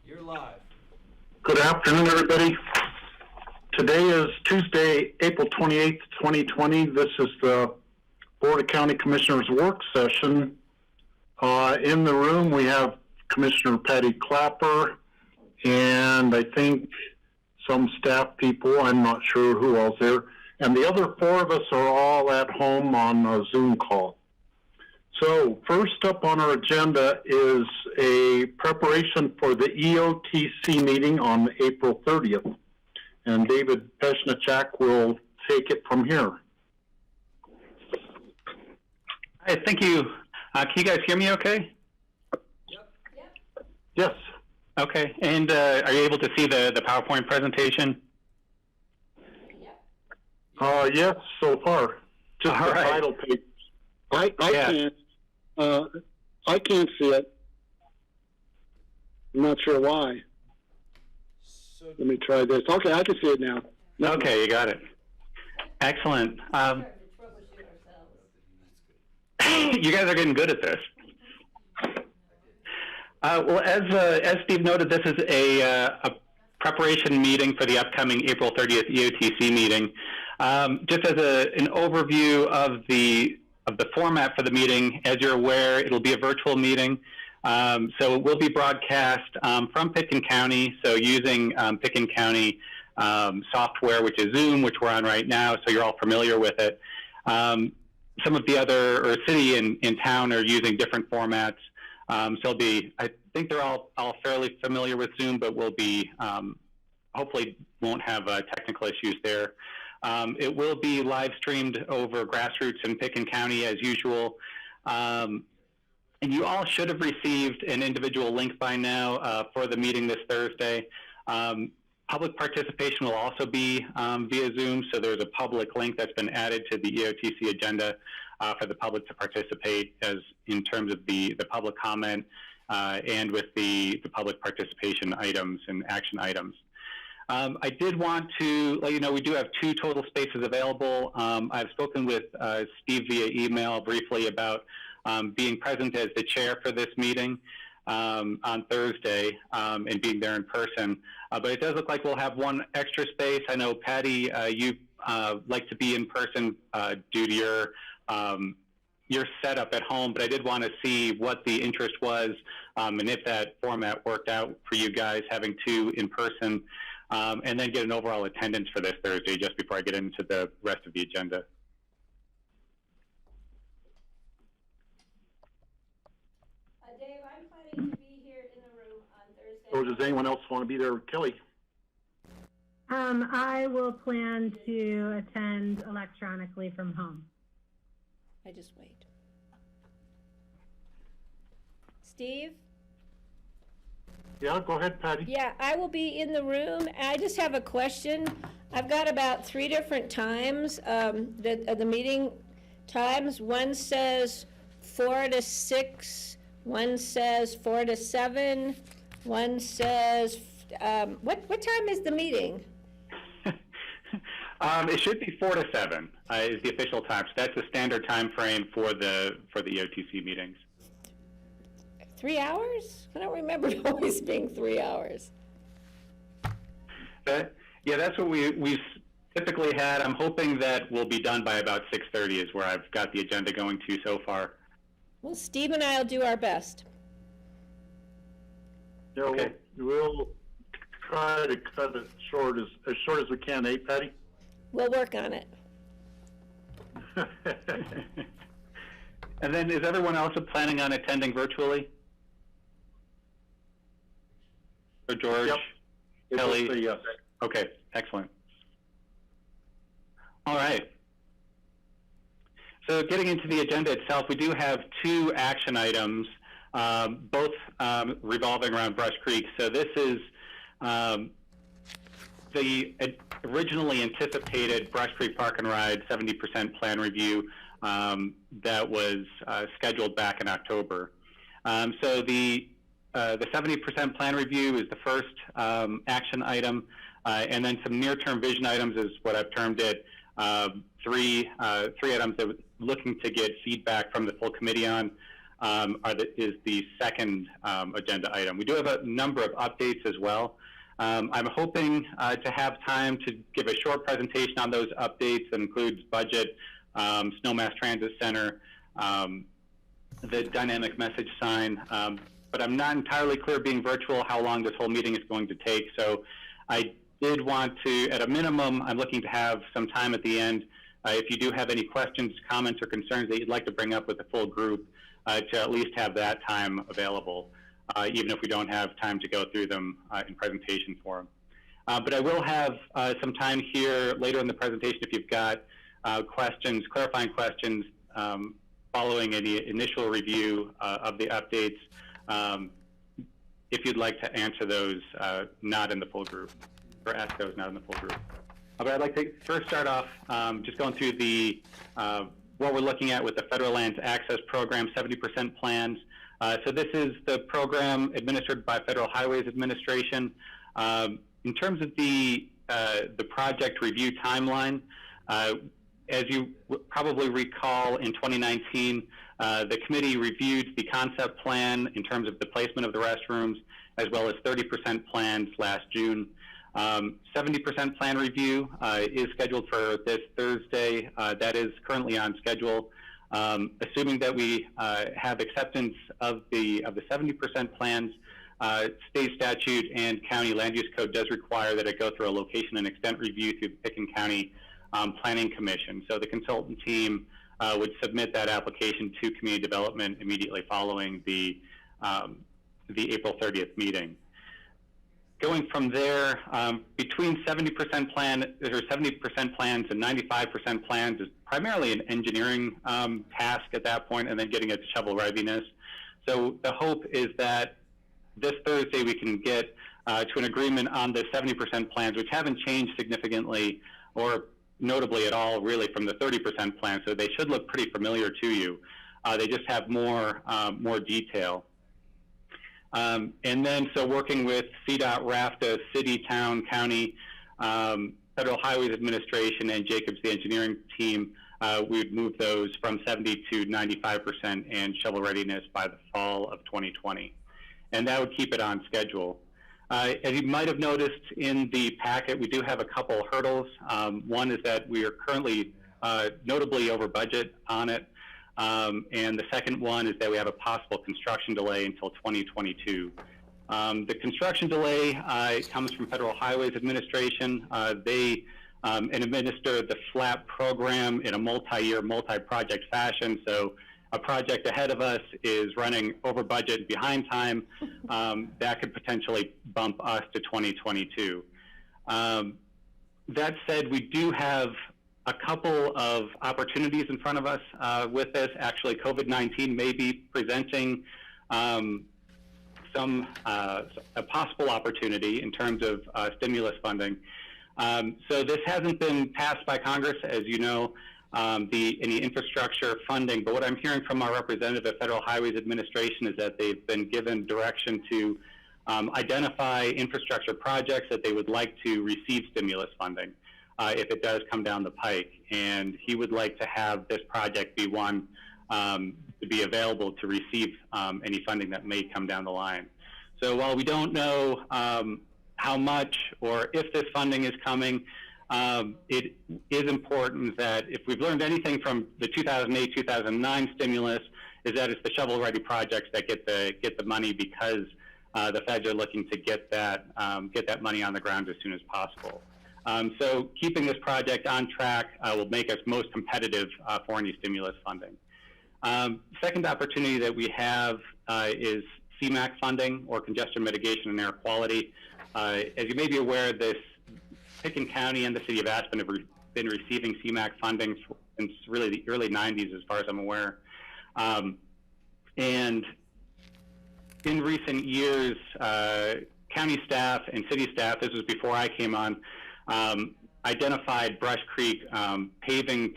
You're live. Good afternoon, everybody. Today is Tuesday, April 28th, 2020. This is the Board of County Commissioners work session. In the room, we have Commissioner Patty Clapper and I think some staff people. I'm not sure who else there. And the other four of us are all at home on a Zoom call. So first up on our agenda is a preparation for the EOTC meeting on April 30th. And David Pesnichak will take it from here. Hi, thank you. Can you guys hear me okay? Yep. Yes. Okay, and are you able to see the PowerPoint presentation? Yes, so far. Just All the right. title page. I can't see it. I'm not sure why. So Let me try this. Okay, I can see it now. No. Okay, you got it. Excellent. You guys are getting good at this. Well, as Steve noted, this is a preparation meeting for the upcoming April 30th EOTC meeting. Just as an overview of the format for the meeting, as you're aware, it'll be a virtual meeting. So it will be broadcast from Pitkin County, so using Pitkin County software, which is Zoom, which we're on right now, so you're all familiar with it. Some of the other, or city in town are using different formats. So I think they're all fairly familiar with Zoom, but we'll be, hopefully won't have technical issues there. It will be live streamed over Grassroots in Pitkin County as usual. And you all should have received an individual link by now for the meeting this Thursday. Public participation will also be via Zoom, so there's a public link that's been added to the EOTC agenda for the public to participate as in terms of the public comment and with the public participation items and action items. I did want to let you know we do have 2 total spaces available. I've spoken with Steve via email briefly about being present as the chair for this meeting on Thursday and being there in person. But it does look like we'll have 1 extra space. I know, Patty, you like to be in person due to your setup at home, but I did want to see what the interest was and if that format worked out for you guys, having 2 in person, and then get an overall attendance for this Thursday just before I get into the rest of the agenda. Dave, I'm planning to be here in the room on Thursday. Or does anyone else want to be there? Kelly? I will plan to attend electronically from home. I just wait. Steve? Yeah, go ahead, Patty. Yeah, I will be in the room. I just have a question. I've got about 3 different times, the meeting times. One says 4 to 6, one says 4 to 7, one says, what time is the meeting? It should be 4 to 7 is the official time. So that's the standard time frame for the EOTC meetings. 3 hours? I don't remember it always being 3 hours. Yeah, that's what we've typically had. I'm hoping that we'll be done by about 6:30 is where I've got the agenda going to so far. Well, Steve and I will do our best. Yeah, Okay. we'll try to cut it short as we can, eh, Patty? We'll work on it. And then is everyone else planning on attending virtually? Or George? Yep. Kelly? Yes. Okay, excellent. All right. So getting into the agenda itself, we do have 2 action items, both revolving around Brush Creek. So this is the originally anticipated Brush Creek Park and Ride 70% plan review that was scheduled back in October. So the 70% plan review is the first action item, and then some near-term vision items is what I've termed it. 3 items that we're looking to get feedback from the full committee on. is the second agenda item. We do have a number of updates as well. I'm hoping to have time to give a short presentation on those updates that includes budget, Snowmass Transit Center, the dynamic message sign, but I'm not entirely clear, being virtual, how long this whole meeting is going to take. So I did want to, at a minimum, I'm looking to have some time at the end. If you do have any questions, comments, or concerns that you'd like to bring up with the full group, to at least have that time available, even if we don't have time to go through them in presentation form. But I will have some time here later in the presentation if you've got questions, clarifying questions, following any initial review of the updates, if you'd like to answer those not in the full group, or ask those not in the full group. But I'd like to first start off just going through the what we're looking at with the Federal Lands Access Program 70% plans. So this is the program administered by Federal Highways Administration. In terms of the project review timeline, as you probably recall, in 2019, the committee reviewed the concept plan in terms of the placement of the restrooms, as well as 30% plans last June. 70% plan review is scheduled for this Thursday. That is currently on schedule. Assuming that we have acceptance of the 70% plans, state statute and county land use code does require that it go through a location and extent review through the Pickens County Planning Commission. So the consultant team would submit that application to community development immediately following the April 30th meeting. Going from there, between 70% plans and 95% plans is primarily an engineering task at that point, and then getting it to shovel readiness. So the hope is that this Thursday we can get to an agreement on the 70% plans, which haven't changed significantly or notably at all, really, from the 30% plan. So they should look pretty familiar to you. They just have more detail. And then, so working with CDOT, RAFTA, City, Town, County, Federal Highways Administration, and Jacobs, the engineering team, we would move those from 70 to 95% and shovel readiness by the fall of 2020. And that would keep it on schedule. As you might have noticed in the packet, we do have a couple hurdles. One is that we are currently notably over budget on it. And the second one is that we have a possible construction delay until 2022. The construction delay comes from Federal Highways Administration. They administer the FLAP program in a multi-year, multi-project fashion. So a project ahead of us is running over budget, behind time. That could potentially bump us to 2022. That said, we do have a couple of opportunities in front of us with this. Actually, COVID-19 may be presenting a possible opportunity in terms of stimulus funding. So this hasn't been passed by Congress, as you know, any infrastructure funding. But what I'm hearing from our representative at Federal Highways Administration is that they've been given direction to identify infrastructure projects that they would like to receive stimulus funding. If it does come down the pike, and he would like to have this project be one to be available to receive any funding that may come down the line. So while we don't know how much or if this funding is coming, it is important that if we've learned anything from the 2008-2009 stimulus, is that it's the shovel-ready projects that get the money, because the feds are looking to get that money on the ground as soon as possible. So keeping this project on track will make us most competitive for any stimulus funding. Second opportunity that we have is CMAQ funding, or congestion mitigation and air quality. As you may be aware, Pickens County and the city of Aspen have been receiving CMAQ funding since really the early 90s, as far as I'm aware. And in recent years, county staff and city staff, this was before I came on, identified Brush Creek paving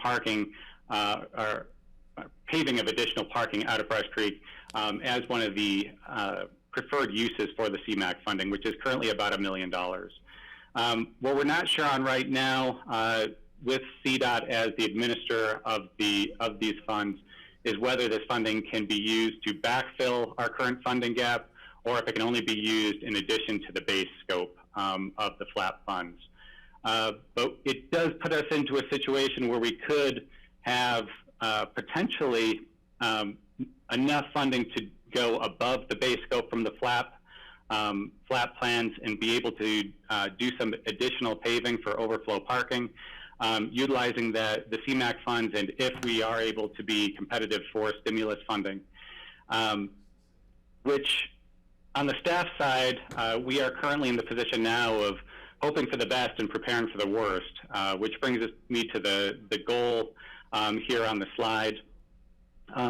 of additional parking out of Brush Creek as one of the preferred uses for the CMAQ funding, which is currently about $1 million. What we're not sure on right now with CDOT as the administrator of these funds is whether this funding can be used to backfill our current funding gap, or if it can only be used in addition to the base scope of the FLAP funds. But it does put us into a situation where we could have potentially enough funding to go above the base scope from the FLAP plans and be able to do some additional paving for overflow parking, utilizing the CMAQ funds, and if we are able to be competitive for stimulus funding, which on the staff side, we are currently in the position now of hoping for the best and preparing for the worst, which brings me to the goal here on the slide,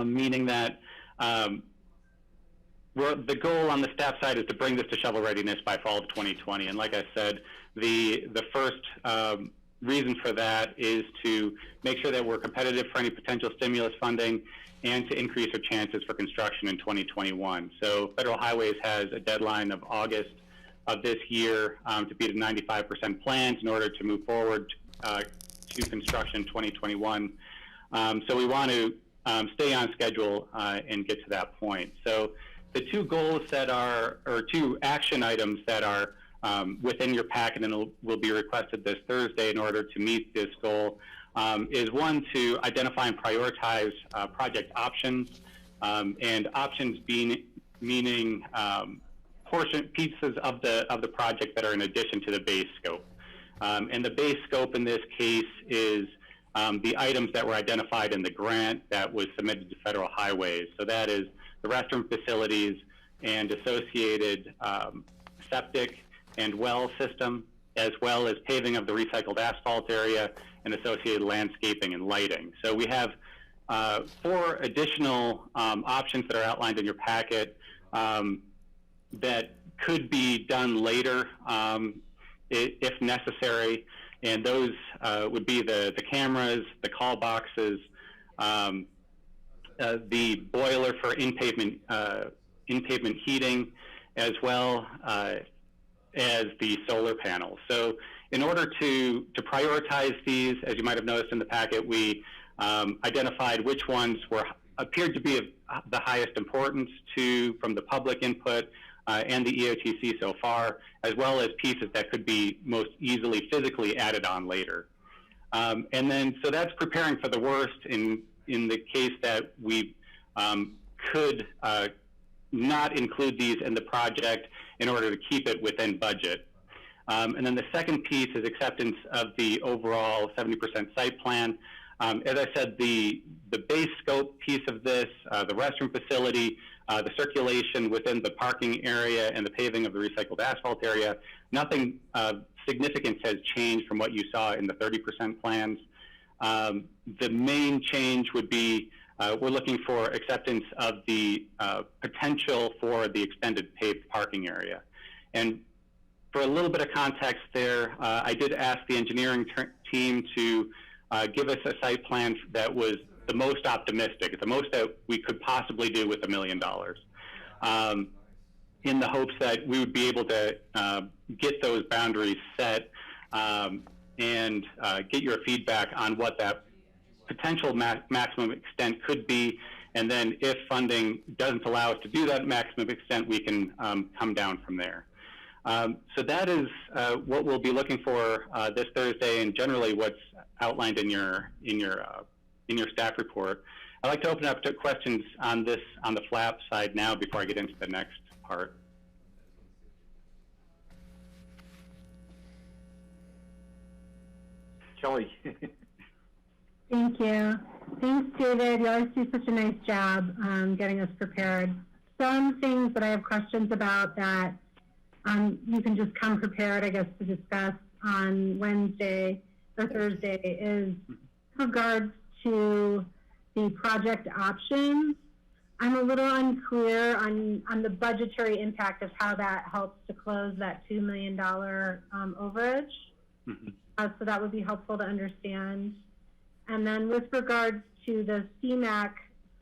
meaning that the goal on the staff side is to bring this to shovel readiness by fall of 2020. And like I said, the first reason for that is to make sure that we're competitive for any potential stimulus funding and to increase our chances for construction in 2021. So Federal Highways has a deadline of August of this year to be at 95% plans in order to move forward to construction in 2021. So we want to stay on schedule and get to that point. So the two goals that are, or two action items that are within your packet and will be requested this Thursday in order to meet this goal is one, to identify and prioritize project options, and options meaning pieces of the project that are in addition to the base scope. And the base scope in this case is the items that were identified in the grant that was submitted to Federal Highways. So that is the restroom facilities and associated septic and well system, as well as paving of the recycled asphalt area and associated landscaping and lighting. So we have 4 additional options that are outlined in your packet that could be done later if necessary, and those would be the cameras, the call boxes, the boiler for in-pavement heating, as well as the solar panels. So in order to prioritize these, as you might have noticed in the packet, we identified which ones appeared to be of the highest importance from the public input and the EOTC so far, as well as pieces that could be most easily physically added on later. And then, so that's preparing for the worst in the case that we could not include these in the project in order to keep it within budget. And then the second piece is acceptance of the overall 70% site plan. As I said, the base scope piece of this, the restroom facility, the circulation within the parking area, and the paving of the recycled asphalt area, nothing of significance has changed from what you saw in the 30% plans. The main change would be we're looking for acceptance of the potential for the extended paved parking area. And for a little bit of context there, I did ask the engineering team to give us a site plan that was the most optimistic, the most that we could possibly do with $1 million, in the hopes that we would be able to get those boundaries set and get your feedback on what that potential maximum extent could be. And then if funding doesn't allow us to do that maximum extent, we can come down from there. So that is what we'll be looking for this Thursday, and generally what's outlined in your staff report. I'd like to open up to questions on this, on the FLAP side now, before I get into the next part. Kelly. Thank you. Thanks, David. You always do such a nice job getting us prepared. Some things that I have questions about that you can just come prepared, I guess, to discuss on Wednesday or Thursday is regards to the project options. I'm a little unclear on the budgetary impact of how that helps to close that $2 million overage. So that would be helpful to understand. And then with regards to the CMAQ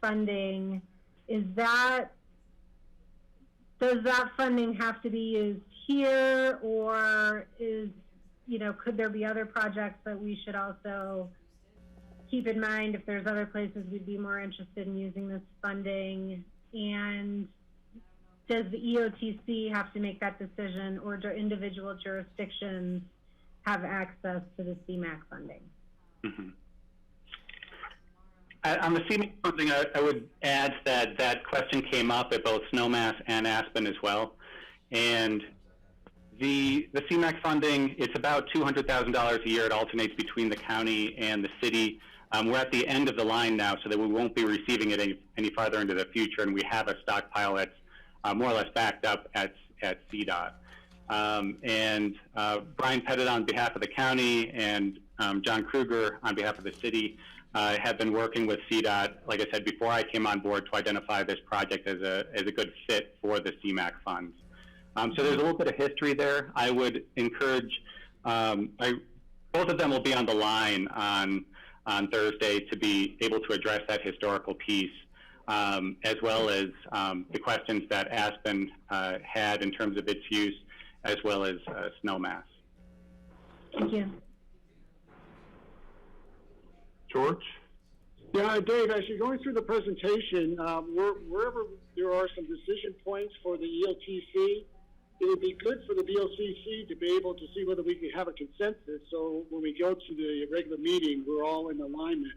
funding, does that funding have to be used here, or could there be other projects that we should also keep in mind if there's other places we'd be more interested in using this funding? And does the EOTC have to make that decision, or do individual jurisdictions have access to the CMAQ funding? Mm-hmm. On the CMAQ funding, I would add that that question came up at both Snowmass and Aspen as well. And the CMAQ funding, it's about $200,000 a year. It alternates between the county and the city. We're at the end of the line now, so that we won't be receiving it any farther into the future, and we have a stockpile that's more or less backed up at CDOT. Brian Pettit on behalf of the county and John Kruger on behalf of the city have been working with CDOT, like I said, before I came on board, to identify this project as a good fit for the CMAQ funds. So there's a little bit of history there. I would encourage, both of them will be on the line on Thursday to be able to address that historical piece, as well as the questions that Aspen had in terms of its use, as well as Snowmass. Thank you. George? Yeah, Dave, as you're going through the presentation, wherever there are some decision points for the EOTC, it would be good for the BOCC to be able to see whether we can have a consensus, so when we go to the regular meeting, we're all in alignment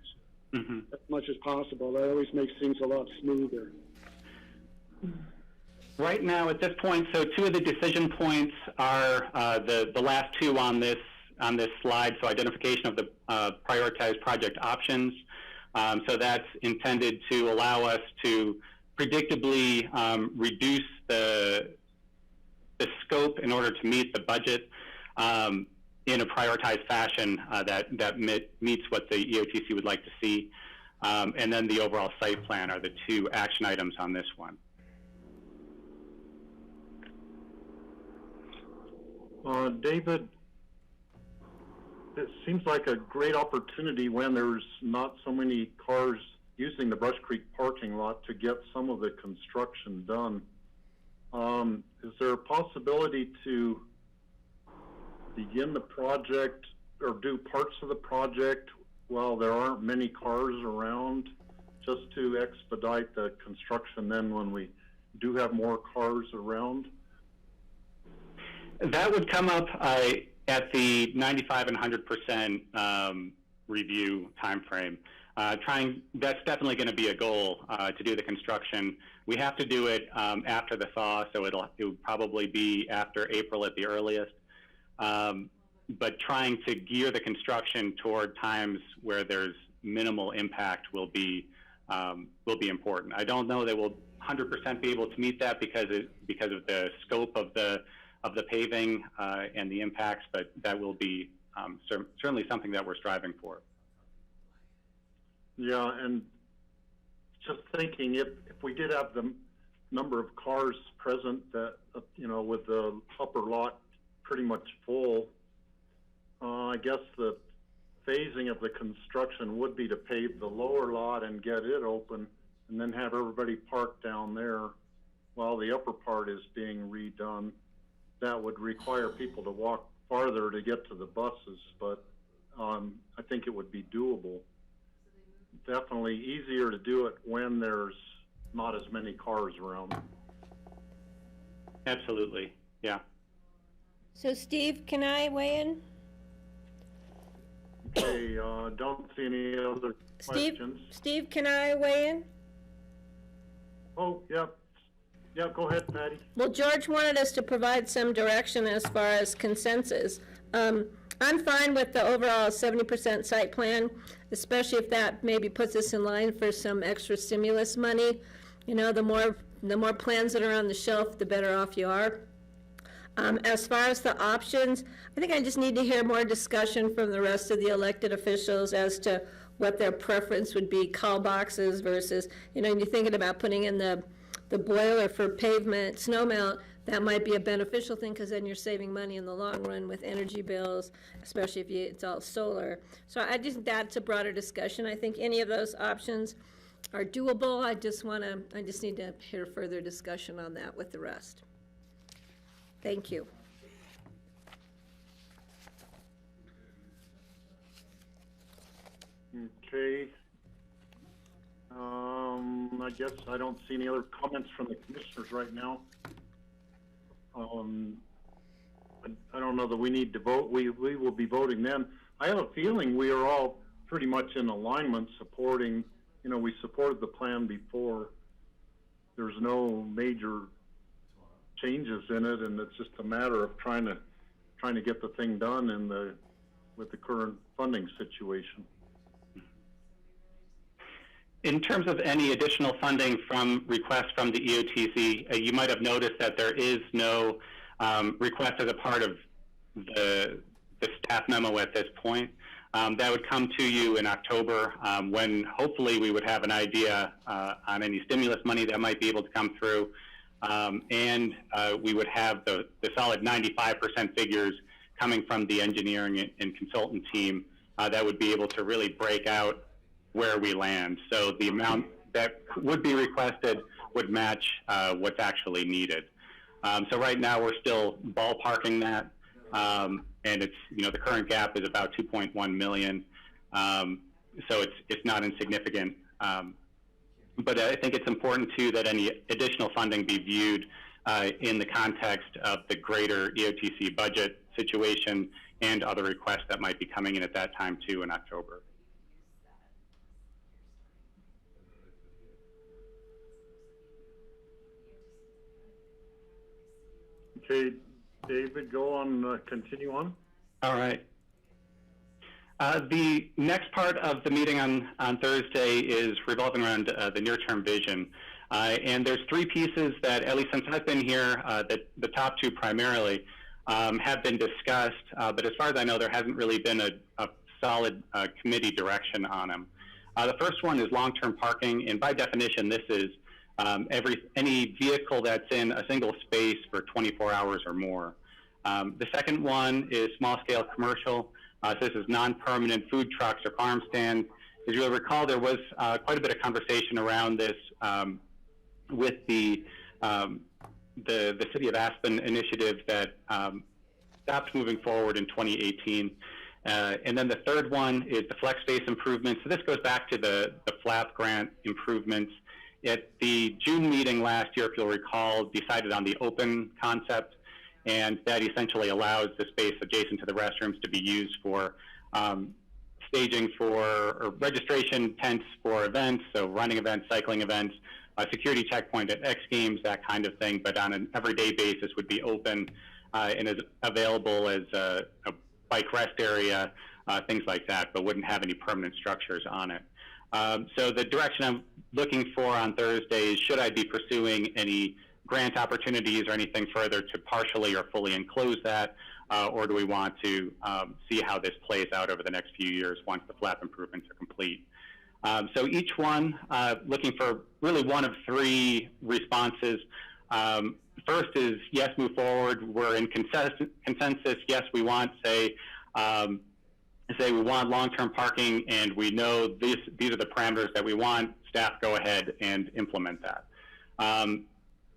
as much as possible. That always makes things a lot smoother. Right now, at this point, so two of the decision points are the last two on this slide. So identification of the prioritized project options. So that's intended to allow us to predictably reduce the scope in order to meet the budget in a prioritized fashion that meets what the EOTC would like to see. And then the overall site plan are the two action items on this one. David, it seems like a great opportunity when there's not so many cars using the Brush Creek parking lot to get some of the construction done. Is there a possibility to begin the project or do parts of the project while there aren't many cars around, just to expedite the construction then when we do have more cars around? That would come up at the 95 and 100% review timeframe. That's definitely going to be a goal to do the construction. We have to do it after the thaw, so it would probably be after April at the earliest. But trying to gear the construction toward times where there's minimal impact will be important. I don't know that we'll 100% be able to meet that because of the scope of the paving and the impacts, but that will be certainly something that we're striving for. Yeah, and just thinking, if we did have the number of cars present that, with the upper lot pretty much full, I guess the phasing of the construction would be to pave the lower lot and get it open, and then have everybody parked down there while the upper part is being redone. That would require people to walk farther to get to the buses, but I think it would be doable. Definitely easier to do it when there's not as many cars around. Absolutely, yeah. So Steve, can I weigh in? Okay, don't see any other questions. Steve, can I weigh in? Oh, yeah. Yeah, go ahead, Patty. Well, George wanted us to provide some direction as far as consensus. I'm fine with the overall 70% site plan, especially if that maybe puts us in line for some extra stimulus money. The more plans that are on the shelf, the better off you are. As far as the options, I think I just need to hear more discussion from the rest of the elected officials as to what their preference would be, call boxes versus, you're thinking about putting in the boiler for pavement, snow melt. That might be a beneficial thing because then you're saving money in the long run with energy bills, especially if it's all solar. So I just think that's a broader discussion. I think any of those options are doable. I just need to hear further discussion on that with the rest. Thank you. Okay. I guess I don't see any other comments from the commissioners right now. I don't know that we need to vote. We will be voting then. I have a feeling we are all pretty much in alignment supporting, we supported the plan before. There's no major changes in it, and it's just a matter of trying to get the thing done with the current funding situation. In terms of any additional funding from requests from the EOTC, you might have noticed that there is no request as a part of the staff memo at this point. That would come to you in October when hopefully we would have an idea on any stimulus money that might be able to come through. And we would have the solid 95% figures coming from the engineering and consultant team that would be able to really break out where we land. So the amount that would be requested would match what's actually needed. So right now we're still ballparking that, and it's, the current gap is about 2.1 million. So it's not insignificant. But I think it's important too that any additional funding be viewed in the context of the greater EOTC budget situation and other requests that might be coming in at that time too in October. Okay, David, go on, continue on. All right. The next part of the meeting on Thursday is revolving around the near-term vision. And there's three pieces that, at least since I've been here, the top two primarily, have been discussed. But as far as I know, there hasn't really been a solid committee direction on them. The first one is long-term parking, and by definition, this is any vehicle that's in a single space for 24 hours or more. The second one is small-scale commercial. So this is non-permanent food trucks or farm stands. As you'll recall, there was quite a bit of conversation around this with the City of Aspen initiative that stopped moving forward in 2018. And then the third one is the flex space improvements. So this goes back to the FLAP grant improvements. At the June meeting last year, if you'll recall, decided on the open concept, and that essentially allows the space adjacent to the restrooms to be used for staging or registration tents for events, so running events, cycling events, security checkpoint at X Games, that kind of thing, but on an everyday basis would be open and is available as a bike rest area, things like that, but wouldn't have any permanent structures on it. So the direction I'm looking for on Thursday is, should I be pursuing any grant opportunities or anything further to partially or fully enclose that, or do we want to see how this plays out over the next few years once the FLAP improvements are complete? So each one looking for really one of three responses. First is yes, move forward. We're in consensus. Yes, we want, say we want long-term parking, and we know these are the parameters that we want. Staff, go ahead and implement that.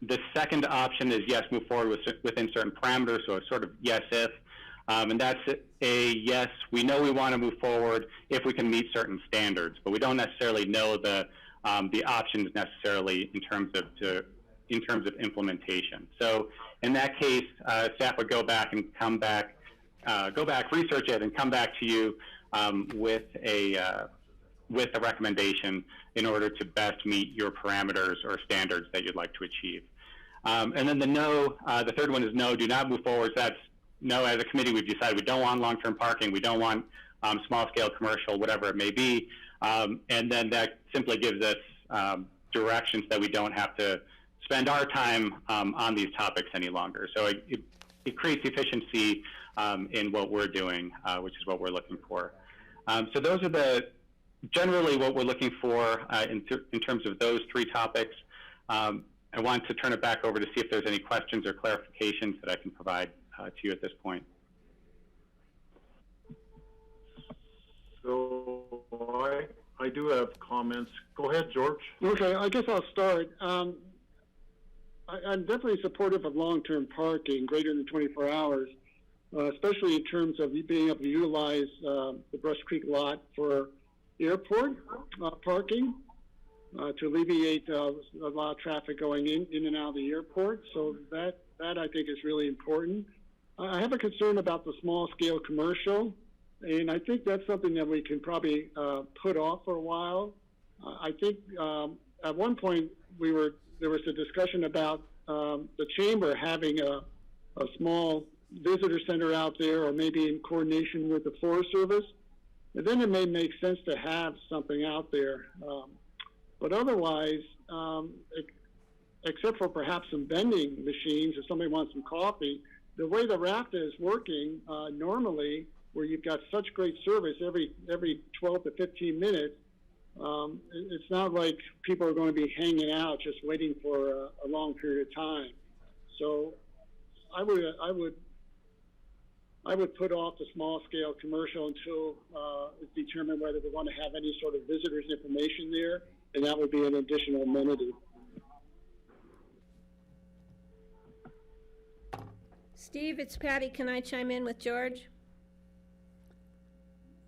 The second option is yes, move forward within certain parameters, so it's sort of yes if, and that's a yes, we know we want to move forward if we can meet certain standards, but we don't necessarily know the options necessarily in terms of implementation. So in that case, staff would go back, research it, and come back to you with a recommendation in order to best meet your parameters or standards that you'd like to achieve. And then the third one is no, do not move forward. So that's no, as a committee, we've decided we don't want long-term parking, we don't want small-scale commercial, whatever it may be. And then that simply gives us directions that we don't have to spend our time on these topics any longer. So it creates efficiency in what we're doing, which is what we're looking for. So those are generally what we're looking for in terms of those three topics. I want to turn it back over to see if there's any questions or clarifications that I can provide to you at this point. So I do have comments. Go ahead, George. Okay, I guess I'll start. I'm definitely supportive of long-term parking greater than 24 hours, especially in terms of being able to utilize the Brush Creek lot for airport parking to alleviate a lot of traffic going in and out of the airport. So that I think is really important. I have a concern about the small scale commercial, and I think that's something that we can probably put off for a while. I think at one point there was a discussion about the chamber having a small visitor center out there, or maybe in coordination with the Forest Service. And then it may make sense to have something out there. But otherwise, except for perhaps some vending machines, if somebody wants some coffee, the way the RAFTA is working normally, where you've got such great service every 12 to 15 minutes, it's not like people are going to be hanging out just waiting for a long period of time. So I would put off the small scale commercial until it's determined whether we want to have any sort of visitors information there, and that would be an additional amenity. Steve, it's Patty. Can I chime in with George?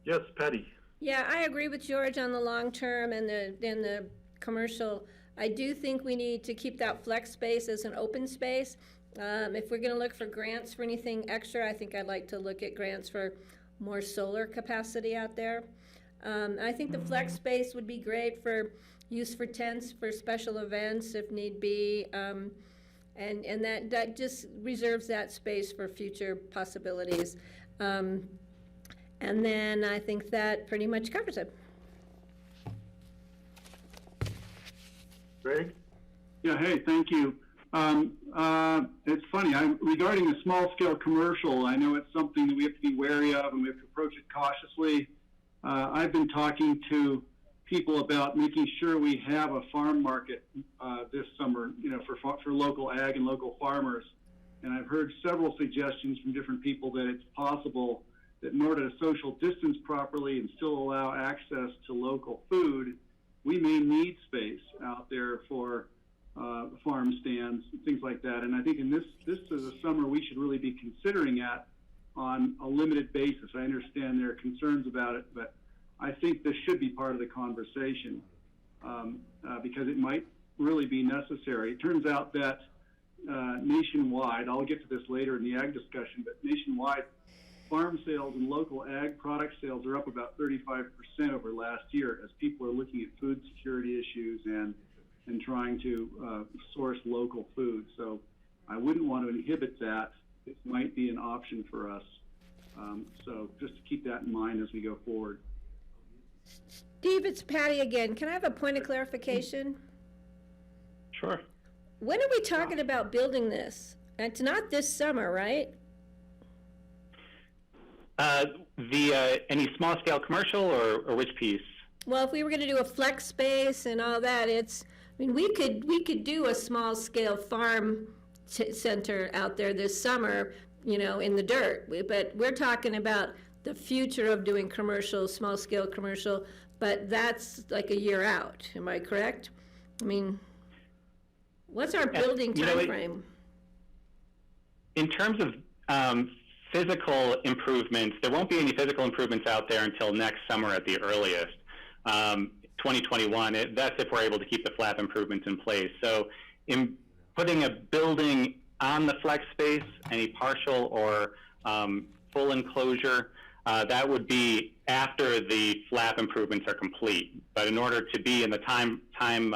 Yes, Patty. Yeah, I agree with George on the long term and the commercial. I do think we need to keep that flex space as an open space. If we're going to look for grants for anything extra, I think I'd like to look at grants for more solar capacity out there. I think the flex space would be great for use for tents for special events if need be, and that just reserves that space for future possibilities. And then I think that pretty much covers it. Greg? Yeah, hey, thank you. It's funny, regarding a small-scale commercial, I know it's something that we have to be wary of and we have to approach it cautiously. I've been talking to people about making sure we have a farm market this summer, for local ag and local farmers. And I've heard several suggestions from different people that it's possible that in order to social distance properly and still allow access to local food, we may need space out there for farm stands, things like that. And I think in this is a summer we should really be considering at on a limited basis. I understand there are concerns about it, but I think this should be part of the conversation because it might really be necessary. It turns out that nationwide, I'll get to this later in the ag discussion, but nationwide, farm sales and local ag product sales are up about 35% over last year as people are looking at food security issues and trying to source local food. So I wouldn't want to inhibit that. It might be an option for us. So just to keep that in mind as we go forward. Steve, it's Patty again. Can I have a point of clarification? Sure. When are we talking about building this? It's not this summer, right? Any small scale commercial or which piece? Well, if we were going to do a flex space and all that, we could do a small scale farm center out there this summer, in the dirt. But we're talking about the future of doing commercial, small scale commercial, but that's like a year out. Am I correct? What's our building time frame? In terms of physical improvements, there won't be any physical improvements out there until next summer at the earliest, 2021. That's if we're able to keep the flap improvements in place. So in putting a building on the flex space, any partial or full enclosure, that would be after the flap improvements are complete. But in order to be in the time frame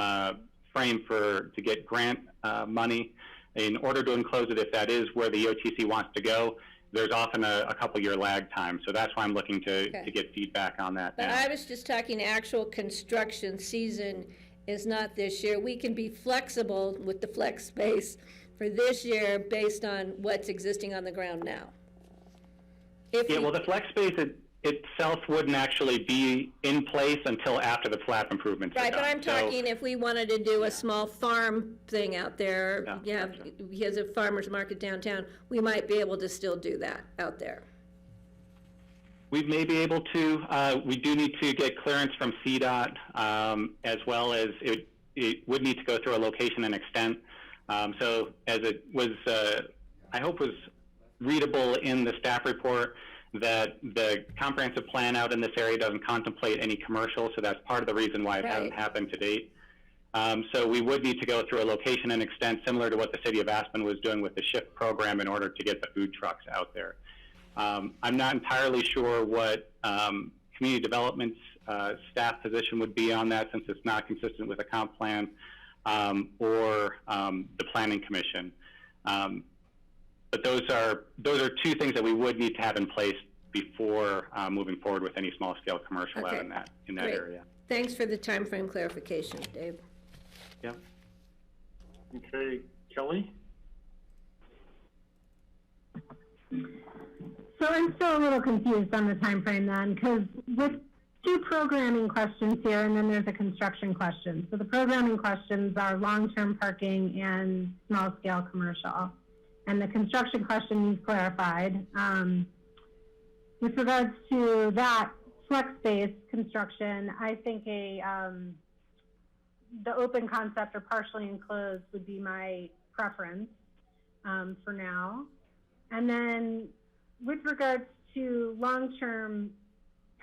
to get grant money, in order to enclose it, if that is where the EOTC wants to go, there's often a couple-year lag time. So that's why I'm looking to get feedback on that. But now. I was just talking actual construction season is not this year. We can be flexible with the flex space for this year based on what's existing on the ground now. Well, the flex space itself wouldn't actually be in place until after the flap improvements are Right, done. but I'm talking if we wanted to do a small farm thing out there, Gotcha. Because of farmer's market downtown, we might be able to still do that out there. We may be able to. We do need to get clearance from CDOT, as well as it would need to go through a location and extent. So as it was, I hope was readable in the staff report, that the comprehensive plan out in this area doesn't contemplate any commercial, so that's part of the reason why it hasn't happened to date. So we would need to go through a location and extent similar to what the city of Aspen was doing with the SHIFT program in order to get the food trucks out there. I'm not entirely sure what community development's staff position would be on that, since it's not consistent with a comp plan, or the planning commission. But those are two things that we would need to have in place before moving forward with any small scale commercial out in that Great. area. Thanks for the time frame clarification, Dave. Yeah. Okay, Kelly? So I'm still a little confused on the time frame then, because with two programming questions here, and then there's a construction question. So the programming questions are long-term parking and small-scale commercial. And the construction question you've clarified. With regards to that flex-based construction, I think the open concept or partially enclosed would be my preference for now. And then with regards to long-term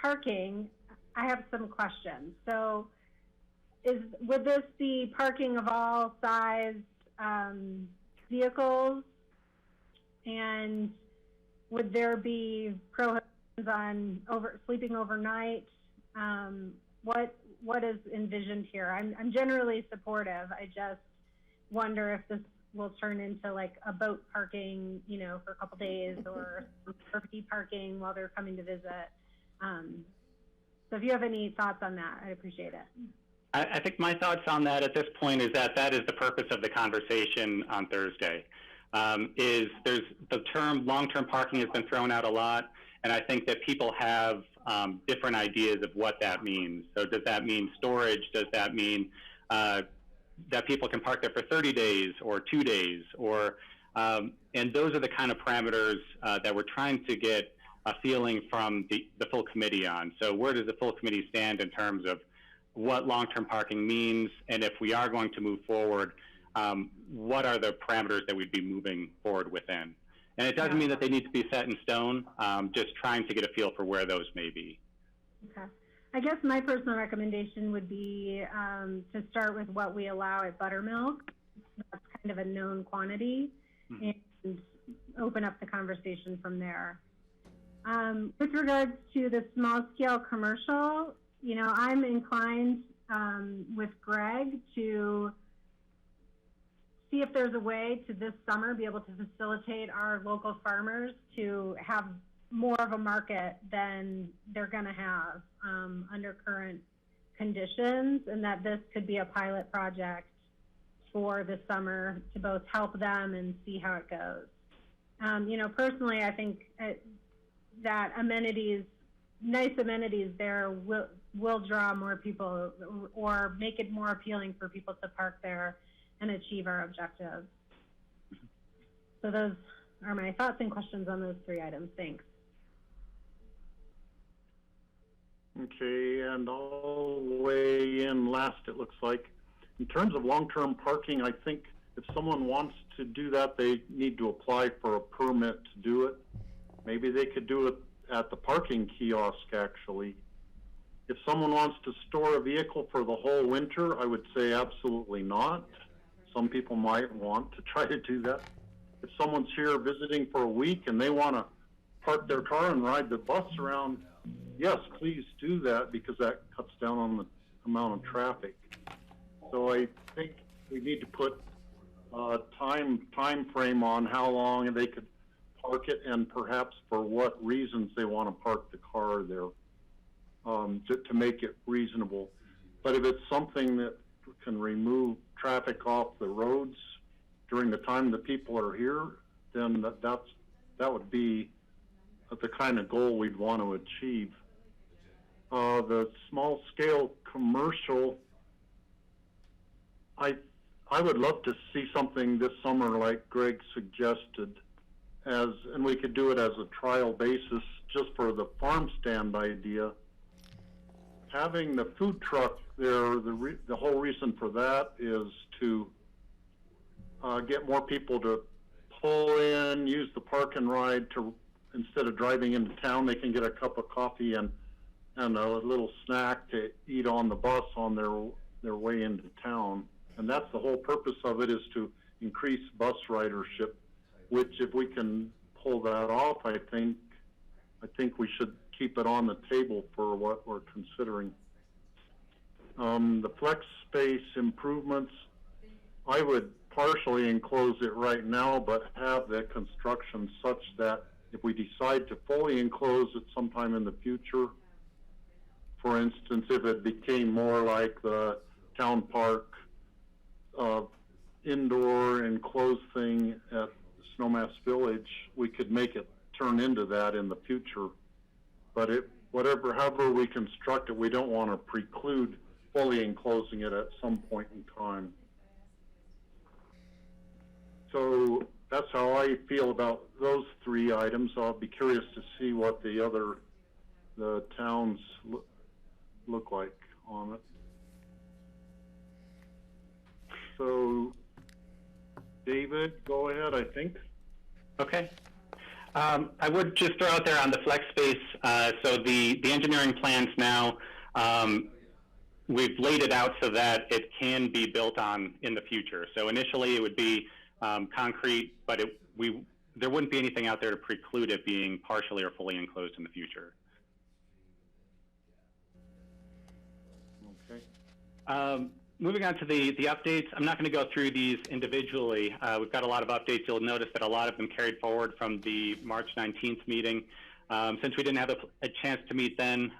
parking, I have some questions. So would this be parking of all size vehicles? And would there be prohibitions on sleeping overnight? What is envisioned here? I'm generally supportive. I just wonder if this will turn into like a boat parking, you know, for a couple days, or RV parking while they're coming to visit. So if you have any thoughts on that, I'd appreciate it. I think my thoughts on that at this point is that is the purpose of the conversation on Thursday. Is there's the term long-term parking has been thrown out a lot, and I think that people have different ideas of what that means. So does that mean storage? Does that mean that people can park there for 30 days or 2 days? Or and those are the kind of parameters that we're trying to get a feeling from the full committee on. So where does the full committee stand in terms of what long-term parking means, and if we are going to move forward, what are the parameters that we'd be moving forward within? And it doesn't mean that they need to be set in stone, just trying to get a feel for where those may be. Okay. I guess my personal recommendation would be to start with what we allow at Buttermilk. That's kind of a known quantity, and open up the conversation from there. With regards to the small-scale commercial, you know, I'm inclined with Greg to see if there's a way to this summer be able to facilitate our local farmers to have more of a market than they're going to have under current conditions, and that this could be a pilot project for the summer to both help them and see how it goes. You know, personally, I think that amenities, nice amenities there will draw more people or make it more appealing for people to park there and achieve our objectives. So those are my thoughts and questions on those three items. Thanks. Okay, and I'll weigh in last, it looks like. In terms of long-term parking, I think if someone wants to do that, they need to apply for a permit to do it. Maybe they could do it at the parking kiosk, actually. If someone wants to store a vehicle for the whole winter, I would say absolutely not. Some people might want to try to do that. If someone's here visiting for a week and they want to park their car and ride the bus around, yes, please do that, because that cuts down on the amount of traffic. So I think we need to put a time frame on how long they could park it, and perhaps for what reasons they want to park the car there, to make it reasonable. But if it's something that can remove traffic off the roads during the time the people are here, then that would be the kind of goal we'd want to achieve. The small scale commercial, I would love to see something this summer like Greg suggested, and we could do it as a trial basis just for the farm stand idea. Having the food truck there, the whole reason for that is to get more people to pull in, use the park and ride instead of driving into town, they can get a cup of coffee and a little snack to eat on the bus on their way into town. And that's the whole purpose of it, is to increase bus ridership, which if we can pull that off, I think we should keep it on the table for what we're considering. The flex space improvements, I would partially enclose it right now, but have the construction such that if we decide to fully enclose it sometime in the future, for instance, if it became more like the town park indoor enclosed thing at Snowmass Village, we could make it turn into that in the future. But however we construct it, we don't want to preclude fully enclosing it at some point in time. So that's how I feel about those three items. I'll be curious to see what the towns look like on it. So, David, go ahead, I think. Okay. I would just throw out there on the flex space, so the engineering plans now, we've laid it out so that it can be built on in the future. So initially it would be concrete, but there wouldn't be anything out there to preclude it being partially or fully enclosed in the future. Okay. Moving on to the updates, I'm not going to go through these individually. We've got a lot of updates. You'll notice that a lot of them carried forward from the March 19th meeting. Since we didn't have a chance to meet then,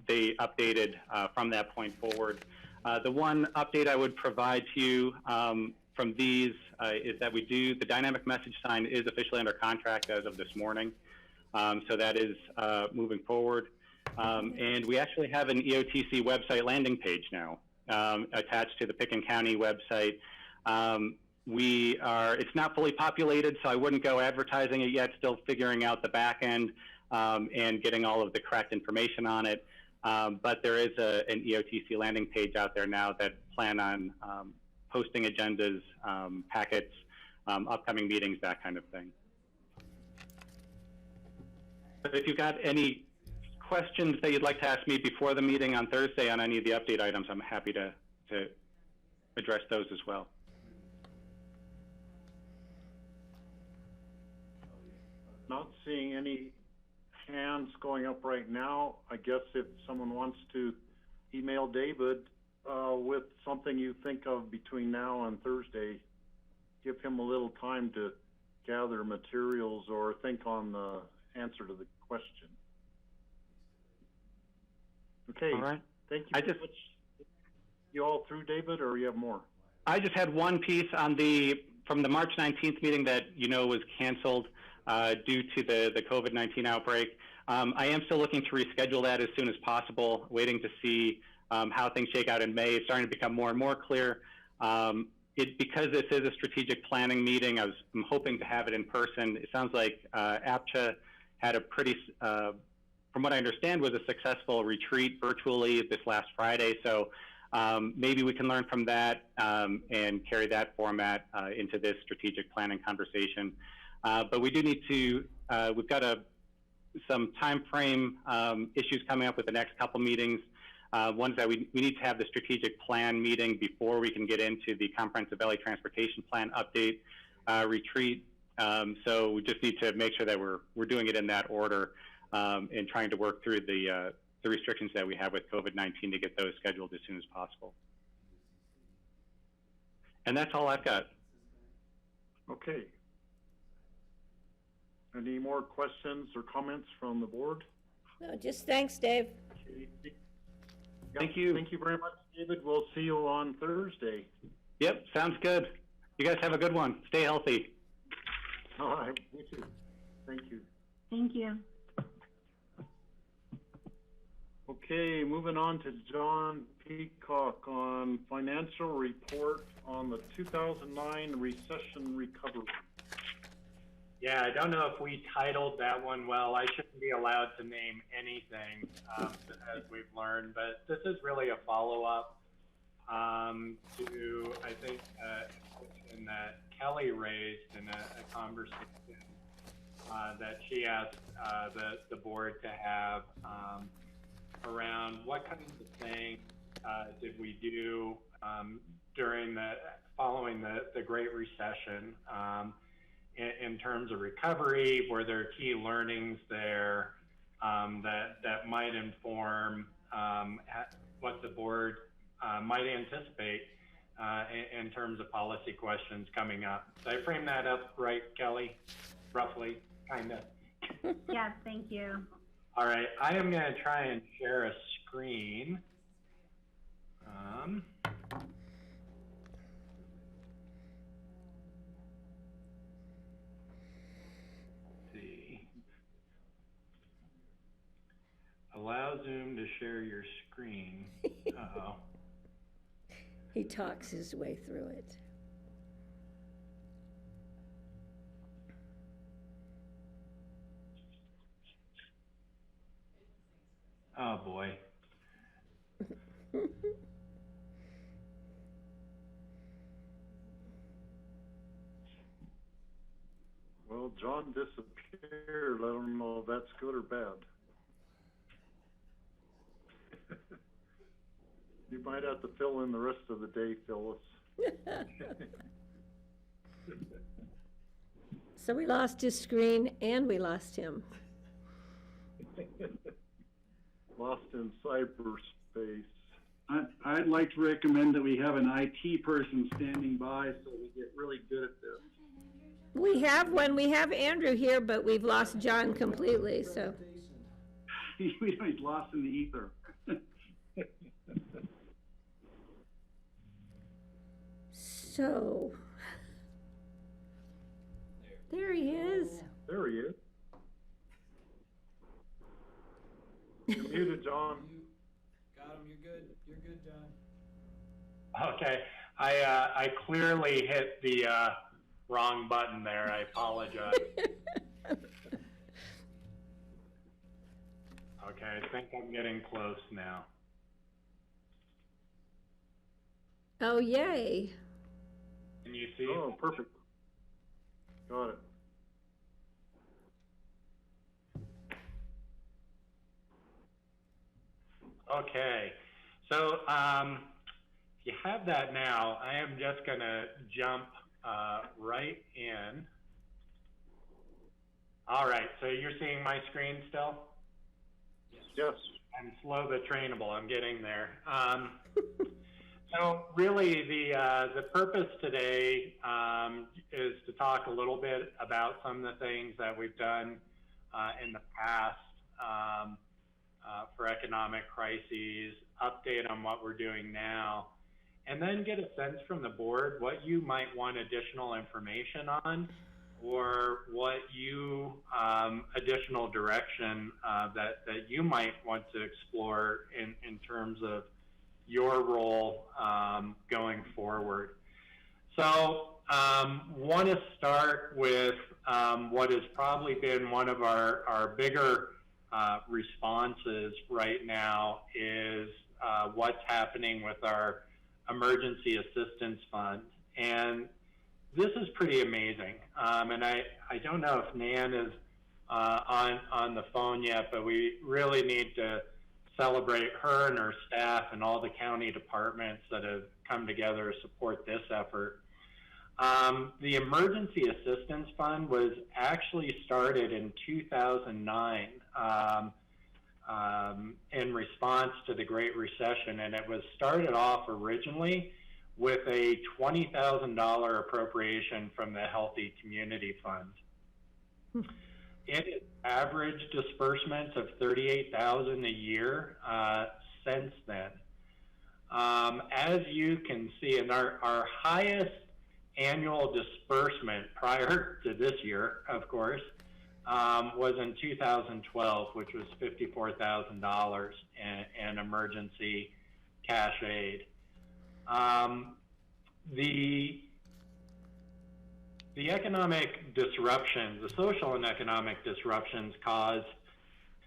they updated from that point forward. The one update I would provide to you from these is that the dynamic message sign is officially under contract as of this morning. So that is moving forward. And we actually have an EOTC website landing page now. Attached to the Pickens County website. It's not fully populated, so I wouldn't go advertising it yet, still figuring out the back end and getting all of the correct information on it. But there is an EOTC landing page out there now that plan on posting agendas, packets, upcoming meetings, that kind of thing. But if you've got any questions that you'd like to ask me before the meeting on Thursday on any of the update items, I'm happy to address those as well. Not seeing any hands going up right now. I guess if someone wants to email David with something you think of between now and Thursday, give him a little time to gather materials or think on the answer to the question. Okay. All right. Thank you. You all through, David, or you have more? I just had one piece on from the March 19th meeting that was canceled due to the COVID-19 outbreak. I am still looking to reschedule that as soon as possible, waiting to see how things shake out in May. It's starting to become more and more clear. Because this is a strategic planning meeting, I'm hoping to have it in person. It sounds like APCHA had a pretty from what I understand, was a successful retreat virtually this last Friday. So maybe we can learn from that and carry that format into this strategic planning conversation. But we do need to, we've got some time frame issues coming up with the next couple meetings. One's that we need to have the strategic plan meeting before we can get into the comprehensive LA transportation plan update retreat. So we just need to make sure that we're doing it in that order. And trying to work through the restrictions that we have with COVID-19 to get those scheduled as soon as possible. And that's all I've got. Okay. Any more questions or comments from the board? No, just thanks, Dave. Okay. Thank you. Thank you very much, David. We'll see you on Thursday. Yep, sounds good. You guys have a good one. Stay healthy. All right, you too. Thank you. Thank you. Okay, moving on to John Peacock on financial report on the 2009 recession recovery. Yeah, I don't know if we titled that one well. I shouldn't be allowed to name anything, as we've learned, but this is really a follow-up to, I think, a question that Kelly raised in a conversation that she asked the board to have around what kinds of things did we do following the Great Recession in terms of recovery. Were there key learnings there that might inform what the board might anticipate in terms of policy questions coming up? Did I frame that up right, Kelly? Roughly, kind of. Yes, thank you. All right, I am going to try and share a screen. Let's see. Allow Zoom to share your screen. Uh-oh. He talks his way through it. Oh boy. Well, John disappeared. I don't know if that's good or bad. You might have to fill in the rest of the day, Phyllis. So we lost his screen and we lost him. Lost in cyberspace. I'd like to recommend that we have an IT person standing by so we get really good at this. We have one, we have Andrew here, but we've lost John completely, so. He's lost in the ether. So, there he is. There he is. You're muted, John. Got him, you're good. You're good, John. Okay, I clearly hit the wrong button there. I apologize. Okay, I think I'm getting close now. Oh, yay. Can you see? Oh, perfect. Got it. Okay, so if you have that now, I am just going to jump right in. All right, so you're seeing my screen still? Yes. I'm slow but trainable. I'm getting there. So really, the purpose today is to talk a little bit about some of the things that we've done in the past for economic crises, update on what we're doing now, and then get a sense from the board what you might want additional information on, or what you additional direction that you might want to explore in terms of your role going forward. So want to start with what has probably been one of our bigger responses right now is what's happening with our emergency assistance fund. And this is pretty amazing. And I don't know if Nan is on the phone yet, but we really need to celebrate her and her staff and all the county departments that have come together to support this effort. The Emergency Assistance Fund was actually started in 2009 in response to the Great Recession, and it was started off originally with a $20,000 appropriation from the Healthy Community Fund. It average disbursements of $38,000 a year since then. As you can see, and our highest annual disbursement prior to this year, of course, was in 2012, which was $54,000 in emergency cash aid. The economic disruptions, the social and economic disruptions caused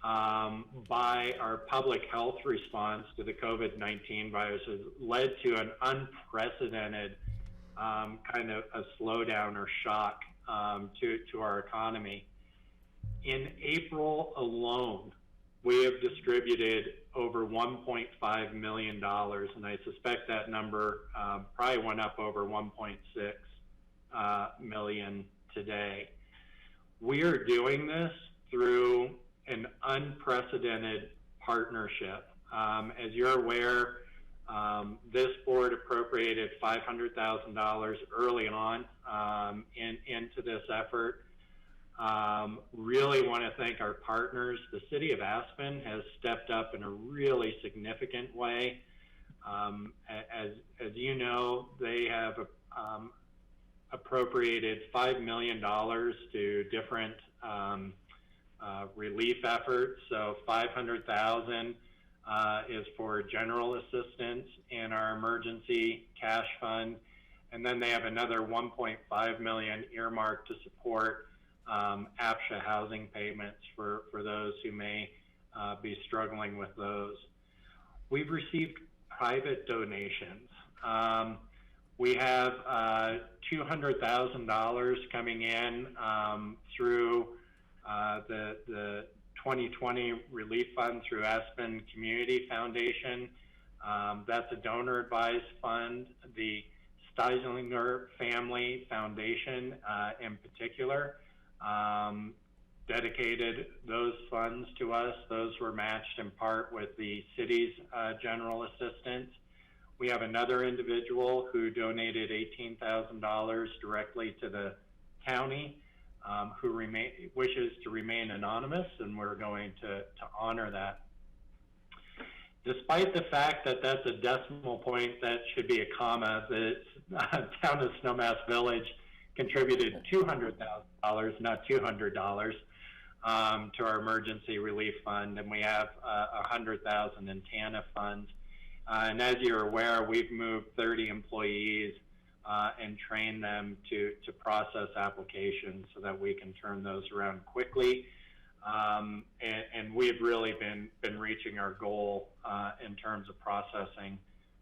by our public health response to the COVID-19 virus has led to an unprecedented kind of a slowdown or shock to our economy. In April alone, we have distributed over $1.5 million, and I suspect that number probably went up over 1.6 million today. We are doing this through an unprecedented partnership. As you're aware, this board appropriated $500,000 early on into this effort. Really want to thank our partners. The City of Aspen has stepped up in a really significant way. As you know, they have appropriated $5 million to different relief efforts. So $500,000 is for general assistance in our emergency cash fund, and then they have another 1.5 million earmarked to support APSHA housing payments for those who may be struggling with those. We've received private donations. We have $200,000 coming in through the 2020 Relief Fund through Aspen Community Foundation. That's a donor-advised fund. The Steislinger Family Foundation in particular dedicated those funds to us. Those were matched in part with the city's general assistance. We have another individual who donated $18,000 directly to the county who wishes to remain anonymous, and we're going to honor that. Despite the fact that that's a decimal point that should be a comma, the town of Snowmass Village contributed $200,000, not $200, to our emergency relief fund, and we have $100,000 in TANF funds. And as you're aware, we've moved 30 employees and trained them to process applications so that we can turn those around quickly. And we've really been reaching our goal in terms of processing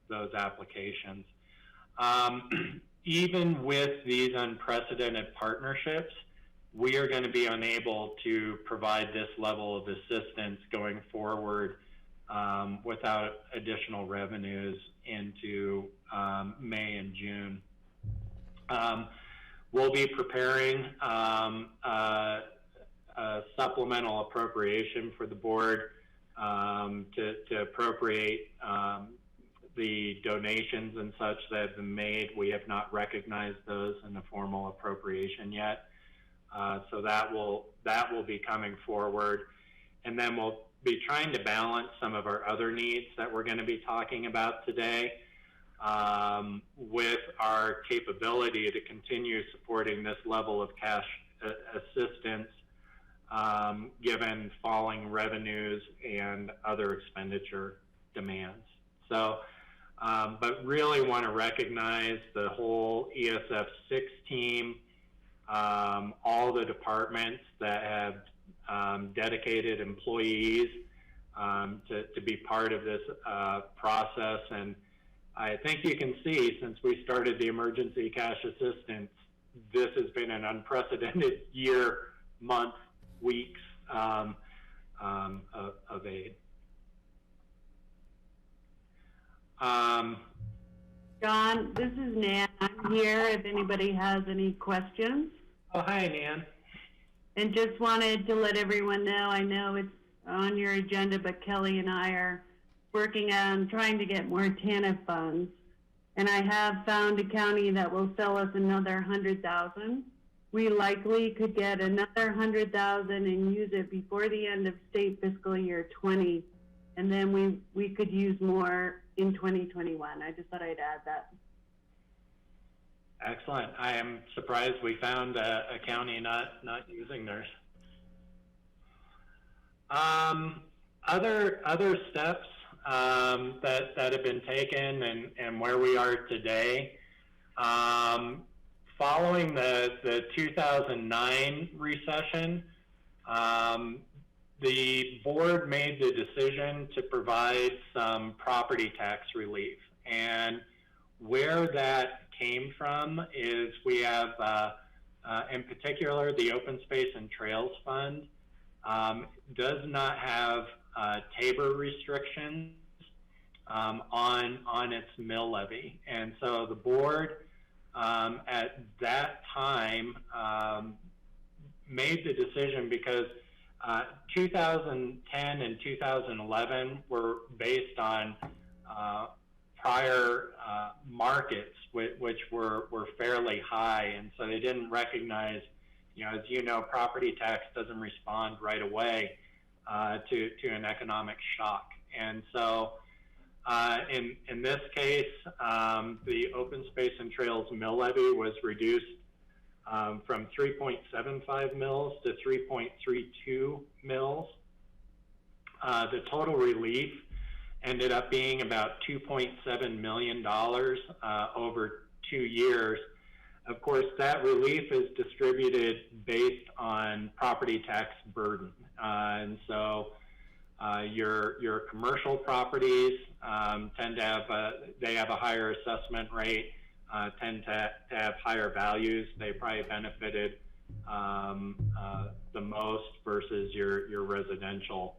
those applications. Even with these unprecedented partnerships, we are going to be unable to provide this level of assistance going forward without additional revenues into May and June. We'll be preparing a supplemental appropriation for the board to appropriate the donations and such that have been made. We have not recognized those in a formal appropriation yet. So that will be coming forward. And then we'll be trying to balance some of our other needs that we're going to be talking about today with our capability to continue supporting this level of cash assistance given falling revenues and other expenditure demands. So, but really want to recognize the whole ESF 6 team, all the departments that have dedicated employees to be part of this process. And I think you can see, since we started the emergency cash assistance, this has been an unprecedented year, month, weeks of aid. John, this is Nan. I'm here if anybody has any questions. Oh, hi, Nan. And just wanted to let everyone know, I know it's on your agenda, but Kelly and I are working on trying to get more TANF funds. And I have found a county that will sell us another 100,000. We likely could get another 100,000 and use it before the end of state fiscal year 20. And then we could use more in 2021. I just thought I'd add that. Excellent. I am surprised we found a county not using theirs. Other steps that have been taken and where we are today. Following the 2009 recession, the board made the decision to provide some property tax relief. And where that came from is we have, in particular, the Open Space and Trails Fund does not have tabor restrictions on its mill levy. And so the board at that time made the decision because 2010 and 2011 were based on prior markets which were fairly high, and so they didn't recognize, as you know, property tax doesn't respond right away to an economic shock. And so in this case, the open space and trails mill levy was reduced from 3.75 mils to 3.32 mils. The total relief ended up being about $2.7 million over 2 years. Of course, that relief is distributed based on property tax burden. And so your commercial properties tend to have, they have a higher assessment rate, tend to have higher values. They probably benefited the most versus your residential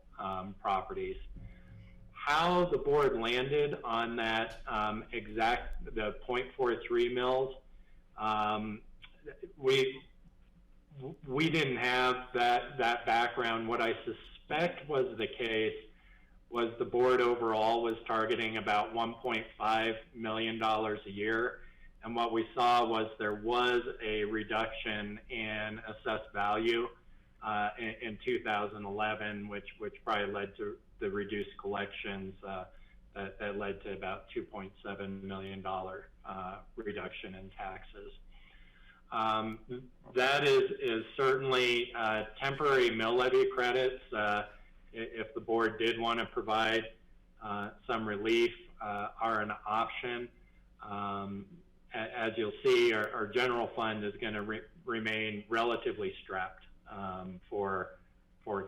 properties. How the board landed on that the 0.43 mils, we didn't have that background. What I suspect was the case was the board overall was targeting about $1.5 million a year. And what we saw was there was a reduction in assessed value in 2011, which probably led to the reduced collections that led to about $2.7 million reduction in taxes. That is certainly temporary mill levy credits. If the board did want to provide some relief, are an option. As you'll see, our general fund is going to remain relatively strapped for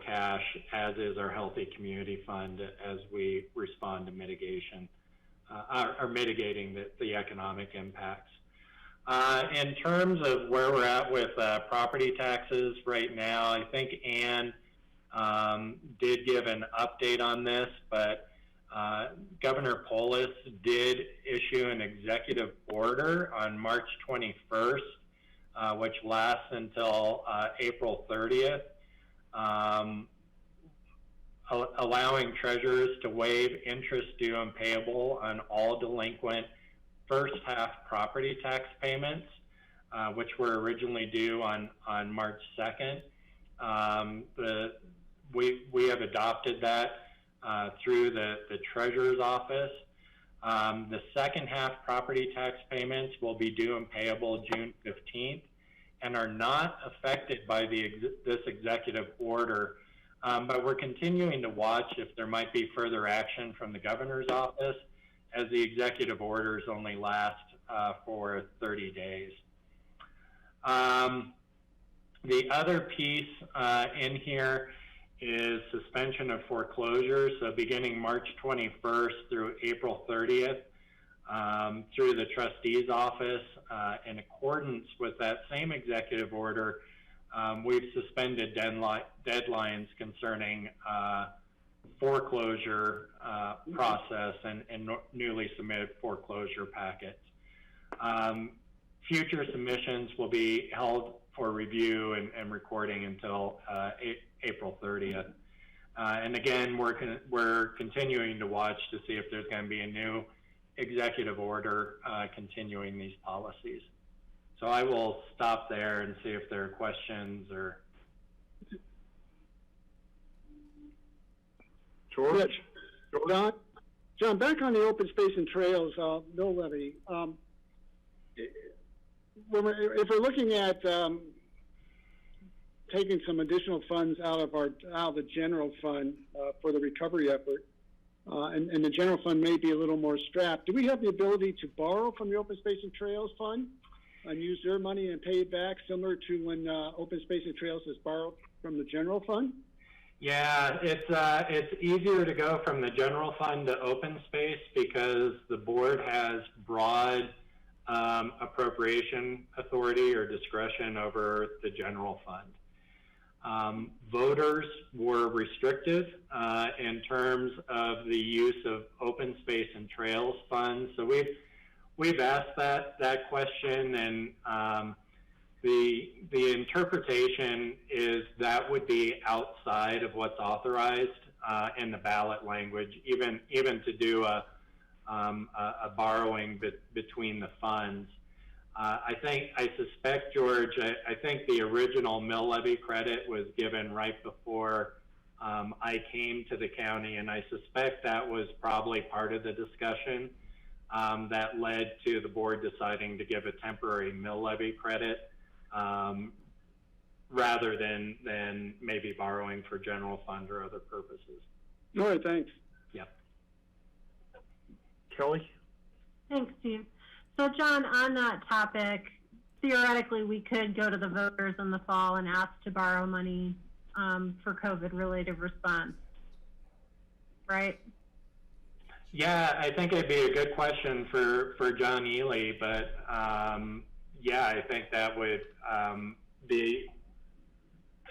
cash, as is our Healthy Community Fund as we respond to mitigation, or mitigating the economic impacts. In terms of where we're at with property taxes right now, I think Ann did give an update on this, but Governor Polis did issue an executive order on March 21st, which lasts until April 30th, allowing treasurers to waive interest due and payable on all delinquent first half property tax payments, which were originally due on March 2nd. We have adopted that through the treasurer's office. The second half property tax payments will be due and payable June 15th and are not affected by this executive order. But we're continuing to watch if there might be further action from the governor's office, as the executive orders only last for 30 days. The other piece in here is suspension of foreclosure. So beginning March 21st through April 30th, through the trustee's office, in accordance with that same executive order, we've suspended deadlines concerning foreclosure process and newly submitted foreclosure packets. Future submissions will be held for review and recording until April 30th. And again, we're continuing to watch to see if there's going to be a new executive order continuing these policies. So I will stop there and see if there are questions or. George? John, back on the open space and trails mill levy. If we're looking at taking some additional funds out of the general fund for the recovery effort, and the general fund may be a little more strapped, do we have the ability to borrow from the open space and trails fund and use their money and pay it back, similar to when open space and trails is borrowed from the general fund? Yeah, it's easier to go from the general fund to open space because the board has broad appropriation authority or discretion over the general fund. voters were restrictive in terms of the use of open space and trails funds. So we've asked that question, and the interpretation is that would be outside of what's authorized in the ballot language, even to do a borrowing between the funds. I suspect, George, I think the original mill levy credit was given right before I came to the county, and I suspect that was probably part of the discussion that led to the board deciding to give a temporary mill levy credit rather than maybe borrowing for general fund or other purposes. All right, thanks. Yep. Kelly? Thanks, Steve. So, John, on that topic, theoretically, we could go to the voters in the fall and ask to borrow money for COVID-related response, right? Yeah, I think it'd be a good question for John Ely, but yeah, I think that would be,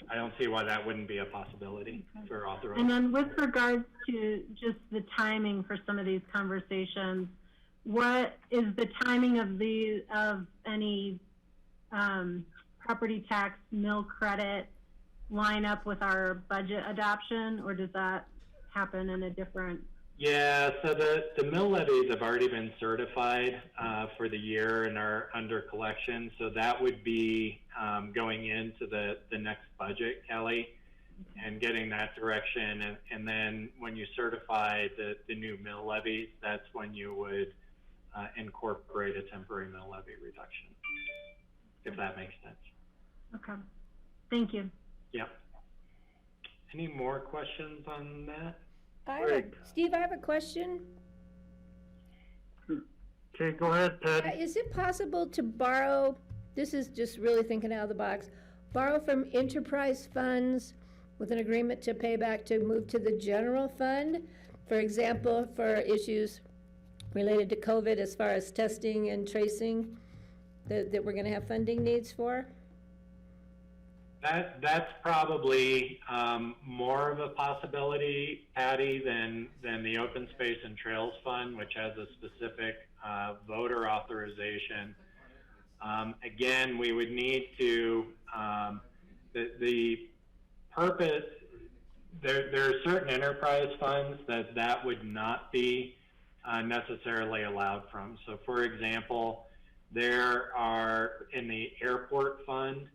I don't see why that wouldn't be a possibility for authorization. And then with regards to just the timing for some of these conversations, what is the timing of any property tax mill credit line up with our budget adoption, or does that happen in a different? Yeah, so the mill levies have already been certified for the year and are under collection, so that would be going into the next budget, Kelly, and getting that direction. And then when you certify the new mill levies, that's when you would incorporate a temporary mill levy reduction, if that makes sense. Okay, thank you. Yep. Any more questions on that? Steve, I have a question. Okay, go ahead, Patty. Is it possible to borrow, this is just really thinking out of the box, borrow from enterprise funds with an agreement to pay back to move to the general fund? For example, for issues related to COVID as far as testing and tracing that we're going to have funding needs for? That's probably more of a possibility, Patty, than the Open Space and Trails Fund, which has a specific voter authorization. Again, we would need to, the purpose, there are certain enterprise funds that would not be necessarily allowed from. So for example, there are, in the airport fund,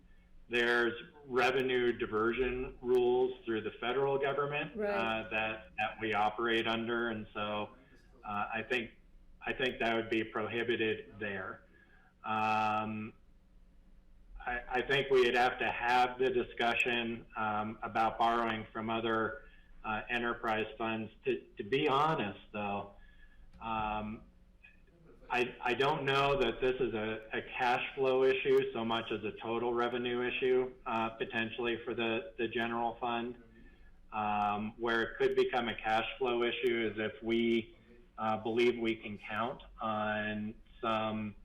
there's revenue diversion rules through the federal government that we operate under, and so I think that would be prohibited there. I think we'd have to have the discussion about borrowing from other enterprise funds. To be honest, though, I don't know that this is a cash flow issue so much as a total revenue issue, potentially for the general fund. Where it could become a cash flow issue is if we believe we can count on some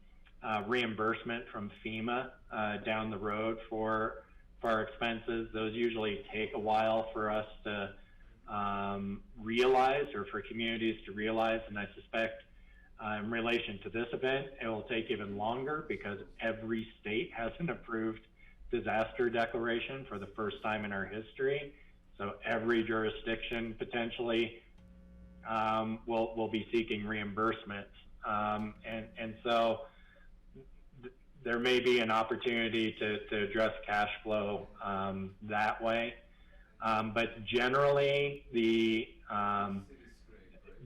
reimbursement from FEMA down the road for our expenses. Those usually take a while for us to realize, or for communities to realize, and I suspect in relation to this event, it will take even longer because every state has an approved disaster declaration for the first time in our history. So every jurisdiction potentially will be seeking reimbursements. And so there may be an opportunity to address cash flow that way. But generally,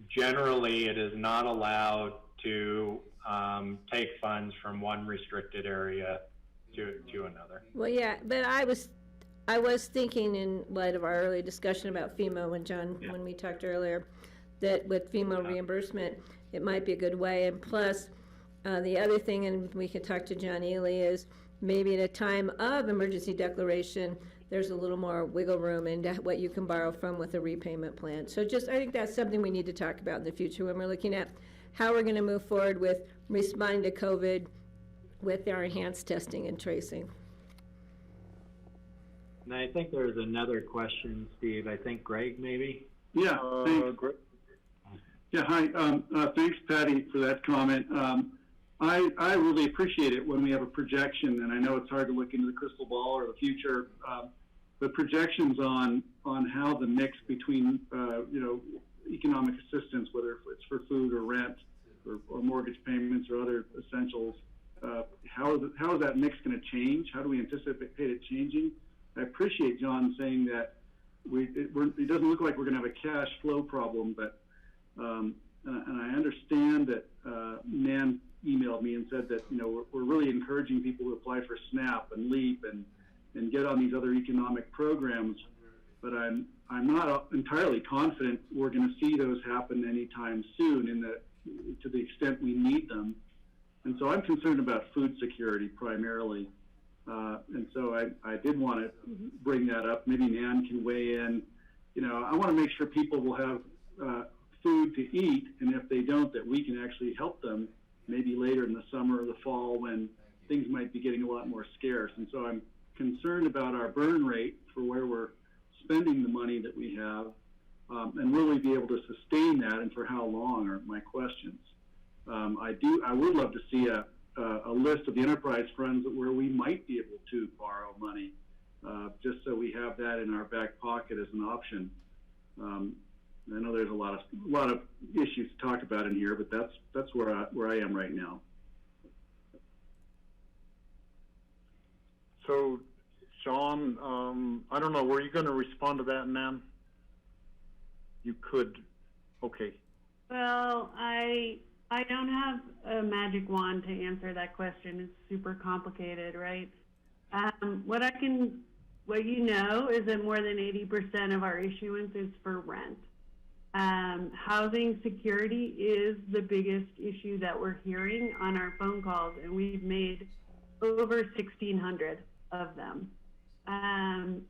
generally, it is not allowed to take funds from one restricted area to another. Well, yeah, but I was thinking in light of our early discussion about FEMA when we talked earlier, that with FEMA reimbursement, it might be a good way. And plus, the other thing, and we can talk to John Ely, is maybe at a time of emergency declaration, there's a little more wiggle room in what you can borrow from with a repayment plan. So I think that's something we need to talk about in the future when we're looking at how we're going to move forward with responding to COVID with our enhanced testing and tracing. And I think there's another question, Steve. I think Greg, maybe? Yeah, thanks. Greg? Yeah, hi. Thanks, Patty, for that comment. I really appreciate it when we have a projection, and I know it's hard to look into the crystal ball or the future, but projections on how the mix between, economic assistance, whether it's for food or rent or mortgage payments or other essentials, how is that mix going to change? How do we anticipate it changing? I appreciate John saying that it doesn't look like we're going to have a cash flow problem, but and I understand that Nan emailed me and said that we're really encouraging people to apply for SNAP and LEAP and get on these other economic programs, but I'm not entirely confident we're going to see those happen anytime soon to the extent we need them. And so I'm concerned about food security primarily. And so I did want to bring that up. Maybe Nan can weigh in. I want to make sure people will have food to eat, and if they don't, that we can actually help them maybe later in the summer or the fall when things might be getting a lot more scarce. And so I'm concerned about our burn rate for where we're spending the money that we have, and really be able to sustain that, and for how long are my questions. I would love to see a list of the enterprise funds where we might be able to borrow money, just so we have that in our back pocket as an option. I know there's a lot of issues to talk about in here, but that's where I am right now. So, John, I don't know, were you going to respond to that, Nan? You could. Okay. Well, I don't have a magic wand to answer that question. It's super complicated, right? What you know is that more than 80% of our issuance is for rent. Housing security is the biggest issue that we're hearing on our phone calls, and we've made over 1,600 of them.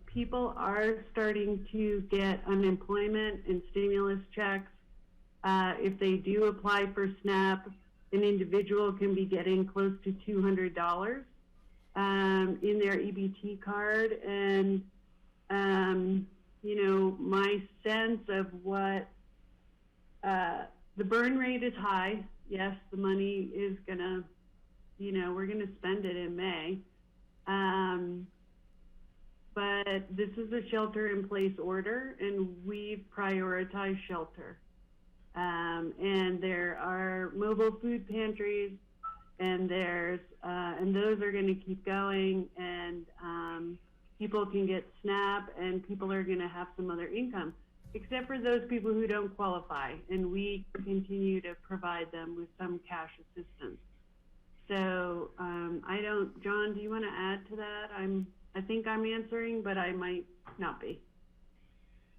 People are starting to get unemployment and stimulus checks. If they do apply for SNAP, an individual can be getting close to $200 in their EBT card. And, my sense of what the burn rate is high. Yes, the money is gonna, we're gonna spend it in May. But this is a shelter-in-place order, and we've prioritized shelter. And there are mobile food pantries, and and those are going to keep going, and people can get SNAP, and people are going to have some other income, except for those people who don't qualify, and we continue to provide them with some cash assistance. So John, do you want to add to that? I think I'm answering, but I might not be.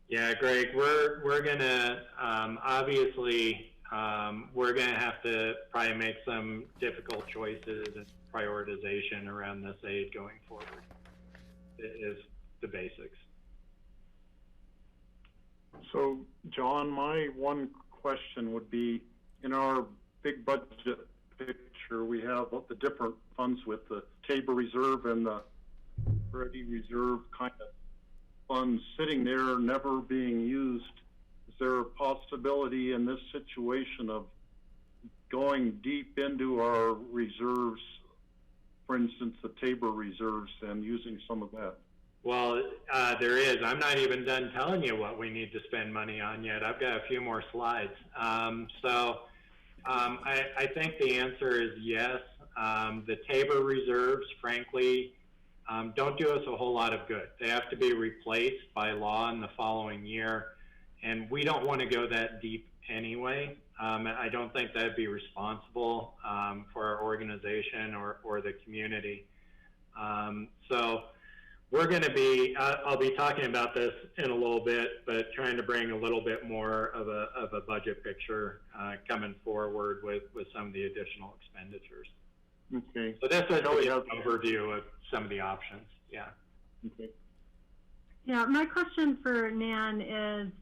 Yeah, Greg, we're gonna obviously we're gonna have to probably make some difficult choices and prioritization around this aid going forward. It is the basics. So, John, my one question would be, in our big budget picture, we have the different funds with the Tabor Reserve and the Ready Reserve kind of funds sitting there never being used. Is there a possibility in this situation of going deep into our reserves, for instance, the Tabor reserves, and using some of that? Well, there is. I'm not even done telling you what we need to spend money on yet. I've got a few more slides. I think the answer is yes. The Tabor reserves, frankly, don't do us a whole lot of good. They have to be replaced by law in the following year, and we don't want to go that deep anyway. I don't think that'd be responsible for our organization or the community. So we're going to be, I'll be talking about this in a little bit, but trying to bring a little bit more of a budget picture coming forward with some of the additional expenditures. Okay. So that's an overview of some of the options. Yeah. Okay. Yeah, my question for Nan is,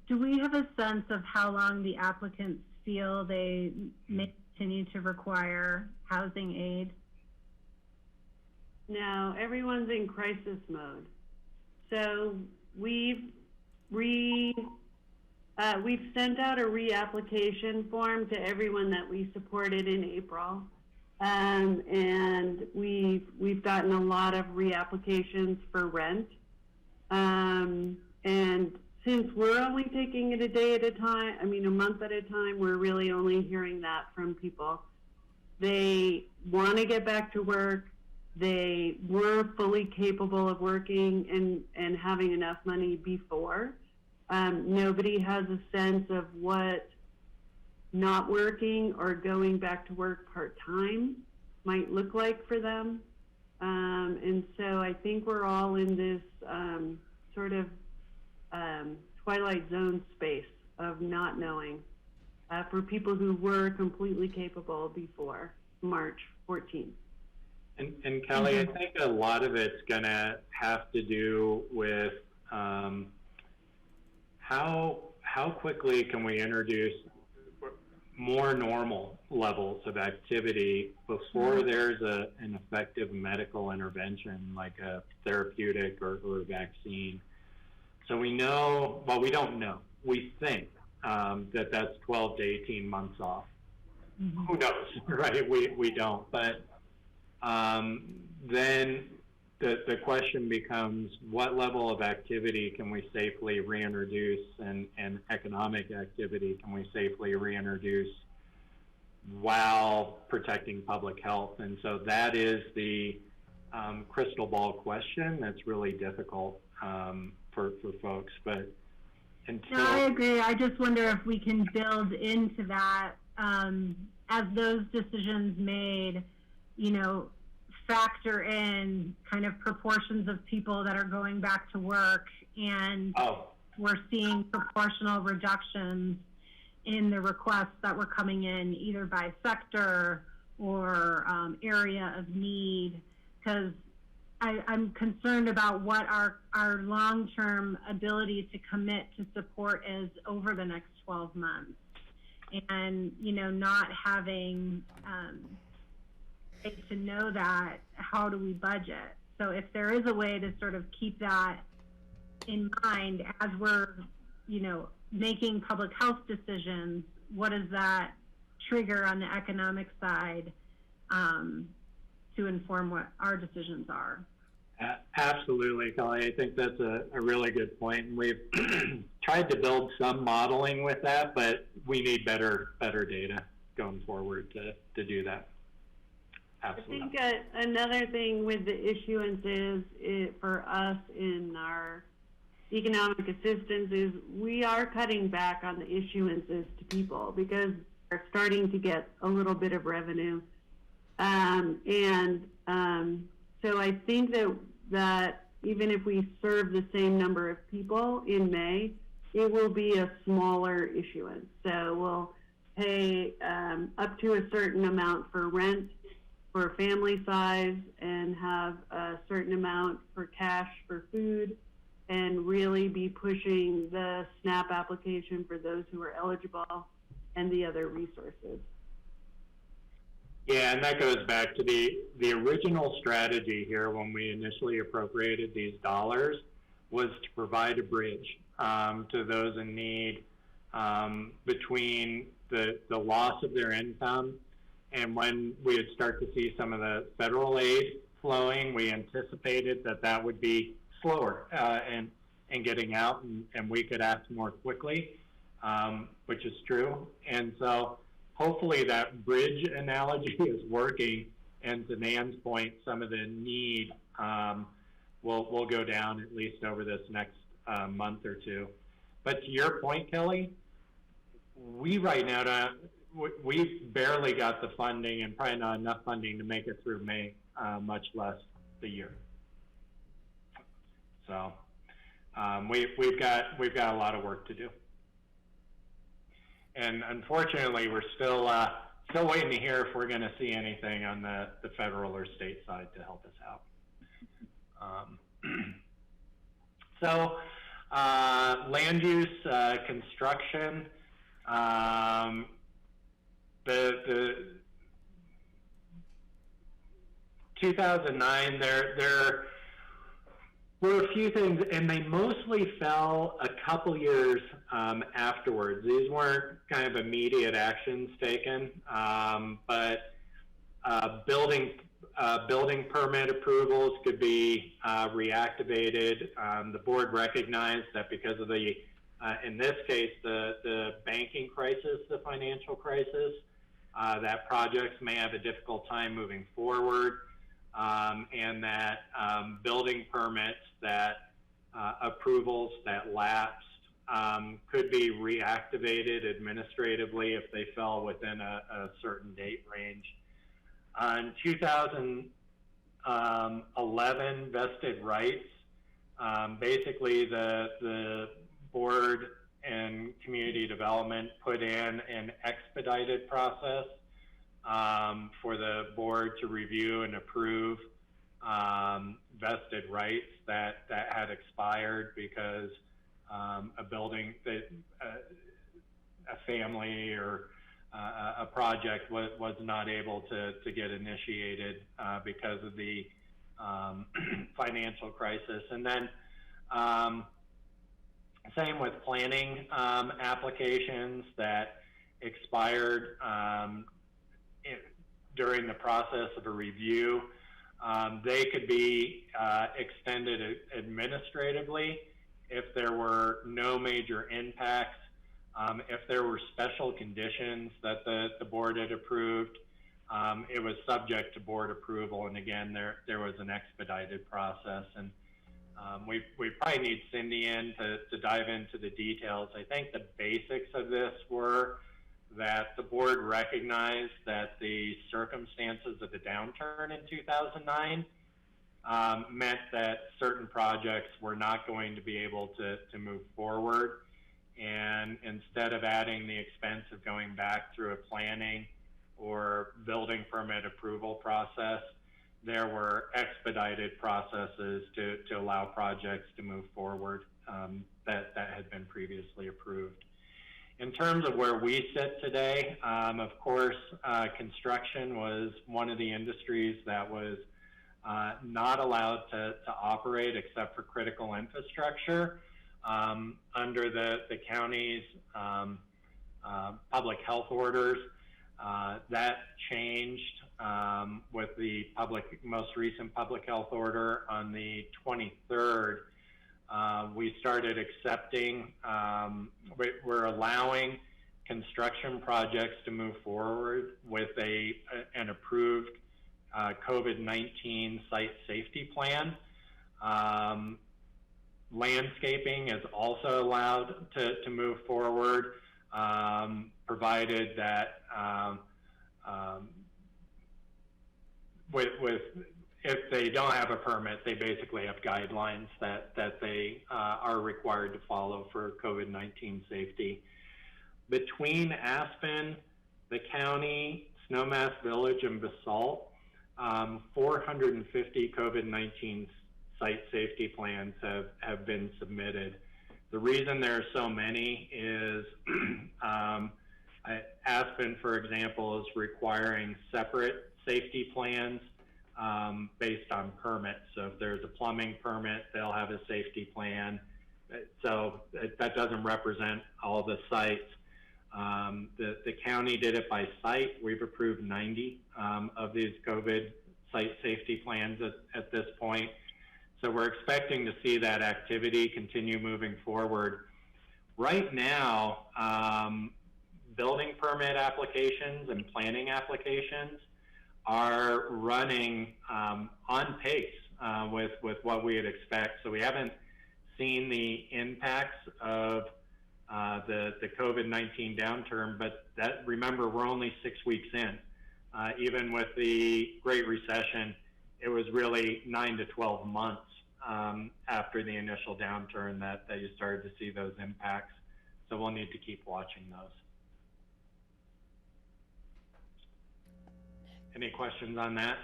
do we have a sense of how long the applicants feel they may continue to require housing aid? No, everyone's in crisis mode. So we've sent out a reapplication form to everyone that we supported in April. And we've gotten a lot of reapplications for rent. And since we're only taking it a day at a time, a month at a time, we're really only hearing that from people. They want to get back to work. They were fully capable of working and having enough money before. Nobody has a sense of what not working or going back to work part-time might look like for them. And so I think we're all in this sort of twilight zone space of not knowing for people who were completely capable before March 14th. And Kelly, I think a lot of it's going to have to do with how quickly can we introduce more normal levels of activity before there's an effective medical intervention like a therapeutic or a vaccine. So we know, well, we don't know. We think that that's 12 to 18 months off. Mm-hmm. Who knows, right? We don't. But then the question becomes, what level of activity can we safely reintroduce, and economic activity can we safely reintroduce while protecting public health? And so that is the crystal ball question that's really difficult for folks. But until... No, I agree. I just wonder if we can build into that as those decisions made, factor in kind of proportions of people that are going back to work, and we're seeing proportional reductions in the requests that were coming in either by sector or area of need, because I'm concerned about what our long-term ability to commit to support is over the next 12 months. And, not having to know that, how do we budget? So if there is a way to sort of keep that in mind as we're, making public health decisions, what does that trigger on the economic side to inform what our decisions are? Absolutely, Kelly. I think that's a really good point. And we've tried to build some modeling with that, but we need better data going forward to do that. Absolutely. I think another thing with the issuances for us in our economic assistance is we are cutting back on the issuances to people because they're starting to get a little bit of revenue. So I think that even if we serve the same number of people in May, it will be a smaller issuance. So we'll pay up to a certain amount for rent for family size and have a certain amount for cash for food, and really be pushing the SNAP application for those who are eligible and the other resources. Yeah, and that goes back to the original strategy here when we initially appropriated these dollars was to provide a bridge to those in need between the loss of their income, and when we would start to see some of the federal aid flowing, we anticipated that would be slower and getting out, and we could act more quickly, which is true. And so hopefully that bridge analogy is working, and to Nan's point, some of the need will go down at least over this next month or two. But to your point, Kelly, we right now we've barely got the funding, and probably not enough funding to make it through May, much less the year. So we've got a lot of work to do, and unfortunately, we're still waiting to hear if we're going to see anything on the federal or state side to help us out. So land use, construction. The 2009, were a few things, and they mostly fell a couple years afterwards. These weren't kind of immediate actions taken, but building permit approvals could be reactivated. The board recognized that because of the, in this case, the banking crisis, the financial crisis, that projects may have a difficult time moving forward, and that building permits that approvals that lapsed could be reactivated administratively if they fell within a certain date range. In 2011, vested rights, basically the board and community development put in an expedited process for the board to review and approve vested rights that had expired because a building, a family or a project was not able to get initiated because of the financial crisis. And then same with planning applications that expired during the process of a review. They could be extended administratively if there were no major impacts, if there were special conditions that the board had approved. It was subject to board approval, and again, there was an expedited process. And we probably need Cindy in to dive into the details. I think the basics of this were that the board recognized that the circumstances of the downturn in 2009 meant that certain projects were not going to be able to move forward. And instead of adding the expense of going back through a planning or building permit approval process, there were expedited processes to allow projects to move forward that had been previously approved. In terms of where we sit today, of course, construction was one of the industries that was not allowed to operate except for critical infrastructure under the county's public health orders. That changed with the most recent public health order on the 23rd. We started accepting, we're allowing construction projects to move forward with an approved COVID-19 site safety plan. Landscaping is also allowed to move forward, provided that if they don't have a permit, they basically have guidelines that they are required to follow for COVID-19 safety. Between Aspen, the county, Snowmass Village, and Basalt, 450 COVID-19 site safety plans have been submitted. The reason there are so many is Aspen, for example, is requiring separate safety plans based on permits. So if there's a plumbing permit, they'll have a safety plan. So that doesn't represent all the sites. The county did it by site. We've approved 90 of these COVID site safety plans at this point. So we're expecting to see that activity continue moving forward. Right now, building permit applications and planning applications are running on pace with what we would expect. So we haven't seen the impacts of the COVID-19 downturn, but remember, we're only 6 weeks in. Even with the Great Recession, it was really 9 to 12 months after the initial downturn that you started to see those impacts. So we'll need to keep watching those. Any questions on that?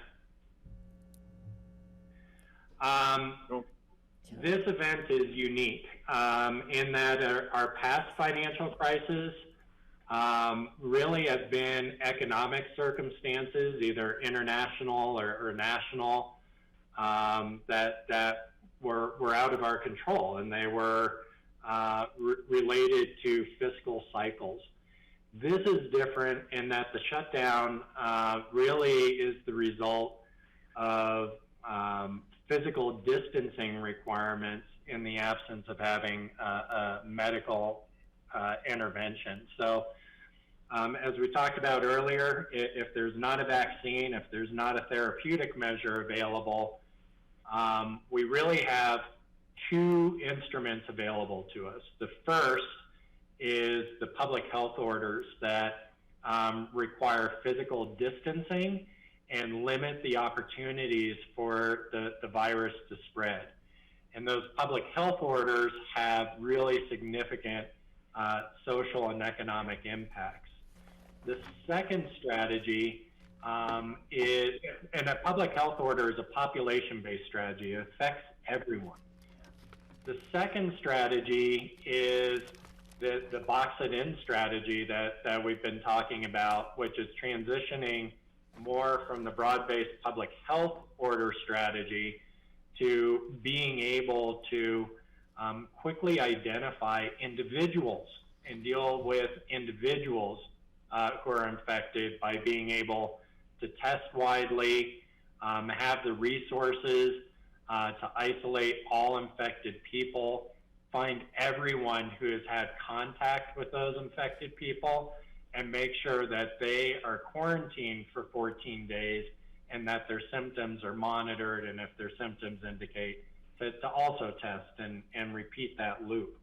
This event is unique in that our past financial crisis really have been economic circumstances, either international or national, that were out of our control, and they were related to fiscal cycles. This is different in that the shutdown really is the result of physical distancing requirements in the absence of having a medical intervention. So as we talked about earlier, if there's not a vaccine, if there's not a therapeutic measure available, we really have two instruments available to us. The first is the public health orders that require physical distancing and limit the opportunities for the virus to spread. And those public health orders have really significant social and economic impacts. The second strategy is, and a public health order is a population-based strategy. It affects everyone. The second strategy is the BOCC strategy that we've been talking about, which is transitioning more from the broad-based public health order strategy to being able to quickly identify individuals and deal with individuals who are infected by being able to test widely, have the resources to isolate all infected people, find everyone who has had contact with those infected people, and make sure that they are quarantined for 14 days and that their symptoms are monitored, and if their symptoms indicate to also test and repeat that loop.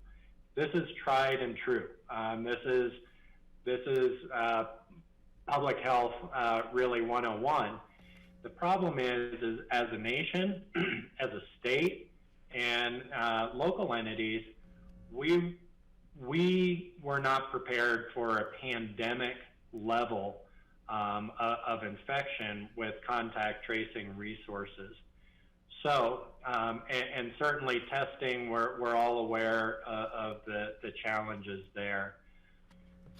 This is tried and true. This is public health really 101. The problem is as a nation, as a state, and local entities, we were not prepared for a pandemic level of infection with contact tracing resources. So, and certainly testing, we're all aware of the challenges there.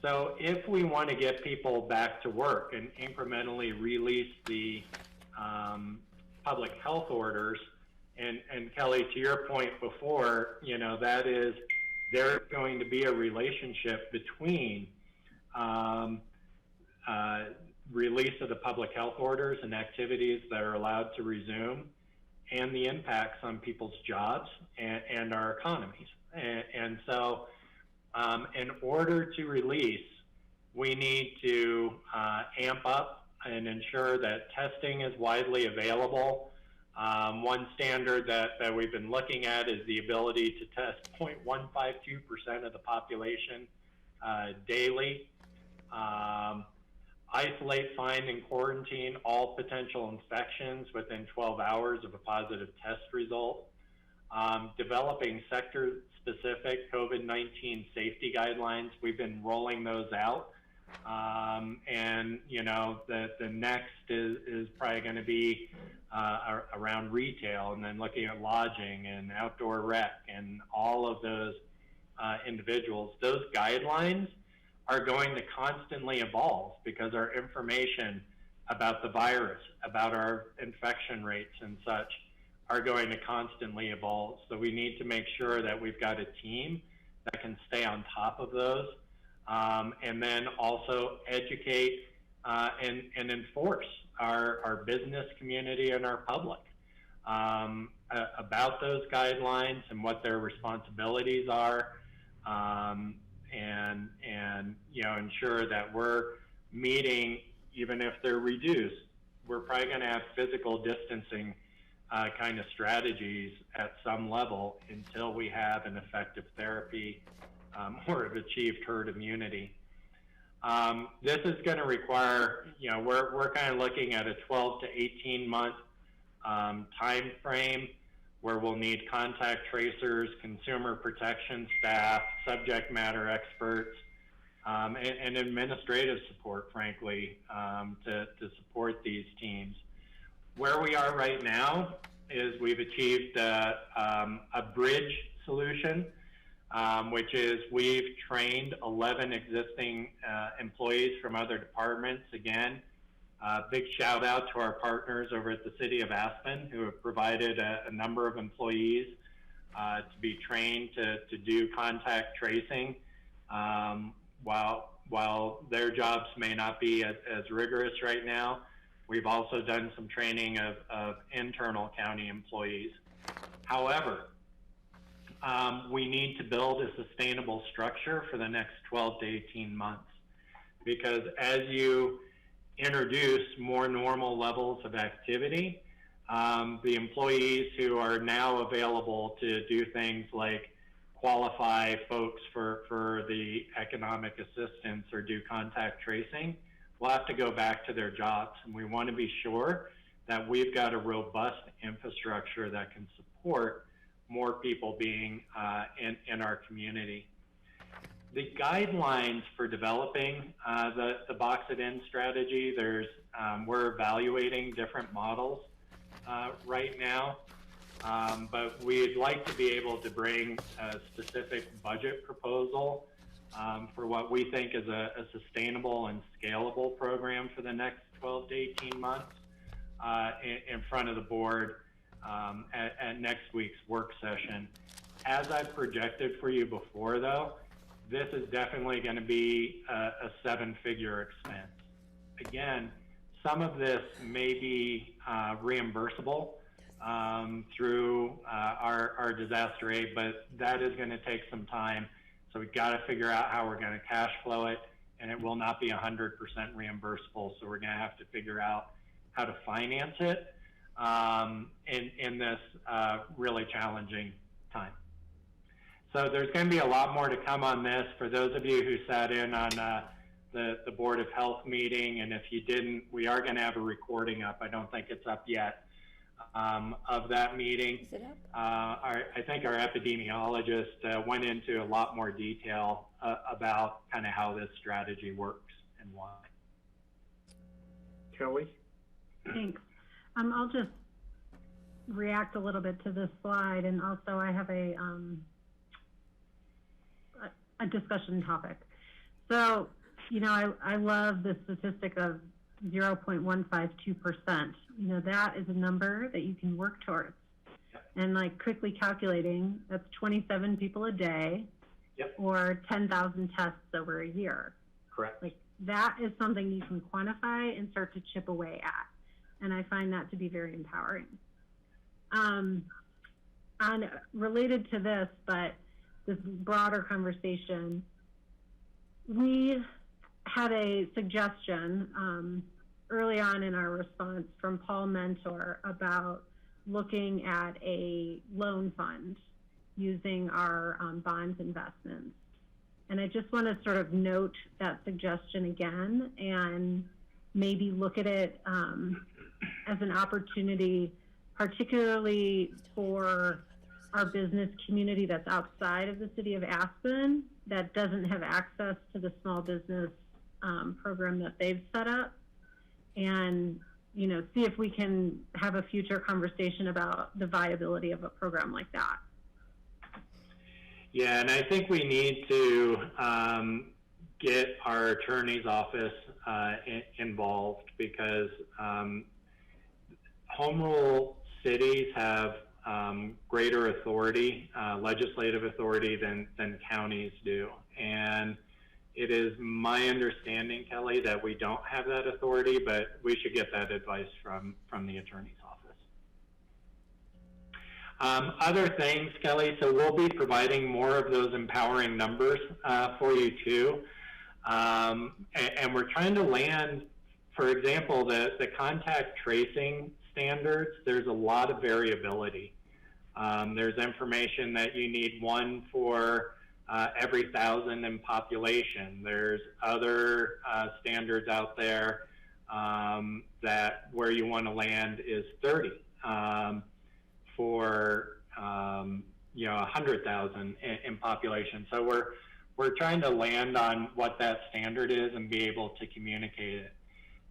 So if we want to get people back to work and incrementally release the public health orders, and Kelly, to your point before, you know, that is, there's going to be a relationship between release of the public health orders and activities that are allowed to resume and the impacts on people's jobs and our economies. And so in order to release, we need to amp up and ensure that testing is widely available. One standard that we've been looking at is the ability to test 0.152% of the population daily. Isolate, find, and quarantine all potential infections within 12 hours of a positive test result. Developing sector-specific COVID-19 safety guidelines. We've been rolling those out. And, you know, the next is probably going to be around retail, and then looking at lodging and outdoor rec and all of those individuals. Those guidelines are going to constantly evolve because our information about the virus, about our infection rates and such, are going to constantly evolve. So we need to make sure that we've got a team that can stay on top of those, and then also educate and enforce our business community and our public about those guidelines and what their responsibilities are, and you know, ensure that we're meeting, even if they're reduced. We're probably going to have physical distancing kind of strategies at some level until we have an effective therapy or have achieved herd immunity. This is going to require, you know, we're kind of looking at a 12 to 18 month time frame where we'll need contact tracers, consumer protection staff, subject matter experts, and administrative support, frankly, to support these teams. Where we are right now is we've achieved a bridge solution, which is we've trained 11 existing employees from other departments, again, Big shout out to our partners over at the City of Aspen who have provided a number of employees to be trained to do contact tracing. While their jobs may not be as rigorous right now, we've also done some training of internal county employees. However, we need to build a sustainable structure for the next 12 to 18 months, because as you introduce more normal levels of activity, the employees who are now available to do things like qualify folks for the economic assistance or do contact tracing will have to go back to their jobs. And we want to be sure that we've got a robust infrastructure that can support more people being in our community. The guidelines for developing the BOCC strategy, we're evaluating different models right now, but we'd like to be able to bring a specific budget proposal for what we think is a sustainable and scalable program for the next 12 to 18 months in front of the board at next week's work session. As I've projected for you before, though, this is definitely going to be a seven-figure expense. Again, some of this may be reimbursable through our disaster aid, but that is going to take some time. So we've got to figure out how we're going to cash flow it, and it will not be 100% reimbursable. So we're going to have to figure out how to finance it in this really challenging time. So there's going to be a lot more to come on this. For those of you who sat in on the Board of Health meeting, and if you didn't, we are going to have a recording up. I don't think it's up yet of that meeting. Is it up? I think our epidemiologist went into a lot more detail about kind of how this strategy works and why. Kelly? Thanks. I'll just react a little bit to this slide, and also I have a discussion topic. So, you know, I love the statistic of 0.152%. You know, that is a number that you can work towards. And like quickly calculating, that's 27 people a day, or 10,000 tests over a year. Correct. Like that is something you can quantify and start to chip away at. And I find that to be very empowering. And related to this, but this broader conversation, we had a suggestion early on in our response from Paul Mentor about looking at a loan fund using our bonds investments. And I just want to sort of note that suggestion again and maybe look at it as an opportunity, particularly for our business community that's outside of the city of Aspen that doesn't have access to the small business program that they've set up, and you know, see if we can have a future conversation about the viability of a program like that. Yeah, and I think we need to get our attorney's office involved, because home rule cities have greater authority, legislative authority than counties do. And it is my understanding, Kelly, that we don't have that authority, but we should get that advice from the attorney's office. Other things, Kelly, so we'll be providing more of those empowering numbers for you too. And we're trying to land, for example, the contact tracing standards. There's a lot of variability. There's information that you need one for every 1,000 in population. There's other standards out there that where you want to land is 30 for you know, 100,000 in population. So we're trying to land on what that standard is and be able to communicate it.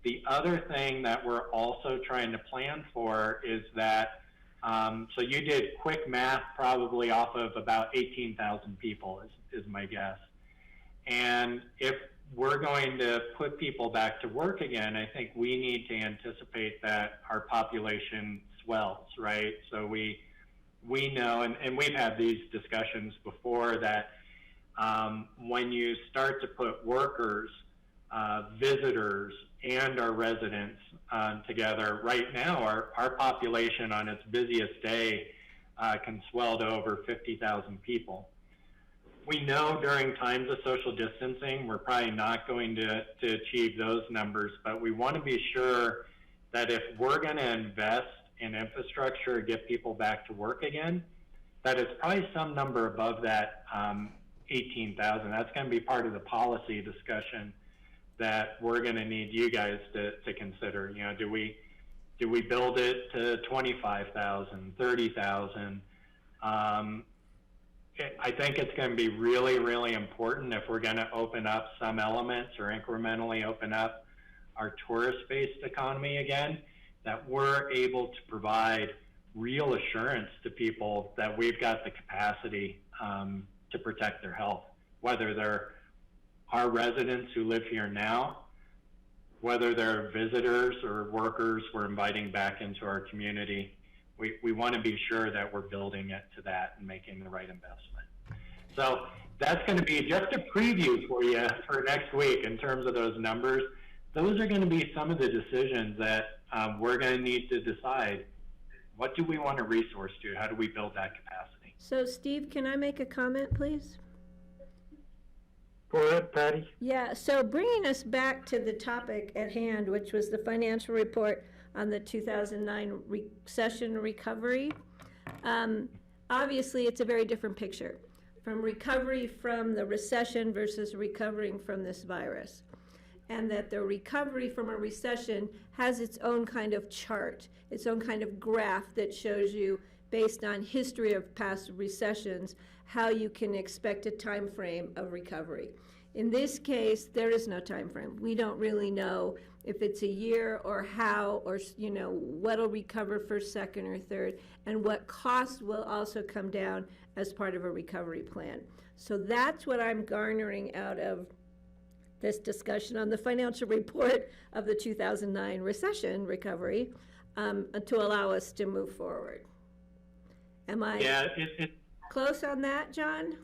The other thing that we're also trying to plan for is that, so you did quick math probably off of about 18,000 people is my guess. And if we're going to put people back to work again, I think we need to anticipate that our population swells, right? So we know, and we've had these discussions before, that when you start to put workers, visitors, and our residents together, right now our population on its busiest day can swell to over 50,000 people. We know during times of social distancing, we're probably not going to achieve those numbers, but we want to be sure that if we're going to invest in infrastructure, get people back to work again, that it's probably some number above that 18,000. That's going to be part of the policy discussion that we're going to need you guys to consider. You know, do we build it to 25,000, 30,000? I think it's going to be really, really important if we're going to open up some elements or incrementally open up our tourist-based economy again, that we're able to provide real assurance to people that we've got the capacity to protect their health, whether they're our residents who live here now, whether they're visitors or workers we're inviting back into our community. We want to be sure that we're building it to that and making the right investment. So that's going to be just a preview for you for next week in terms of those numbers. Those are going to be some of the decisions that we're going to need to decide. What do we want to resource to? How do we build that capacity? So Steve, can I make a comment, please? Go ahead, Patty. Yeah, so bringing us back to the topic at hand, which was the financial report on the 2009 recession recovery. Obviously, it's a very different picture from recovery from the recession versus recovering from this virus. And that the recovery from a recession has its own kind of chart, its own kind of graph that shows you, based on history of past recessions, how you can expect a time frame of recovery. In this case, there is no time frame. We don't really know if it's a year or how, or what'll recover first, second, or third, and what costs will also come down as part of a recovery plan. So that's what I'm garnering out of this discussion on the financial report of the 2009 recession recovery to allow us to move forward. Am I close on that, John?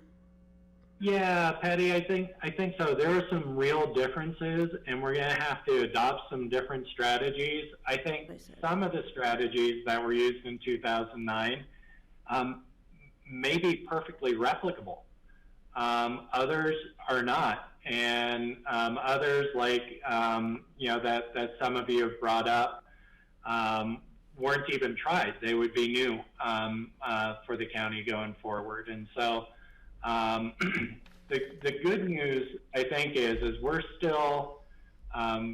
Yeah, Patty, I think so. There are some real differences, and we're going to have to adopt some different strategies. I think some of the strategies that were used in 2009 may be perfectly replicable. Others are not, and others, like that some of you have brought up, weren't even tried. They would be new for the county going forward, and so. The good news, I think, is we're still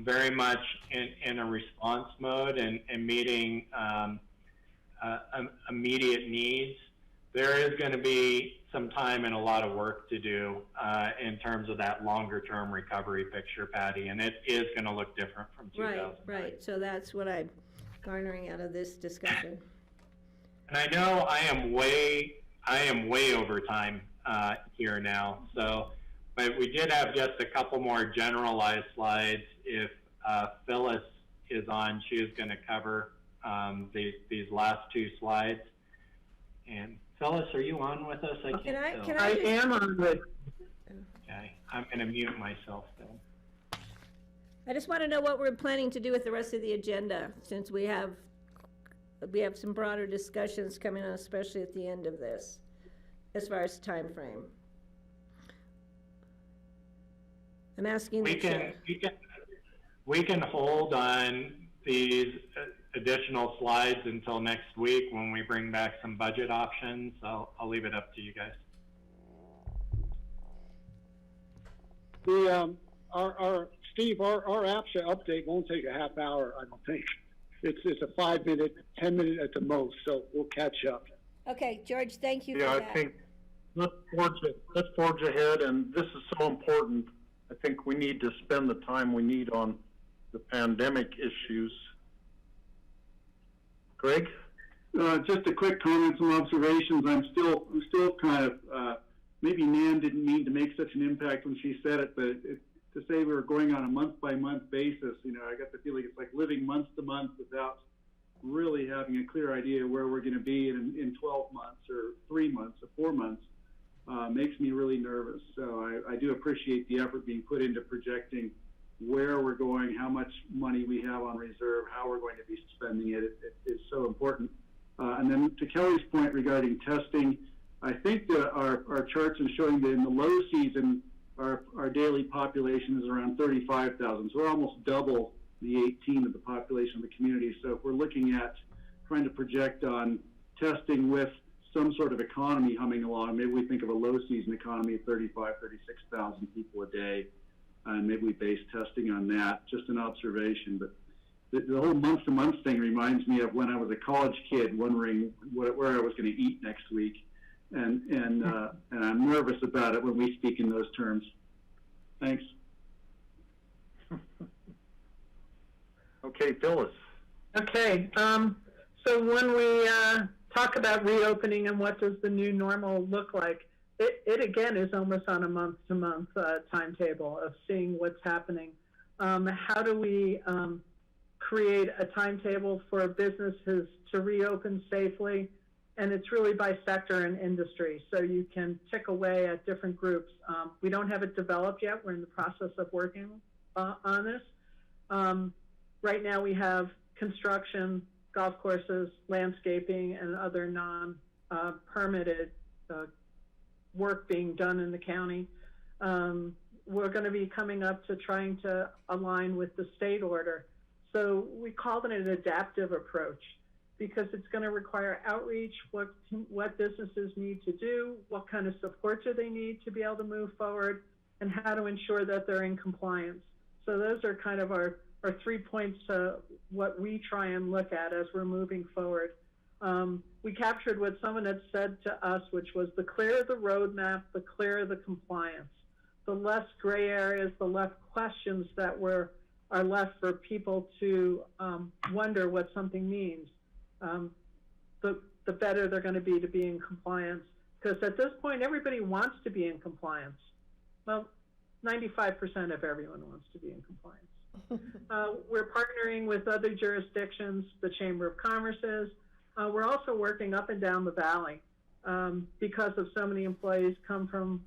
very much in a response mode and meeting immediate needs. There is going to be some time and a lot of work to do in terms of that longer-term recovery picture, Patty, and it is going to look different from 2009. Right. So that's what I'm garnering out of this discussion. And I know I am way over time here now. So, but we did have just a couple more generalized slides. If Phyllis is on, she is going to cover these last two slides. And Phyllis, are you on with us? I am on with. Okay, I'm going to mute myself then. I just want to know what we're planning to do with the rest of the agenda, since we have some broader discussions coming on, especially at the end of this, as far as time frame. I'm asking the chair. We can hold on these additional slides until next week when we bring back some budget options. I'll leave it up to you guys. Steve, our APSA update won't take a half hour, I don't think. It's a 5 minute, 10 minute at the most, so we'll catch up. Okay, George, thank you for that. I think let's forge ahead, and this is so important. I think we need to spend the time we need on the pandemic issues. Greg? Just a quick comment, some observations. I'm still kind of, maybe Nan didn't mean to make such an impact when she said it, but to say we were going on a month-by-month basis, I got the feeling it's like living month to month without really having a clear idea where we're going to be in 12 months or 3 months or 4 months. Makes me really nervous. So I do appreciate the effort being put into projecting where we're going, how much money we have on reserve, how we're going to be spending it. It is so important. And then to Kelly's point regarding testing, I think that our charts are showing that in the low season, our daily population is around 35,000. So we're almost double the 18 of the population of the community. So if we're looking at trying to project on testing with some sort of economy humming along, maybe we think of a low season economy of 35, 36,000 people a day, and maybe we base testing on that, just an observation. But the whole month-to-month thing reminds me of when I was a college kid wondering where I was going to eat next week. And I'm nervous about it when we speak in those terms. Thanks. Okay, Phyllis. Okay, so when we talk about reopening and what does the new normal look like, it again is almost on a month-to-month timetable of seeing what's happening. How do we create a timetable for businesses to reopen safely? And it's really by sector and industry, so you can tick away at different groups. We don't have it developed yet. We're in the process of working on this. Right now we have construction, golf courses, landscaping, and other non-permitted work being done in the county. We're going to be coming up to trying to align with the state order. So we called it an adaptive approach because it's going to require outreach, what businesses need to do, what kind of support do they need to be able to move forward, and how to ensure that they're in compliance. So those are kind of our 3 points to what we try and look at as we're moving forward. We captured what someone had said to us, which was the clearer the roadmap, the clearer the compliance. The less gray areas, the less questions that are left for people to wonder what something means, the better they're going to be in compliance. Because at this point, everybody wants to be in compliance. Well, 95% of everyone wants to be in compliance. We're partnering with other jurisdictions, the Chamber of Commerce's. We're also working up and down the valley because of so many employees come from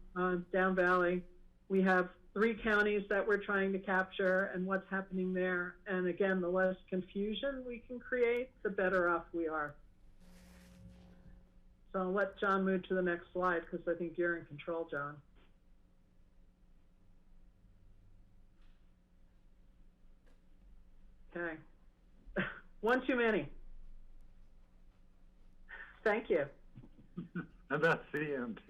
down valley. We have 3 counties that we're trying to capture and what's happening there. And again, the less confusion we can create, the better off we are. So I'll let John move to the next slide because I think you're in control, John. Okay. One too many. Thank you. And that's the end.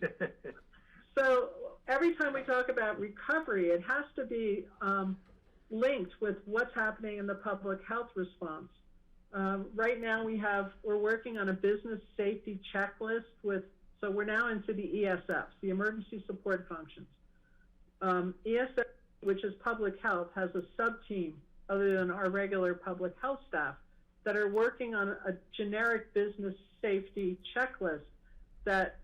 So every time we talk about recovery, it has to be linked with what's happening in the public health response. Right now we're working on a business safety checklist so we're now into the ESFs, the emergency support functions. ESF, which is public health, has a sub-team other than our regular public health staff that are working on a generic business safety checklist that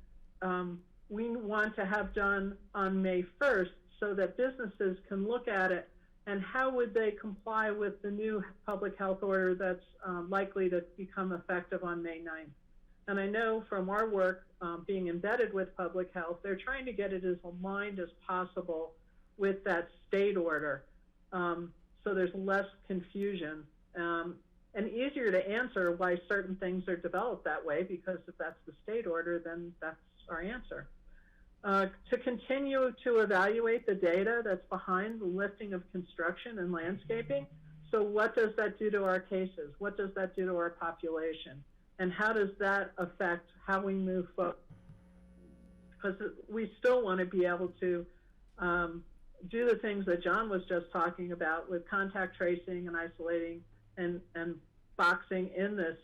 we want to have done on May 1st so that businesses can look at it and how would they comply with the new public health order that's likely to become effective on May 9th. And I know from our work being embedded with public health, they're trying to get it as aligned as possible with that state order so there's less confusion and easier to answer why certain things are developed that way, because if that's the state order, then that's our answer. To continue to evaluate the data that's behind the lifting of construction and landscaping. So what does that do to our cases? What does that do to our population? And how does that affect how we move forward? Because we still want to be able to do the things that John was just talking about with contact tracing and isolating and boxing in this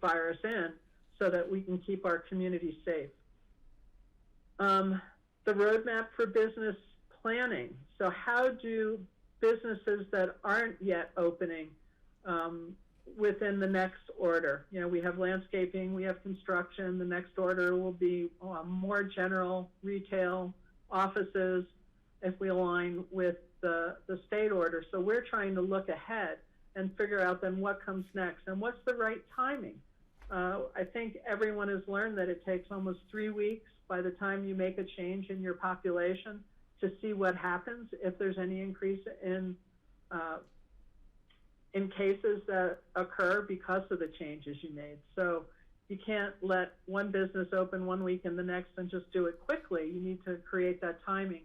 virus in so that we can keep our community safe. The roadmap for business planning. So how do businesses that aren't yet opening within the next order? You know, we have landscaping, we have construction. The next order will be more general retail, offices, if we align with the state order. So we're trying to look ahead and figure out then what comes next and what's the right timing. I think everyone has learned that it takes almost 3 weeks by the time you make a change in your population to see what happens, if there's any increase in cases that occur because of the changes you made. So you can't let one business open 1 week and the next and just do it quickly. You need to create that timing.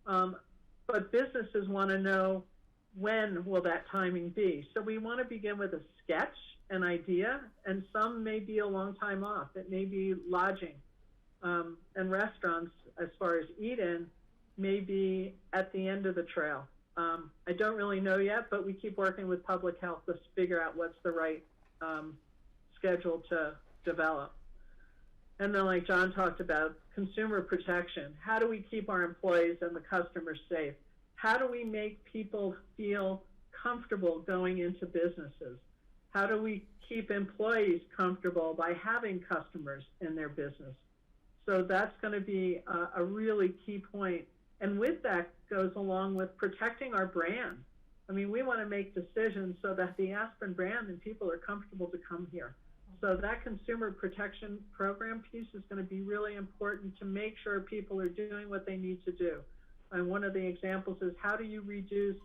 But businesses want to know, when will that timing be? So we want to begin with a sketch, an idea, and some may be a long time off. It may be lodging, and restaurants, as far as eat-in, may be at the end of the trail. I don't really know yet, but we keep working with public health to figure out what's the right schedule to develop. And then, like John talked about, consumer protection. How do we keep our employees and the customers safe? How do we make people feel comfortable going into businesses? How do we keep employees comfortable by having customers in their business? So that's going to be a really key point. And with that goes along with protecting our brand. I mean, we want to make decisions so that the Aspen brand and people are comfortable to come here. So that consumer protection program piece is going to be really important to make sure people are doing what they need to do. And one of the examples is, how do you reduce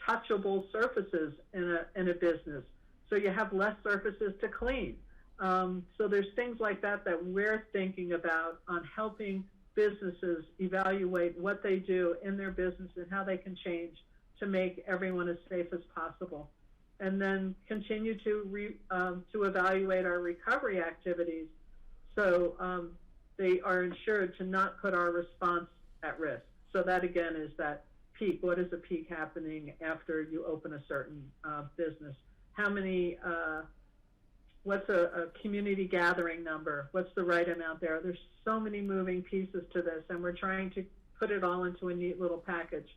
touchable surfaces in a business so you have less surfaces to clean? So there's things like that that we're thinking about on helping businesses evaluate what they do in their business and how they can change to make everyone as safe as possible. And then continue to evaluate our recovery activities so they are ensured to not put our response at risk. So that, again, is that peak. What is a peak happening after you open a certain business? How many, what's a community gathering number? What's the right amount there? There's so many moving pieces to this, and we're trying to put it all into a neat little package.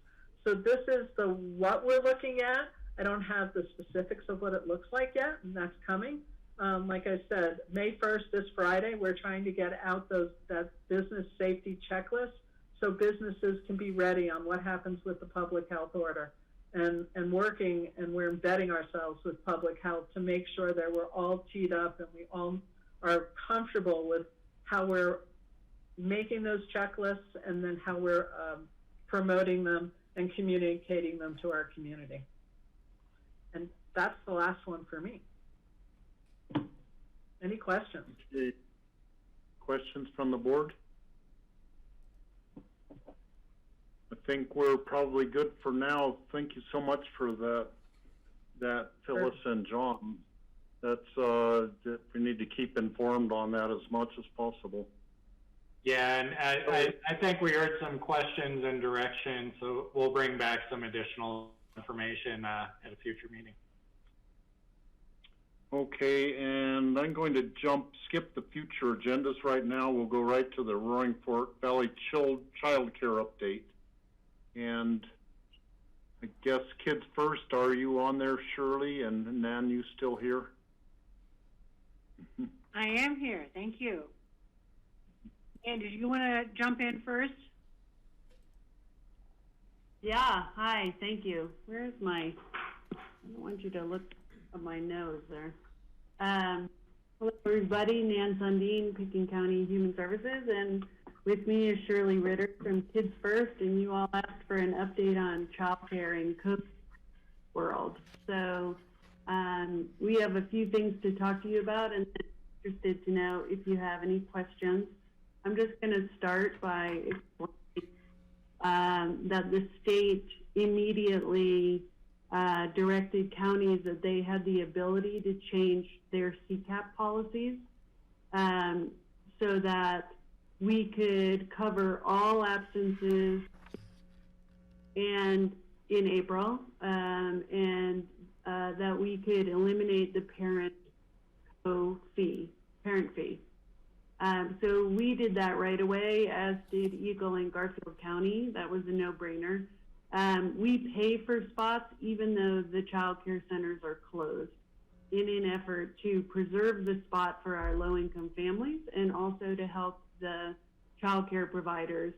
So this is what we're looking at. I don't have the specifics of what it looks like yet, and that's coming. Like I said, May 1st, this Friday, we're trying to get out that business safety checklist so businesses can be ready on what happens with the public health order, and working, and we're embedding ourselves with public health to make sure that we're all teed up and we all are comfortable with how we're making those checklists and then how we're promoting them and communicating them to our community. And that's the last one for me. Any questions? Okay. Questions from the board? I think we're probably good for now. Thank you so much for that Phyllis and John. That's that we need to keep informed on that as much as possible. Yeah, and I think we heard some questions and direction, so we'll bring back some additional information at a future meeting. Okay, and I'm going to skip the future agendas right now. We'll go right to the Roaring Fork Valley Child Care update. And I guess Kids First, are you on there, Shirley? And Nan, you still here? I am here, thank you. And did you want to jump in first? Yeah, hi, thank you. Where's I don't want you to look at my nose there. Hello everybody, Nan Sundin, Pickens County Human Services, and with me is Shirley Ritter from Kids First, and you all asked for an update on child care in COVID world. So we have a few things to talk to you about, and I'm interested to know if you have any questions. I'm just going to start by explaining that the state immediately directed counties that they had the ability to change their CCAP policies so that we could cover all absences and in April, and that we could eliminate the parent fee. So we did that right away, as did Eagle and Garfield County. That was a no-brainer. We pay for spots even though the child care centers are closed in an effort to preserve the spot for our low-income families and also to help the child care providers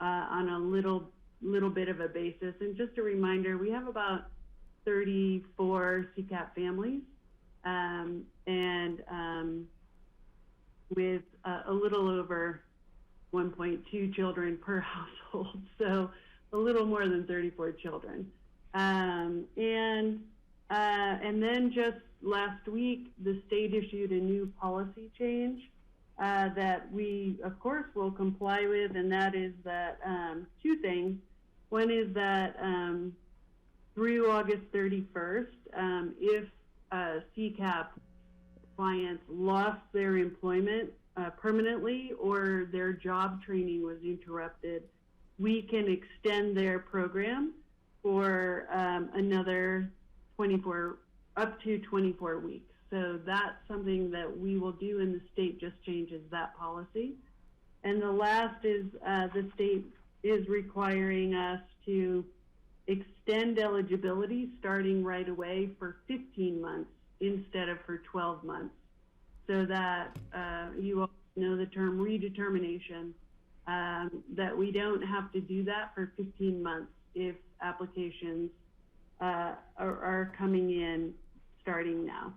on a little little bit of a basis. And just a reminder, we have about 34 CCAP families, with a little over 1.2 children per household, so a little more than 34 children. And then just last week, the state issued a new policy change that we, of course, will comply with, and that is that two things. One is that through August 31st, if CCAP clients lost their employment permanently or their job training was interrupted, we can extend their program for another 24, up to 24 weeks. So that's something that we will do, and the state just changes that policy. And the last is the state is requiring us to extend eligibility starting right away for 15 months instead of for 12 months. So that you all know the term redetermination, that we don't have to do that for 15 months if applications are coming in starting now.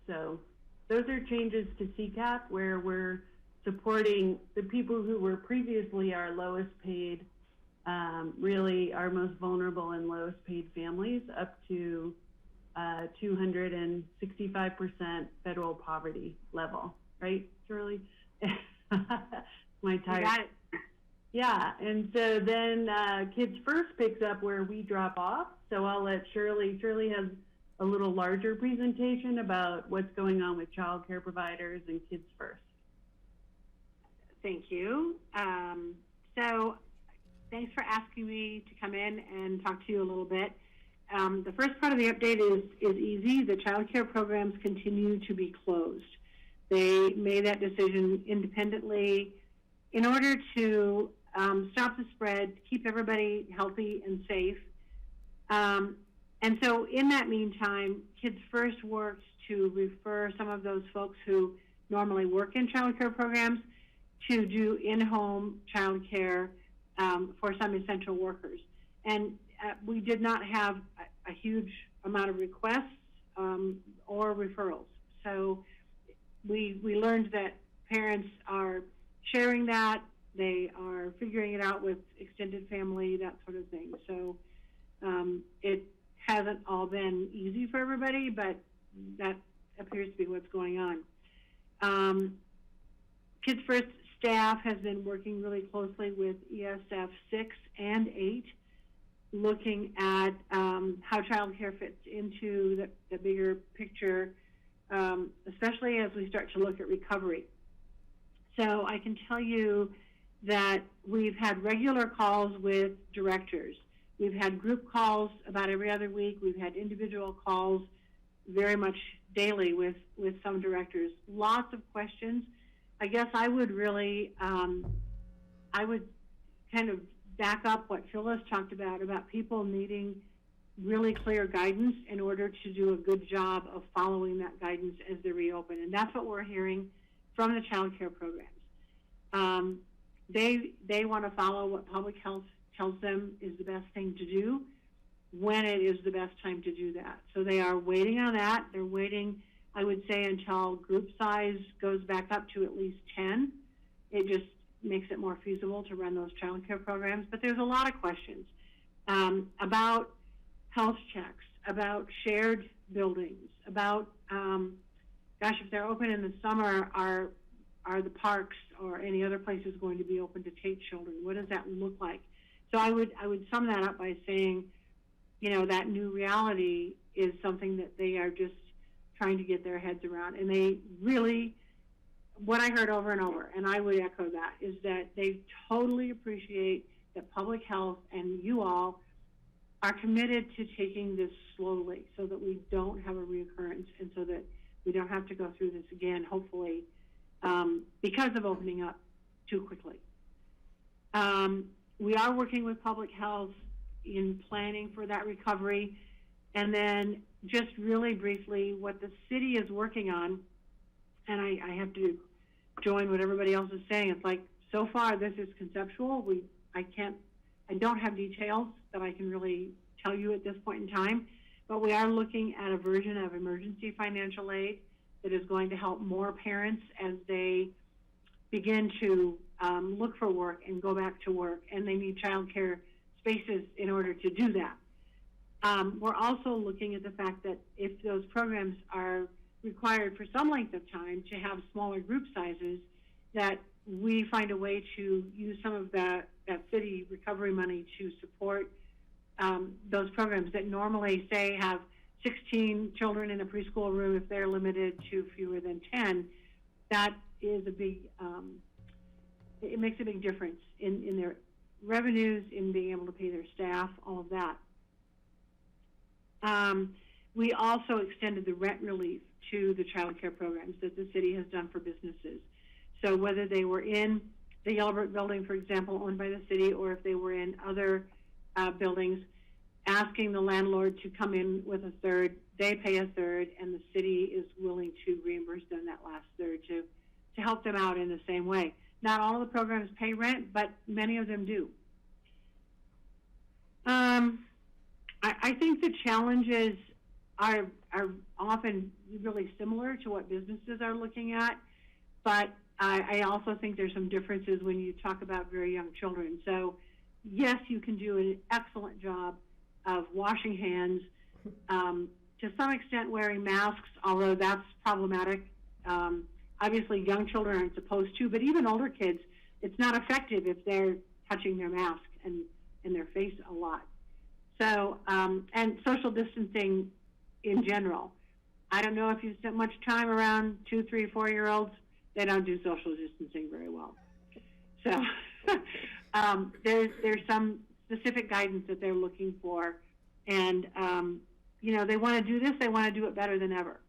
So those are changes to CCAP where we're supporting the people who were previously our lowest paid, really our most vulnerable and lowest paid families, up to 265% federal poverty level, right, Shirley? My tired. You got it. Yeah, and so then Kids First picks up where we drop off. So I'll let Shirley. Shirley has a little larger presentation about what's going on with child care providers and Kids First. Thank you. So thanks for asking me to come in and talk to you a little bit. The first part of the update is easy. The child care programs continue to be closed. They made that decision independently in order to stop the spread, keep everybody healthy and safe. And so in that meantime, Kids First worked to refer some of those folks who normally work in child care programs to do in-home child care for some essential workers. And we did not have a huge amount of requests or referrals. So we learned that parents are sharing that, they are figuring it out with extended family, that sort of thing. So it hasn't all been easy for everybody, but that appears to be what's going on. Kids First staff has been working really closely with ESF 6 and 8, looking at how child care fits into the bigger picture, especially as we start to look at recovery. So I can tell you that we've had regular calls with directors. We've had group calls about every other week. We've had individual calls very much daily with some directors. Lots of questions. I guess I would really, I would kind of back up what Phyllis talked about people needing really clear guidance in order to do a good job of following that guidance as they reopen. And that's what we're hearing from the child care programs. They want to follow what public health tells them is the best thing to do when it is the best time to do that. So they are waiting on that. They're waiting, I would say, until group size goes back up to at least 10. It just makes it more feasible to run those child care programs. But there's a lot of questions about health checks, about shared buildings, about, gosh, if they're open in the summer, are the parks or any other places going to be open to take children? What does that look like? So I would sum that up by saying, you know, that new reality is something that they are just trying to get their heads around. And they really, what I heard over and over, and I would echo that, is that they totally appreciate that public health and you all are committed to taking this slowly so that we don't have a reoccurrence and so that we don't have to go through this again, hopefully, because of opening up too quickly. We are working with public health in planning for that recovery. And then just really briefly, what the city is working on, and I have to join what everybody else is saying. It's like, so far this is conceptual. I I don't have details that I can really tell you at this point in time, but we are looking at a version of emergency financial aid that is going to help more parents as they begin to look for work and go back to work, and they need childcare spaces in order to do that. We're also looking at the fact that if those programs are required for some length of time to have smaller group sizes, that we find a way to use some of that city recovery money to support those programs that normally, say, have 16 children in a preschool room. If they're limited to fewer than 10, that is a big, it makes a big difference in their revenues, in being able to pay their staff, all of that. We also extended the rent relief to the child care programs that the city has done for businesses. So whether they were in the Yellowbrook building, for example, owned by the city, or if they were in other buildings, asking the landlord to come in with a third, they pay a third, and the city is willing to reimburse them that last third to help them out in the same way. Not all of the programs pay rent, but many of them do. I think the challenges are often really similar to what businesses are looking at, but I also think there's some differences when you talk about very young children. So yes, you can do an excellent job of washing hands, to some extent wearing masks, although that's problematic. Obviously young children aren't supposed to, but even older kids, it's not effective if they're touching their mask and their face a lot. So, and social distancing in general. I don't know if you've spent much time around 2, 3, 4-year-olds. They don't do social distancing very well. So there's some specific guidance that they're looking for. And, you know, they want to do this, they want to do it better than ever.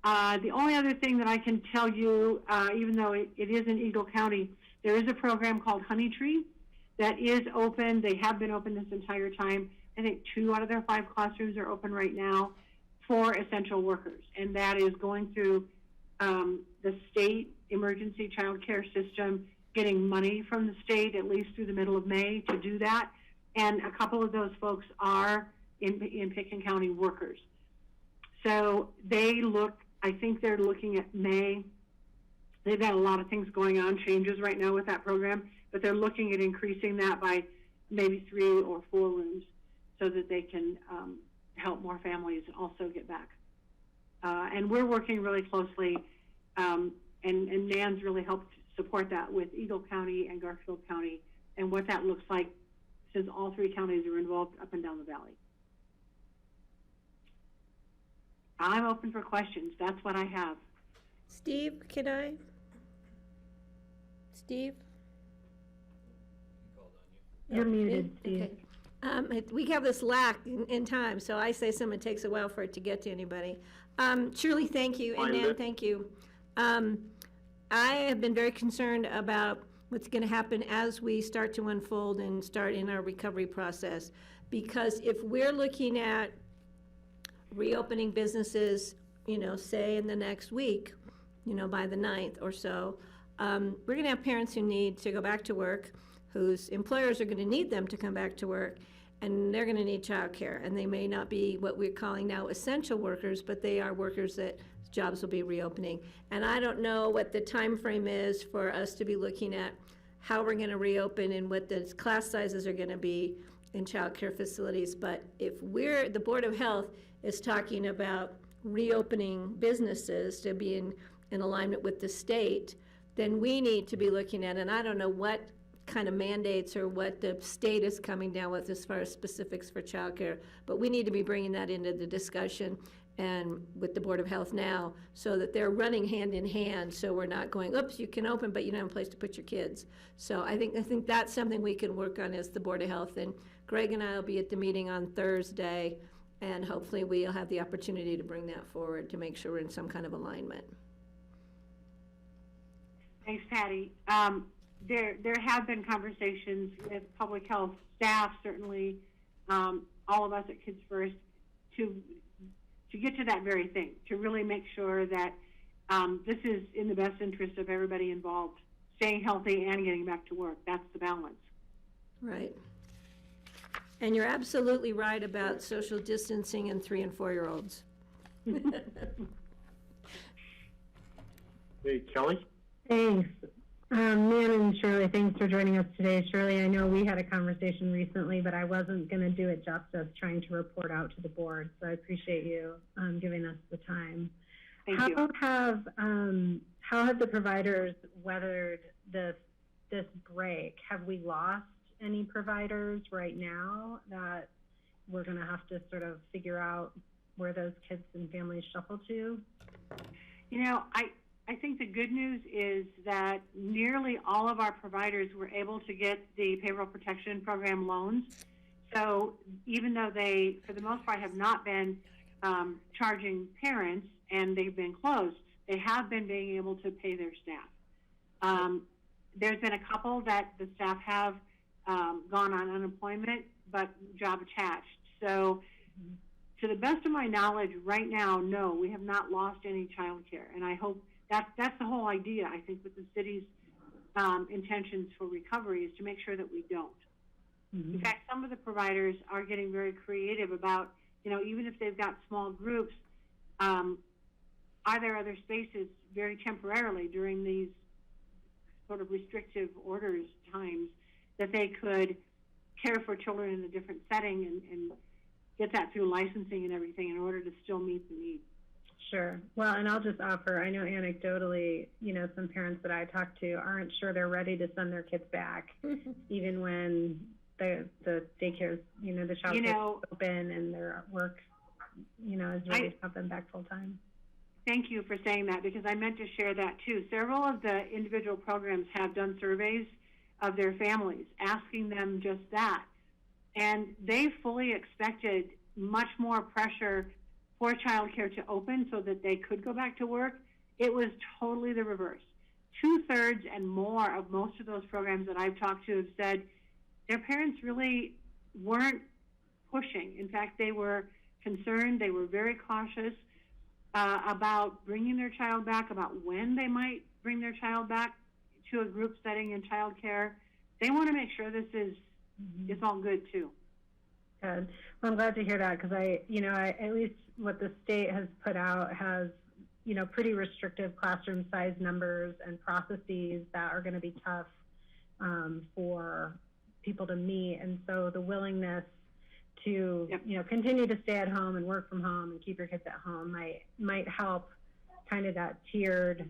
The only other thing that I can tell you, even though it is in Eagle County, there is a program called Honey Tree that is open. They have been open this entire time. I think 2 out of their 5 classrooms are open right now for essential workers. And that is going through the state emergency child care system, getting money from the state at least through the middle of May to do that. And a couple of those folks are in Pickens County workers. So they look, I think they're looking at May. They've got a lot of things going on, changes right now with that program, but they're looking at increasing that by maybe 3 or 4 rooms so that they can help more families also get back. And we're working really closely, and Nan's really helped support that with Eagle County and Garfield County and what that looks like, since all 3 counties are involved up and down the valley. I'm open for questions. That's what I have. Steve, can I? Steve? You're muted, Steve. Okay. We have this lack in time, so I say something, it takes a while for it to get to anybody. Shirley, thank you, and Nan, thank you. I have been very concerned about what's going to happen as we start to unfold and start in our recovery process, because if we're looking at reopening businesses, you know, say in the next week, you know, by the 9th or so, we're going to have parents who need to go back to work, whose employers are going to need them to come back to work, and they're going to need childcare. And they may not be what we're calling now essential workers, but they are workers that jobs will be reopening. And I don't know what the time frame is for us to be looking at how we're going to reopen and what the class sizes are going to be in childcare facilities. But if the Board of Health is talking about reopening businesses to be in alignment with the state, then we need to be looking at, and I don't know what kind of mandates or what the state is coming down with as far as specifics for childcare, but we need to be bringing that into the discussion and with the Board of Health now, so that they're running hand in hand, so we're not going, oops, you can open, but you don't have a place to put your kids. So I think that's something we can work on as the Board of Health, and Greg and I will be at the meeting on Thursday, and hopefully we'll have the opportunity to bring that forward to make sure we're in some kind of alignment. Thanks, Patty. There have been conversations with public health staff, certainly, all of us at Kids First, to get to that very thing, to really make sure that this is in the best interest of everybody involved, staying healthy and getting back to work. That's the balance. Right. And you're absolutely right about social distancing in 3- and 4-year-olds. Hey, Kelly? Thanks. Nan and Shirley, thanks for joining us today. Shirley, I know we had a conversation recently, but I wasn't going to do it justice trying to report out to the board. So I appreciate you giving us the time. Thank you. How have the providers weathered this break? Have we lost any providers right now that we're going to have to sort of figure out where those kids and families shuffle to? You know, I think the good news is that nearly all of our providers were able to get the Payroll Protection Program loans. So even though they, for the most part, have not been charging parents and they've been closed, they have been being able to pay their staff. There's been a couple that the staff have gone on unemployment, but job attached. So to the best of my knowledge right now, no, we have not lost any child care. And I hope that's the whole idea, I think, with the city's intentions for recovery is to make sure that we don't. Mm-hmm. In fact, some of the providers are getting very creative about, you know, even if they've got small groups, are there other spaces very temporarily during these sort of restrictive orders times that they could care for children in a different setting and get that through licensing and everything in order to still meet the need. Sure. Well, and I'll just offer, I know anecdotally, you know, some parents that I talk to aren't sure they're ready to send their kids back, even when the daycare's, you know, the child care is open and their work, you know, is ready to have them back full time. Thank you for saying that, because I meant to share that too. Several of the individual programs have done surveys of their families, asking them just that. And they fully expected much more pressure for child care to open so that they could go back to work. It was totally the reverse. 2/3 and more of most of those programs that I've talked to have said their parents really weren't pushing. In fact, they were concerned, they were very cautious about bringing their child back, about when they might bring their child back to a group setting in child care. They want to make sure this is it's all good too. Good. Well, I'm glad to hear that, because at least what the state has put out has, you know, pretty restrictive classroom size numbers and processes that are going to be tough for people to meet. And so the willingness to, you know, continue to stay at home and work from home and keep your kids at home might help kind of that tiered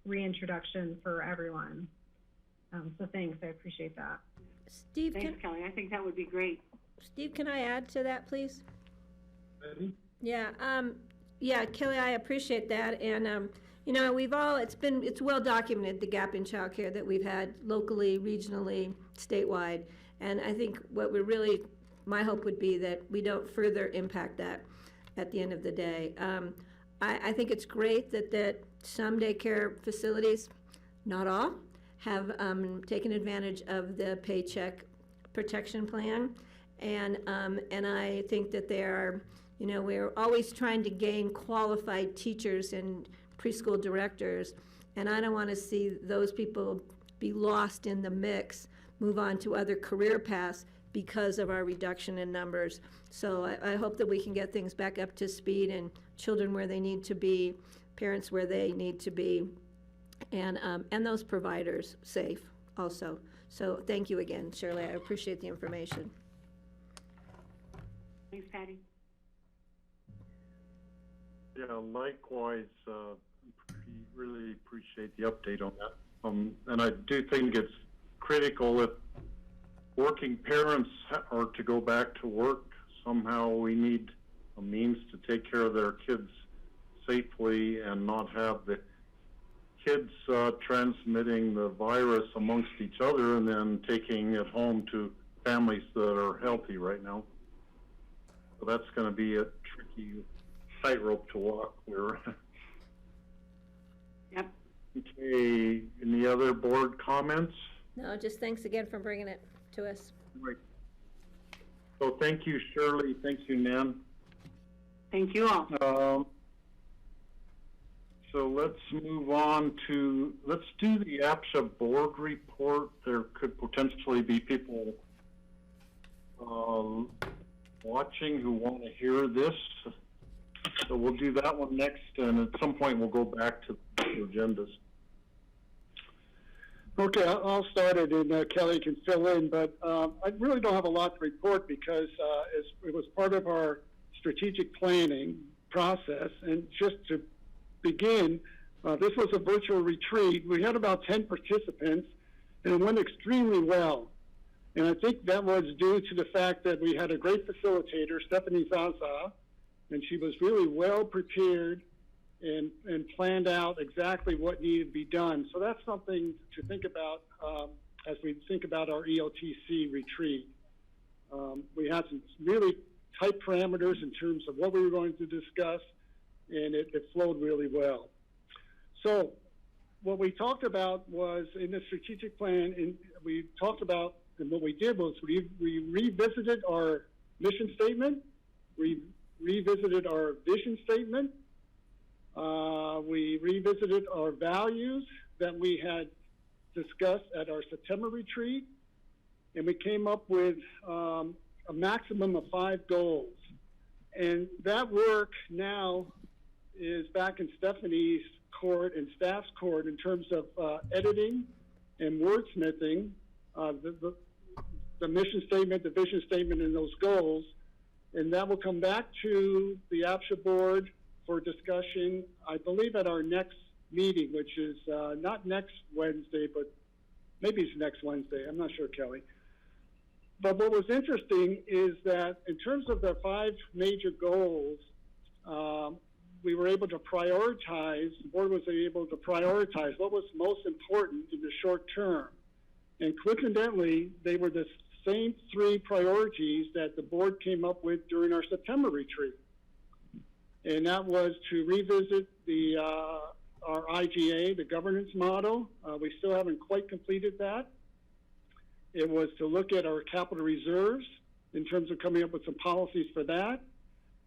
reintroduction for everyone. So thanks, I appreciate that. Steve, thanks, Kelly. I think that would be great. Steve, can I add to that, please? Ready? Yeah, Kelly, I appreciate that. And, you know, it's well documented, the gap in childcare that we've had locally, regionally, statewide. And I think my hope would be that we don't further impact that at the end of the day. I think it's great that some daycare facilities, not all, have taken advantage of the Paycheck Protection Plan. And I think that they are, you know, we're always trying to gain qualified teachers and preschool directors, and I don't want to see those people be lost in the mix, move on to other career paths because of our reduction in numbers. So I hope that we can get things back up to speed and children where they need to be, parents where they need to be, and those providers safe also. So thank you again, Shirley. I appreciate the information. Thanks, Patty. Yeah, likewise, really appreciate the update on that. And I do think it's critical if working parents are to go back to work, somehow we need a means to take care of their kids safely and not have the kids transmitting the virus amongst each other and then taking it home to families that are healthy right now. So that's going to be a tricky tightrope to walk there. Yep. Okay, any other board comments? No, just thanks again for bringing it to us. Right. So thank you, Shirley. Thank you, Nan. Thank you all. so let's move on to, let's do the APSA board report. There could potentially be people watching who want to hear this. So we'll do that one next, and at some point we'll go back to the agendas. Okay, I'll start it, and Kelly can fill in, but I really don't have a lot to report because it was part of our strategic planning process. And just to begin, this was a virtual retreat. We had about 10 participants, and it went extremely well. And I think that was due to the fact that we had a great facilitator, Stephanie Zaza, and she was really well prepared and planned out exactly what needed to be done. So that's something to think about as we think about our EOTC retreat. We had some really tight parameters in terms of what we were going to discuss, and it flowed really well. So what we talked about was in the strategic plan, and we talked about, and what we did was we revisited our mission statement, we revisited our vision statement, we revisited our values that we had discussed at our September retreat, and we came up with a maximum of 5 goals. And that work now is back in Stephanie's court and staff's court in terms of editing and wordsmithing the mission statement, the vision statement, and those goals. And that will come back to the APSA board for discussion, I believe at our next meeting, which is not next Wednesday, but maybe it's next Wednesday. I'm not sure, Kelly. But what was interesting is that in terms of the 5 major goals, we were able to prioritize, the board was able to prioritize what was most important in the short term. And coincidentally, they were the same 3 priorities that the board came up with during our September retreat. And that was to revisit our IGA, the governance model. We still haven't quite completed that. It was to look at our capital reserves in terms of coming up with some policies for that.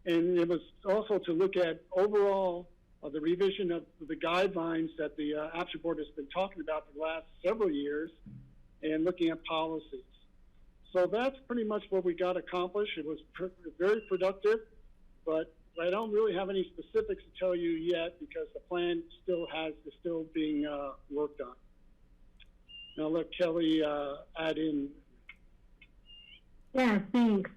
And it was also to look at overall the revision of the guidelines that the APSA board has been talking about for the last several years and looking at policies. So that's pretty much what we got accomplished. It was very productive, but I don't really have any specifics to tell you yet because the plan is still being worked on. And I'll let Kelly add in. Yeah, thanks.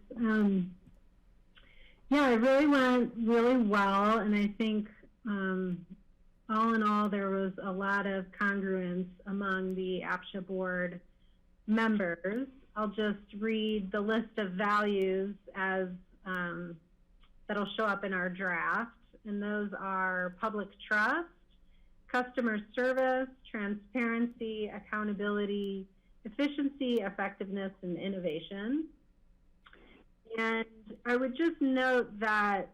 Yeah, it really went really well, and I think all in all, there was a lot of congruence among the APSA board members. I'll just read the list of values as that'll show up in our draft, and those are public trust, customer service, transparency, accountability, efficiency, effectiveness, and innovation. And I would just note that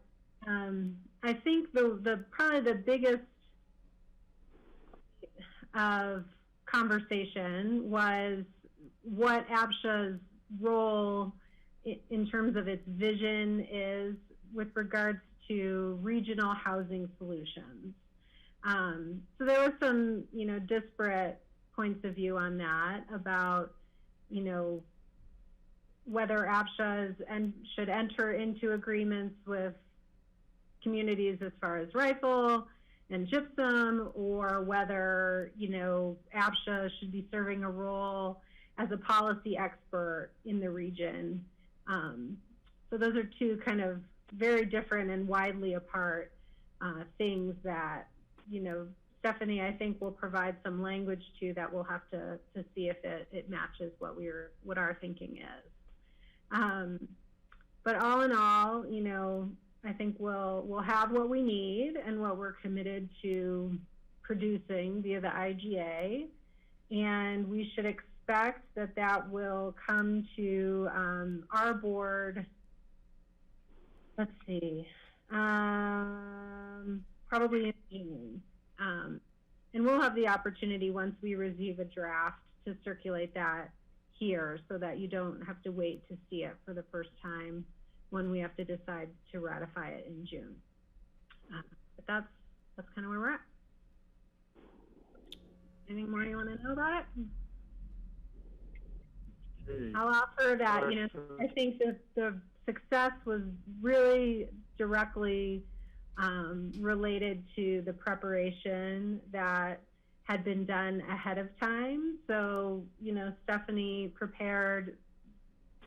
I think probably the biggest of conversation was what APSA's role in terms of its vision is with regards to regional housing solutions. So there were some, disparate points of view on that about, whether APSA should enter into agreements with communities as far as rifle and gypsum, or whether, APSA should be serving a role as a policy expert in the region. So those are 2 kind of very different and widely apart things that, Stephanie, I think, will provide some language to that we'll have to see if it matches what our thinking is. But all in all, I think we'll have what we need and what we're committed to producing via the IGA, and we should expect that will come to our board. Let's see, probably in June, and we'll have the opportunity once we receive a draft to circulate that here so that you don't have to wait to see it for the first time when we have to decide to ratify it in June. But that's kind of where we're at. Anything more you want to know about it? Okay. I'll offer that, I think that the success was really directly related to the preparation that had been done ahead of time. So, Stephanie prepared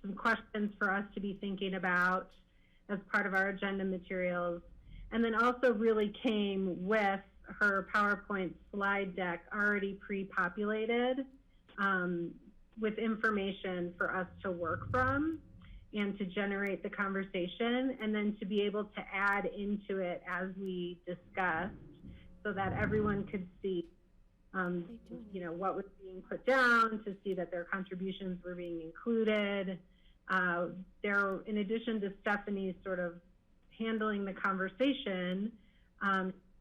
some questions for us to be thinking about as part of our agenda materials, and then also really came with her PowerPoint slide deck already pre-populated with information for us to work from and to generate the conversation, and then to be able to add into it as we discussed, so that everyone could see what was being put down, to see that their contributions were being included. In addition to Stephanie's sort of handling the conversation,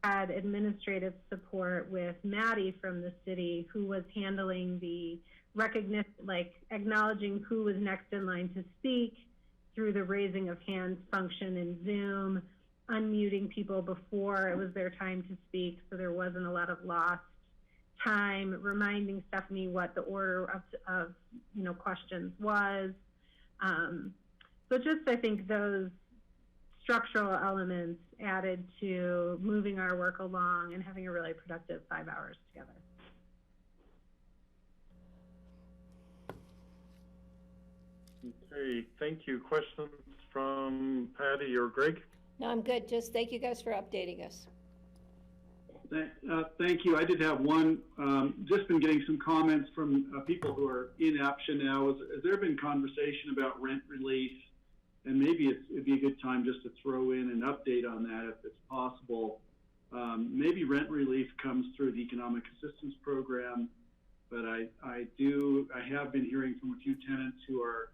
had administrative support with Maddie from the city, who was handling the recognition, like acknowledging who was next in line to speak through the raising of hands function in Zoom, unmuting people before it was their time to speak, so there wasn't a lot of lost time, reminding Stephanie what the order of questions was. So just, I think those structural elements added to moving our work along and having a really productive 5 hours together. Okay, thank you. Questions from Patty or Greg? No, I'm good. Just thank you guys for updating us. Thank you. I did have one, just been getting some comments from people who are in APSHA now. Has there been conversation about rent relief? And maybe it'd be a good time just to throw in an update on that if it's possible. Maybe rent relief comes through the Economic Assistance Program, but I have been hearing from a few tenants who are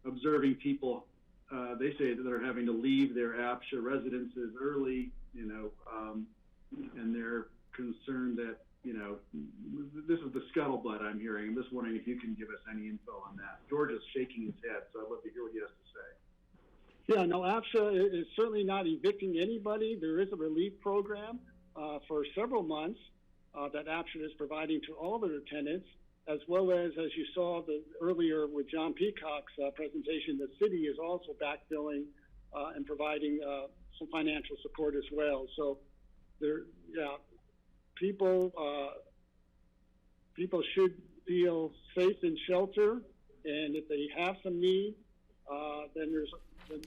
observing people. They say that they're having to leave their APSHA residences early, and they're concerned that, this is the scuttlebutt I'm hearing. I'm just wondering if you can give us any info on that. George is shaking his head, so I'd love to hear what he has to say. Yeah, no, APSHA is certainly not evicting anybody. There is a relief program for several months that APSHA is providing to all their tenants, as well as you saw earlier with John Peacock's presentation, the city is also backfilling and providing some financial support as well. So people should feel safe in shelter, and if they have some need, then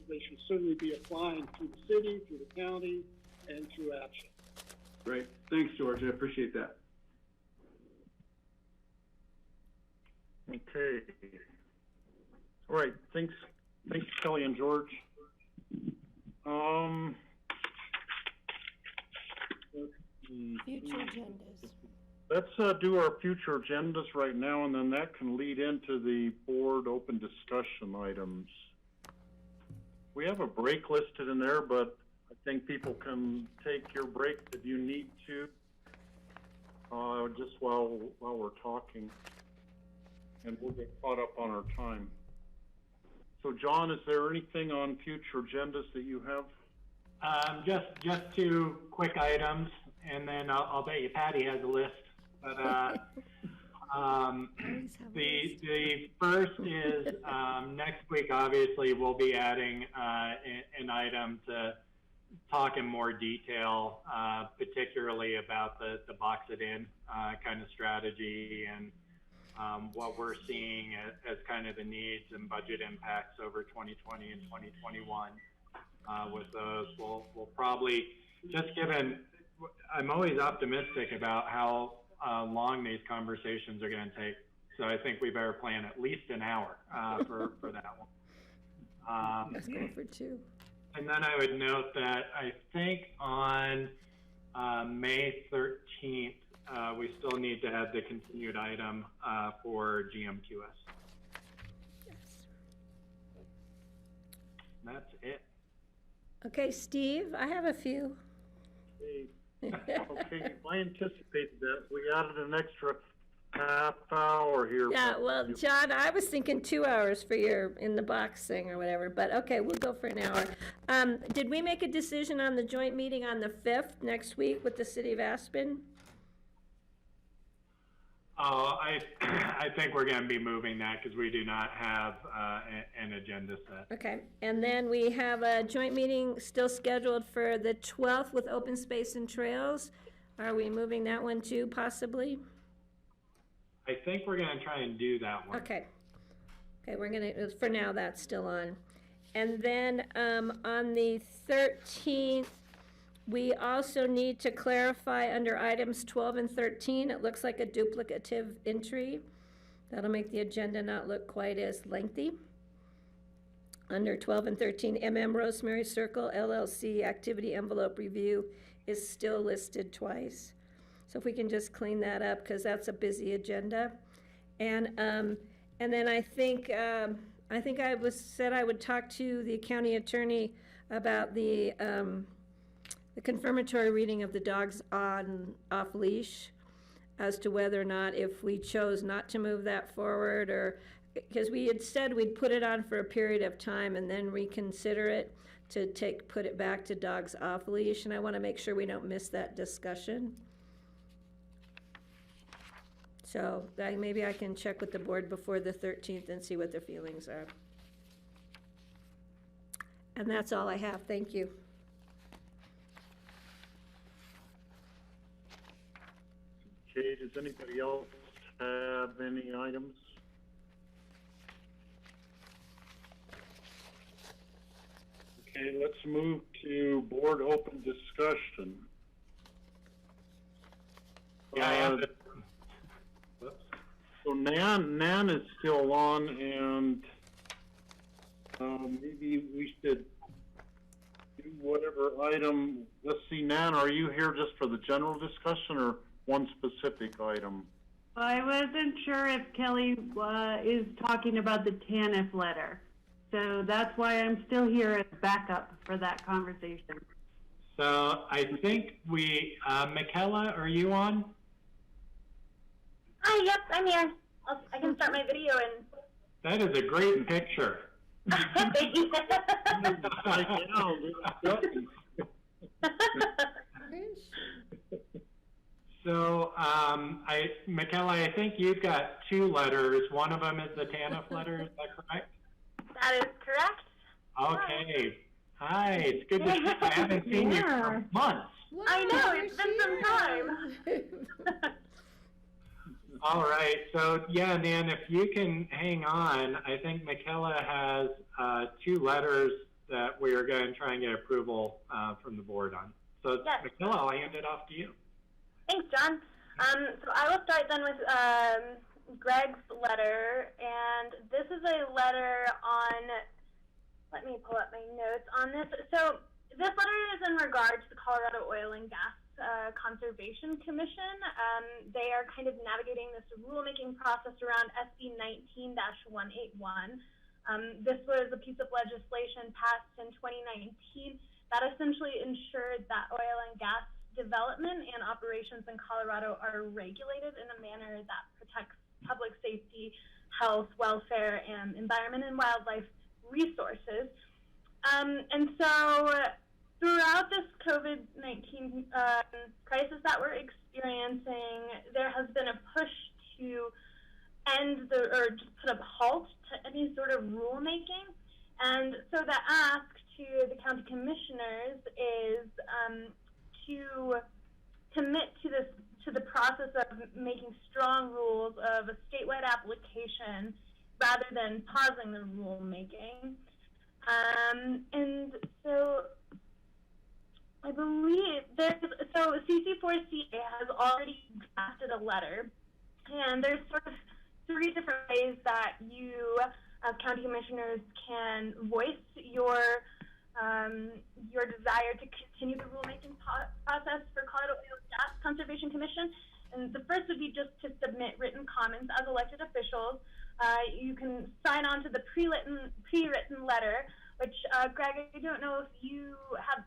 they should certainly be applying through the city, through the county, and through APSHA. Great. Thanks, George. I appreciate that. Okay. All right. Thanks, Kelly and George. Future agendas. Let's do our future agendas right now, and then that can lead into the board open discussion items. We have a break listed in there, but I think people can take your break if you need to, just while we're talking, and we'll get caught up on our time. So, John, is there anything on future agendas that you have? Just two quick items, and then I'll bet you Patty has a list. But the first is next week. Obviously, we'll be adding an item to talk in more detail, particularly about the box it in kind of strategy and what we're seeing as kind of the needs and budget impacts over 2020 and 2021. With those, we'll probably, just given, I'm always optimistic about how long these conversations are going to take. So I think we better plan at least an hour for that one. Let's go for 2. And then I would note that I think on May 13th, we still need to have the continued item for GMQS. Yes. And that's it. Okay, Steve, I have a few. Okay, I anticipated that. We added an extra half hour here. Yeah, well, John, I was thinking 2 hours for your in the box thing or whatever, but okay, we'll go for an hour. Did we make a decision on the joint meeting on the 5th next week with the city of Aspen? Oh, I think we're going to be moving that because we do not have an agenda set. Okay, and then we have a joint meeting still scheduled for the 12th with Open Space and Trails. Are we moving that one too, possibly? I think we're going to try and do that one. Okay. Okay, we're gonna, for now, that's still on. And then, on the 13th, we also need to clarify under items 12 and 13, it looks like a duplicative entry. That'll make the agenda not look quite as lengthy. Under 12 and 13, Rosemary Circle LLC activity envelope review is still listed twice. So if we can just clean that up, because that's a busy agenda. And then I think I said I would talk to the county attorney about the confirmatory reading of the dogs on off leash, as to whether or not, if we chose not to move that forward, or because we had said we'd put it on for a period of time and then reconsider it to put it back to dogs off leash, and I want to make sure we don't miss that discussion. So maybe I can check with the board before the 13th and see what their feelings are. And that's all I have. Thank you. Okay, does anybody else have any items? Okay, let's move to board open discussion. Yeah, I have it. So Nan is still on, and maybe we should do whatever item. Let's see, Nan, are you here just for the general discussion or one specific item? I wasn't sure if Kelly is talking about the TANF letter. So that's why I'm still here as backup for that conversation. So I think Michaela, are you on? Hi, yep, I'm here. I can start my video and... That is a great picture. Thank you. So, Michaela, I think you've got two letters. One of them is the TANF letter, is that correct? That is correct. Okay. Hi, it's good to see you. I haven't seen you for months. Wow, I know, it's been some time. All right, so yeah, Nan, if you can hang on, I think Michaela has two letters that we are going to try and get approval from the board on. So, Yes. Michaela, I'll hand it off to you. Thanks, John. So I will start then with Greg's letter, and this is a letter on, let me pull up my notes on this. So this letter is in regard to the Colorado Oil and Gas Conservation Commission. They are kind of navigating this rulemaking process around SB 19-181. This was a piece of legislation passed in 2019 that essentially ensured that oil and gas development and operations in Colorado are regulated in a manner that protects public safety, health, welfare, and environment and wildlife resources. And so throughout this COVID-19 crisis that we're experiencing, there has been a push to end or just put a halt to any sort of rulemaking. And so the ask to the county commissioners is to commit to the process of making strong rules of a statewide application rather than pausing the rulemaking. And so I believe so CC4CA has already drafted a letter, and there's sort of three different ways that you, as county commissioners, can voice your desire to continue the rulemaking process for Colorado Oil and Gas Conservation Commission. And the first would be just to submit written comments as elected officials. You can sign on to the pre-written letter, which, Greg, I don't know if you have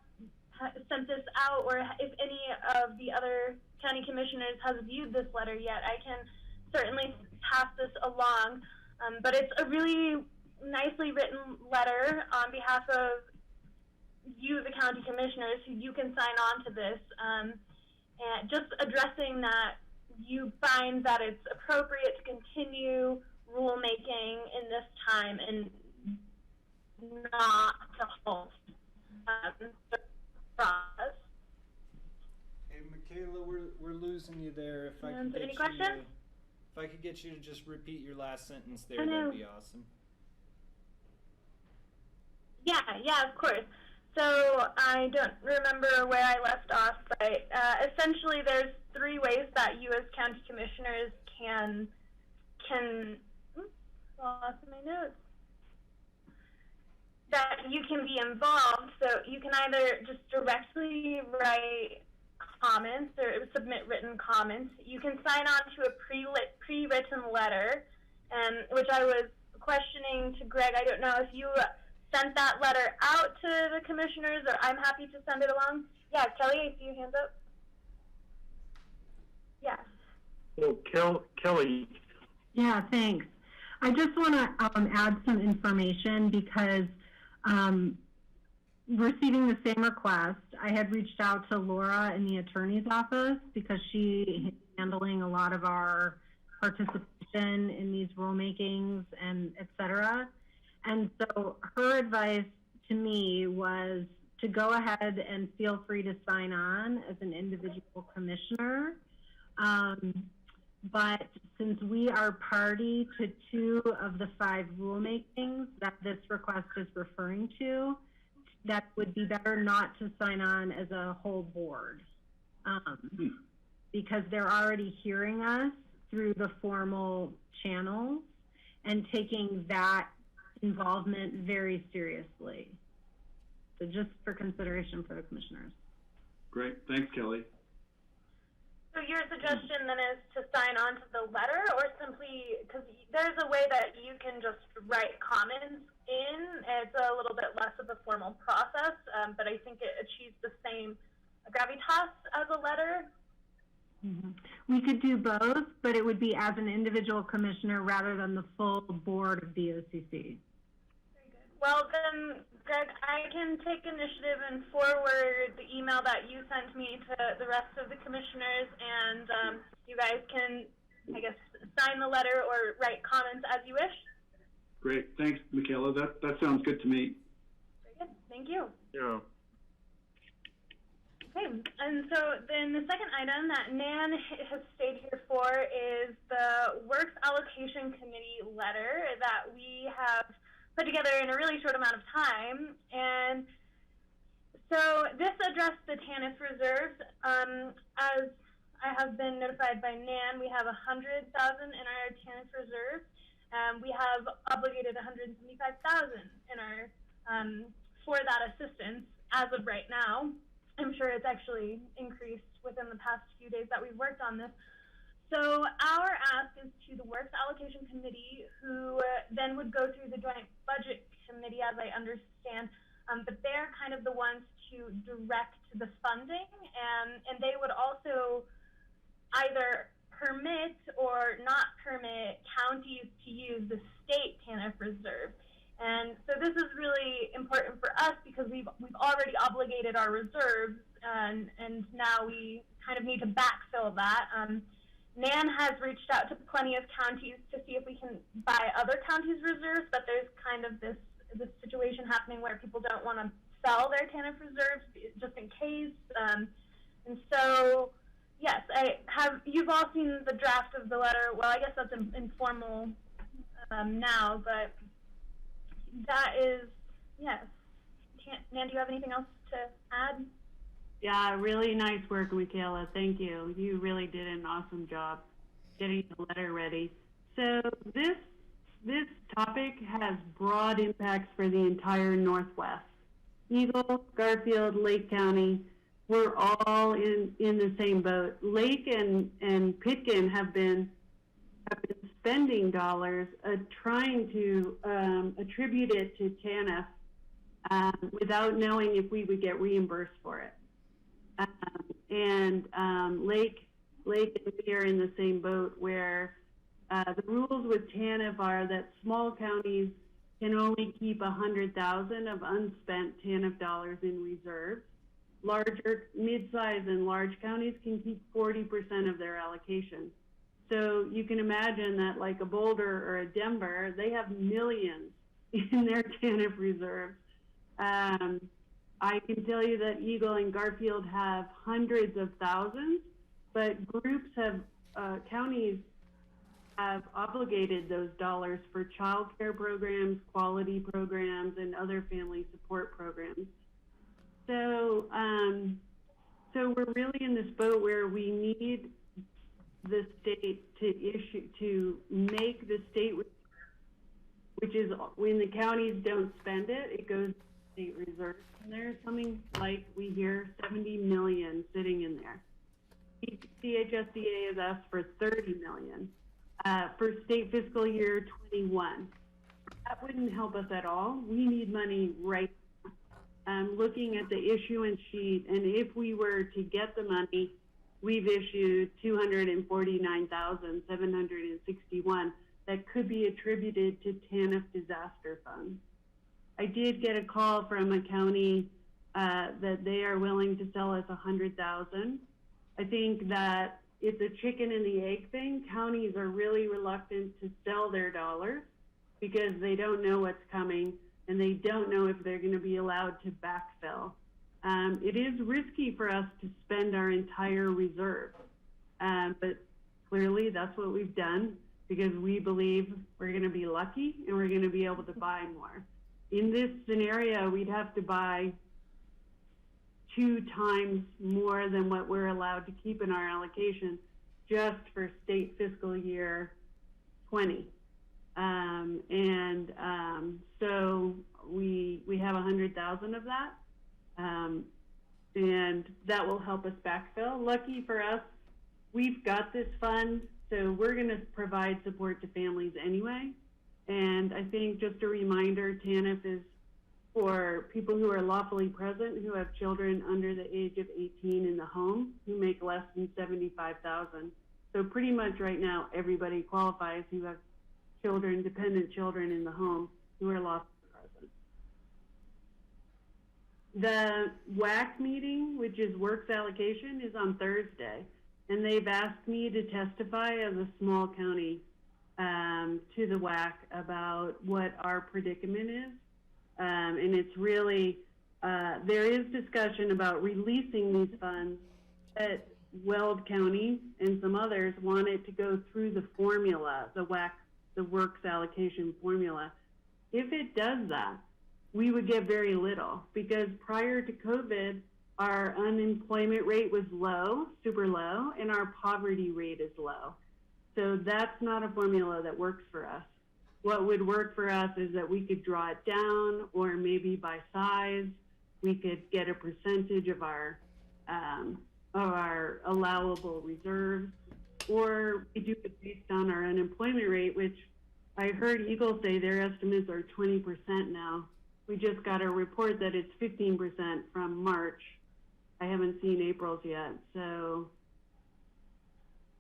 sent this out or if any of the other county commissioners has viewed this letter yet. I can certainly pass this along, but it's a really nicely written letter on behalf of you, the county commissioners, who you can sign on to this, and just addressing that you find that it's appropriate to continue rulemaking in this time and not to halt the process. Hey, Michaela, we're losing you there. If I could get Any you questions? to, if I could get you to just repeat your last sentence there, know. that'd be awesome. Yeah, of course. So I don't remember where I left off, but essentially there's 3 ways that you as county commissioners can lost my notes. That you can be involved. So you can either just directly write comments or submit written comments. You can sign on to a pre-written letter, which I was questioning to Greg. I don't know if you sent that letter out to the commissioners, or I'm happy to send it along. Yeah, Kelly, I see your hands up. Yes. Well, Kelly. Yeah, thanks. I just want to add some information because receiving the same request, I had reached out to Laura in the attorney's office because she is handling a lot of our participation in these rulemakings and et cetera. And so her advice to me was to go ahead and feel free to sign on as an individual commissioner. But since we are party to 2 of the 5 rulemakings that this request is referring to, that would be better not to sign on as a whole board, because they're already hearing us through the formal channels and taking that involvement very seriously. So just for consideration for the commissioners. Great, thanks, Kelly. So your suggestion then is to sign on to the letter, or simply, because there's a way that you can just write comments in. It's a little bit less of a formal process, but I think it achieves the same gravitas as a letter. Mm-hmm. We could do both, but it would be as an individual commissioner rather than the full board of BOCC. Very good. Well, then, Greg, I can take initiative and forward the email that you sent me to the rest of the commissioners, and you guys can, I guess, sign the letter or write comments as you wish. Great, thanks, Michaela. That sounds good to me. Very good. Thank you. Yeah. Okay, and so then the second item that Nan has stayed here for is the Works Allocation Committee letter that we have put together in a really short amount of time. And so this addressed the TANF reserves. As I have been notified by Nan, we have $100,000 in our TANF reserves. We have obligated $175,000 in our for that assistance as of right now. I'm sure it's actually increased within the past few days that we've worked on this. So our ask is to the Works Allocation Committee, who then would go through the Joint Budget Committee, as I understand, but they're kind of the ones to direct the funding, and they would also either permit or not permit counties to use the state TANF reserve. And so this is really important for us because we've already obligated our reserves, and now we kind of need to backfill that. Nan has reached out to plenty of counties to see if we can buy other counties' reserves, but there's kind of this situation happening where people don't want to sell their TANF reserves just in case. And so, yes, you've all seen the draft of the letter. Well, I guess that's informal now, but that is, yes. Nan, do you have anything else to add? Yeah, really nice work, Michaela. Thank you. You really did an awesome job getting the letter ready. So this topic has broad impacts for the entire Northwest. Eagle, Garfield, Lake County, we're all in the same boat. Lake and Pitkin have been spending dollars trying to attribute it to TANF without knowing if we would get reimbursed for it. Lake and we are in the same boat where the rules with TANF are that small counties can only keep $100,000 of unspent TANF dollars in reserve. mid-size and large counties can keep 40% of their allocation. So you can imagine that like a Boulder or a Denver, they have millions in their TANF reserves. I can tell you that Eagle and Garfield have hundreds of thousands, but groups have, counties have obligated those dollars for child care programs, quality programs, and other family support programs. So, so we're really in this boat where we need the state to make the state, which is when the counties don't spend it, it goes to state reserves. And there's something like, we hear 70 million sitting in there. CHSDA has asked for 30 million for state fiscal year 21. That wouldn't help us at all. We need money right now. Looking at the issuance sheet, and if we were to get the money, we've issued 249,761 that could be attributed to TANF disaster funds. I did get a call from a county that they are willing to sell us 100,000. I think that it's a chicken and the egg thing. Counties are really reluctant to sell their dollars because they don't know what's coming and they don't know if they're going to be allowed to backfill. It is risky for us to spend our entire reserve, but clearly that's what we've done because we believe we're going to be lucky and we're going to be able to buy more. In this scenario, we'd have to buy 2 times more than what we're allowed to keep in our allocation just for state fiscal year 20. So we have 100,000 of that. And that will help us backfill. Lucky for us, we've got this fund, so we're going to provide support to families anyway. And I think just a reminder, TANF is for people who are lawfully present, who have children under the age of 18 in the home, who make less than $75,000. So pretty much right now, everybody qualifies who have children, dependent children in the home, who are lawfully present. The WAC meeting, which is works allocation, is on Thursday, and they've asked me to testify as a small county to the WAC about what our predicament is. And it's really, there is discussion about releasing these funds, but Weld County and some others want it to go through the formula, the WAC, the works allocation formula. If it does that, we would get very little because prior to COVID, our unemployment rate was low, super low, and our poverty rate is low. So that's not a formula that works for us. What would work for us is that we could draw it down, or maybe by size, we could get a percentage of our allowable reserves, or we do it based on our unemployment rate, which I heard Eagle say their estimates are 20% now. We just got a report that it's 15% from March. I haven't seen April's yet, so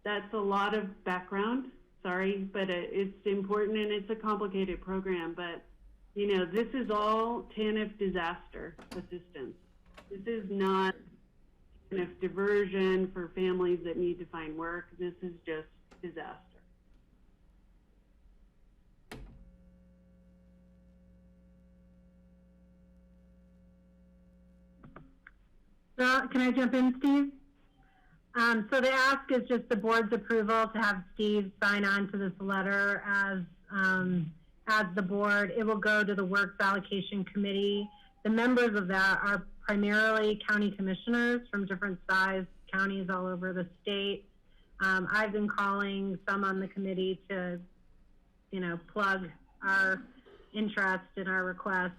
that's a lot of background. Sorry, but it's important and it's a complicated program. But, you know, this is all TANF disaster assistance. This is not TANF diversion for families that need to find work. This is just disaster. Can I jump in, Steve? So the ask is just the board's approval to have Steve sign on to this letter as the board. It will go to the Works Allocation Committee. The members of that are primarily county commissioners from different size counties all over the state. I've been calling some on the committee to, you know, plug our interest in our request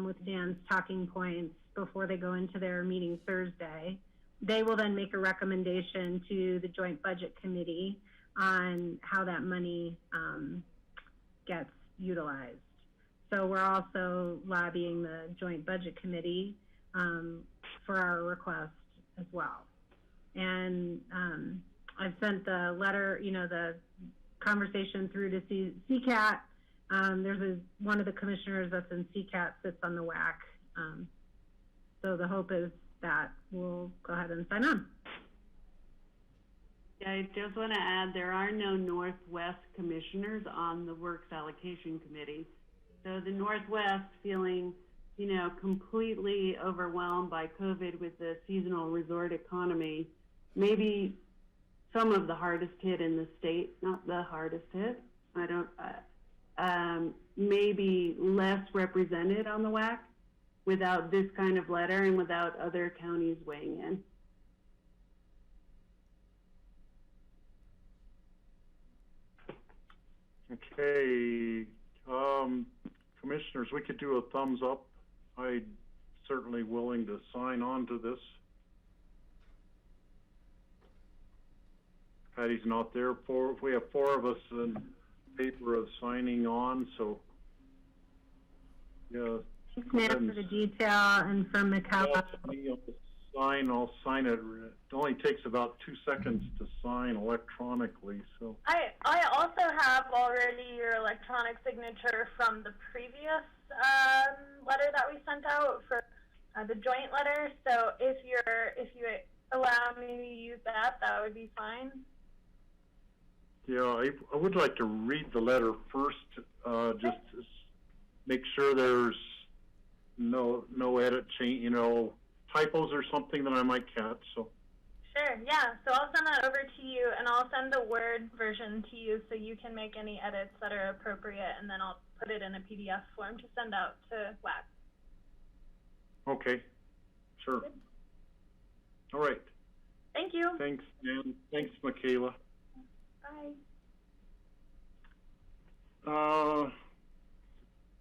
with Dan's talking points before they go into their meeting Thursday. They will then make a recommendation to the Joint Budget Committee on how that money gets utilized. So we're also lobbying the Joint Budget Committee for our request as well. And I've sent the letter, you know, the conversation through to CCAT. There's one of the commissioners that's in CCAT sits on the WAC. So the hope is that, we'll go ahead and sign on. Yeah, I just want to add, there are no Northwest commissioners on the Works Allocation Committee. So the Northwest feeling, completely overwhelmed by COVID with the seasonal resort economy, maybe some of the hardest hit in the state, not the hardest hit. Maybe less represented on the WAC without this kind of letter and without other counties weighing in. Okay, commissioners, we could do a thumbs up. I'm certainly willing to sign on to this. Patty's not there. We have 4 of us in favor of signing on, so yeah. Thanks, Matt, for the detail, and from Michaela. I'll sign it. It only takes about 2 seconds to sign electronically, so. I also have already your electronic signature from the previous letter that we sent out for the joint letter. So if you allow me to use that, that would be fine. Yeah, I would like to read the letter first, just to make sure there's no edit change, typos or something that I might catch. So. Sure, yeah. So I'll send that over to you, and I'll send the Word version to you so you can make any edits that are appropriate, and then I'll put it in a PDF form to send out to WAC. Okay, sure. All right. Thank you. Thanks, Dan. Thanks, Michaela. Bye.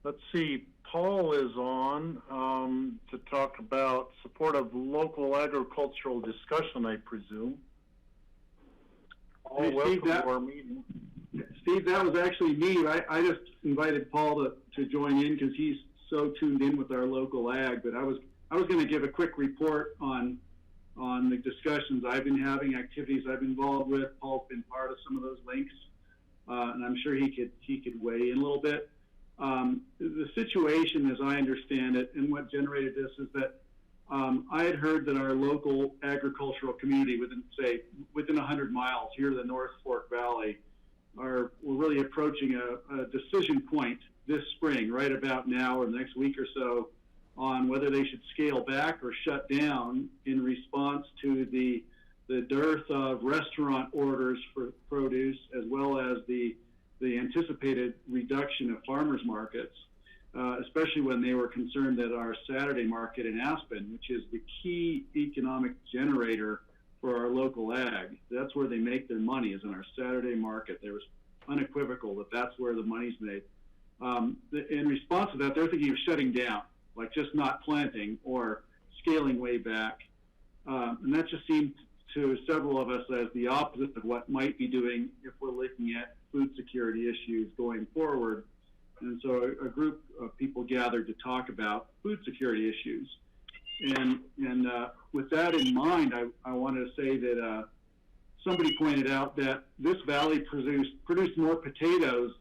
Let's see. Paul is on to talk about support of local agricultural discussion, I presume. Paul, Hey, welcome Steve, to our meeting. Steve, that was actually me. I just invited Paul to join in because he's so tuned in with our local ag. But I was going to give a quick report on the discussions I've been having, activities I've been involved with. Paul's been part of some of those links, and I'm sure he could weigh in a little bit. The situation, as I understand it, and what generated this is that I had heard that our local agricultural community within 100 miles here in the North Fork Valley we're really approaching a decision point this spring, right about now or the next week or so, on whether they should scale back or shut down in response to the dearth of restaurant orders for produce, as well as the anticipated reduction of farmers markets, especially when they were concerned that our Saturday market in Aspen, which is the key economic generator for our local ag, that's where they make their money, is in our Saturday market. There was unequivocal that that's where the money's made. In response to that, they're thinking of shutting down, like just not planting or scaling way back. And that just seemed to several of us as the opposite of what might be doing if we're looking at food security issues going forward. And so a group of people gathered to talk about food security issues. And with that in mind, I wanted to say that somebody pointed out that this valley produced more potatoes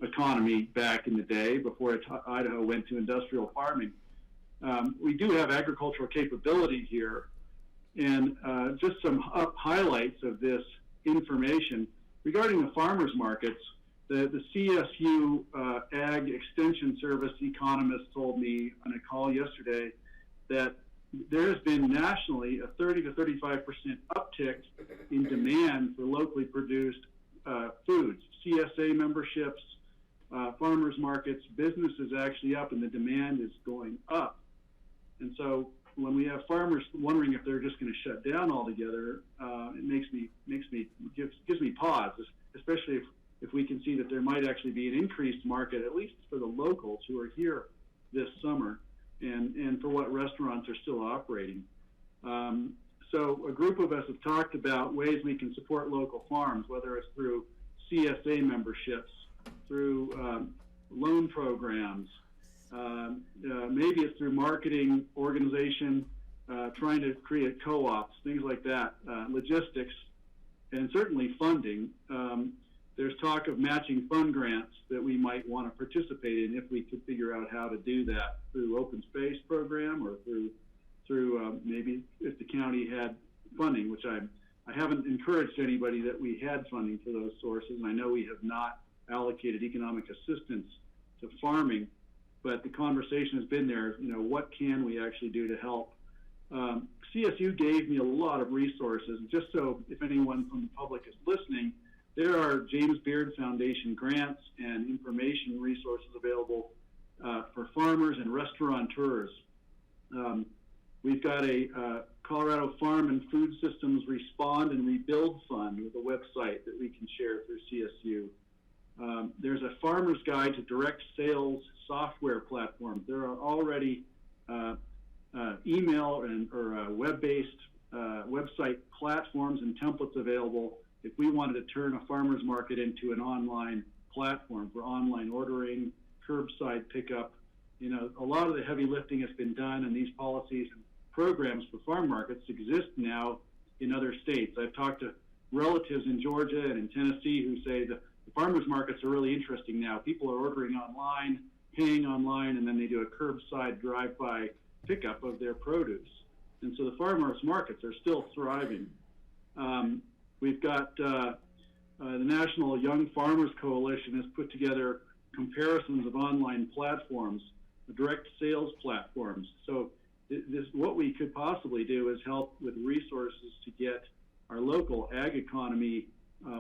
economy back in the day before Idaho went to industrial farming. We do have agricultural capability here, and just some highlights of this information regarding the farmers markets. The CSU Ag Extension Service economist told me on a call yesterday that there has been nationally a 30 to 35% uptick in demand for locally produced foods, CSA memberships, farmers markets. Business is actually up, and the demand is going up. And so when we have farmers wondering if they're just going to shut down altogether, it gives me pause, especially if we can see that there might actually be an increased market, at least for the locals who are here this summer, and for what restaurants are still operating. So a group of us have talked about ways we can support local farms, whether it's through CSA memberships, through loan programs, maybe it's through marketing organization, trying to create co-ops, things like that, logistics, and certainly funding. there's talk of matching fund grants that we might want to participate in if we could figure out how to do that through open space program or through maybe if the county had funding, which I haven't encouraged anybody that we had funding for those sources, and I know we have not allocated economic assistance to farming, but the conversation has been there, what can we actually do to help? CSU gave me a lot of resources, just so if anyone from the public is listening, there are James Beard Foundation grants and information resources available for farmers and restaurateurs. We've got a Colorado Farm and Food Systems Respond and Rebuild Fund with a website that we can share through CSU. There's a farmer's guide to direct sales software platforms. There are already email or web-based website platforms and templates available if we wanted to turn a farmer's market into an online platform for online ordering, curbside pickup. A lot of the heavy lifting has been done, and these policies and programs for farm markets exist now in other states. I've talked to relatives in Georgia and in Tennessee who say the farmers markets are really interesting now. People are ordering online, paying online, and then they do a curbside drive-by pickup of their produce. And so the farmers markets are still thriving. We've got the National Young Farmers Coalition has put together comparisons of online platforms, direct sales platforms. So what we could possibly do is help with resources to get our local ag economy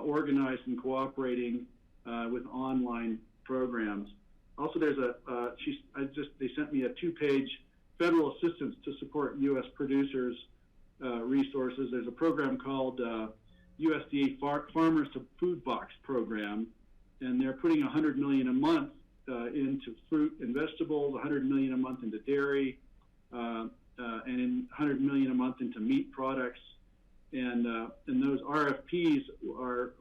organized and cooperating with online programs. Also, there's they sent me a 2-page federal assistance to support U.S. producers resources. There's a program called USDA Farmers to Food Box program, and they're putting $100 million a month into fruit and vegetables, $100 million a month into dairy, and $100 million a month into meat products. And those RFPs are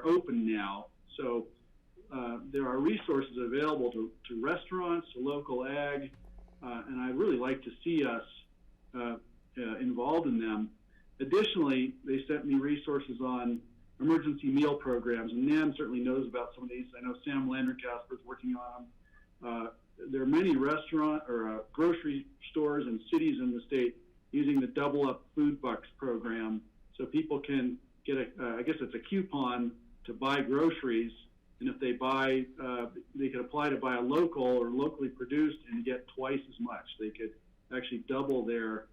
open now. So there are resources available to restaurants, to local ag, and I'd really like to see us involved in them. Additionally, they sent me resources on emergency meal programs, and Nan certainly knows about some of these. I know Sam Landercasper is working on them. There are many restaurant or grocery stores and cities in the state using the Double Up Food Bucks program, so people can get I guess it's a coupon to buy groceries, and if they buy, they could apply to buy a local or locally produced and get twice as much. They could actually double their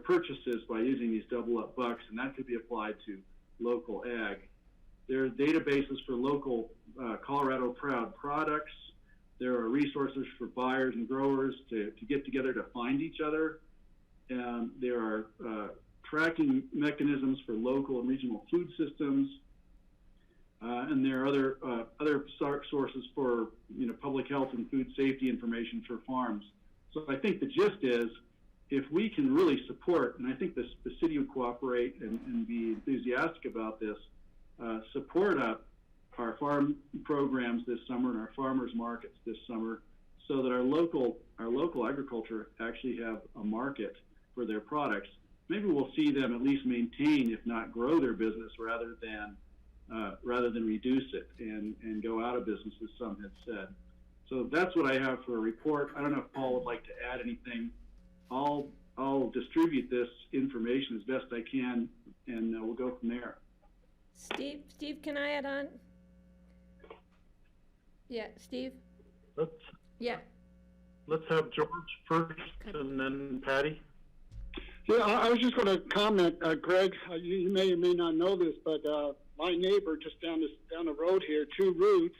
purchases by using these Double Up Bucks, and that could be applied to local ag. There are databases for local Colorado Proud products. There are resources for buyers and growers to get together to find each other. And there are tracking mechanisms for local and regional food systems. And there are other sources for public health and food safety information for farms. So I think the gist is, if we can really support, and I think the city would cooperate and be enthusiastic about this, support up our farm programs this summer and our farmers markets this summer, so that our local agriculture actually have a market for their products. Maybe we'll see them at least maintain, if not grow, their business rather than reduce it and go out of business, as some had said. So that's what I have for a report. I don't know if Paul would like to add anything. I'll distribute this information as best I can, and we'll go from there. Steve, can I add on? Yeah, Steve? Let's have George first, and then Patty. Yeah, I was just going to comment, Greg. You may or may not know this, but my neighbor just down the road here, Two Roots,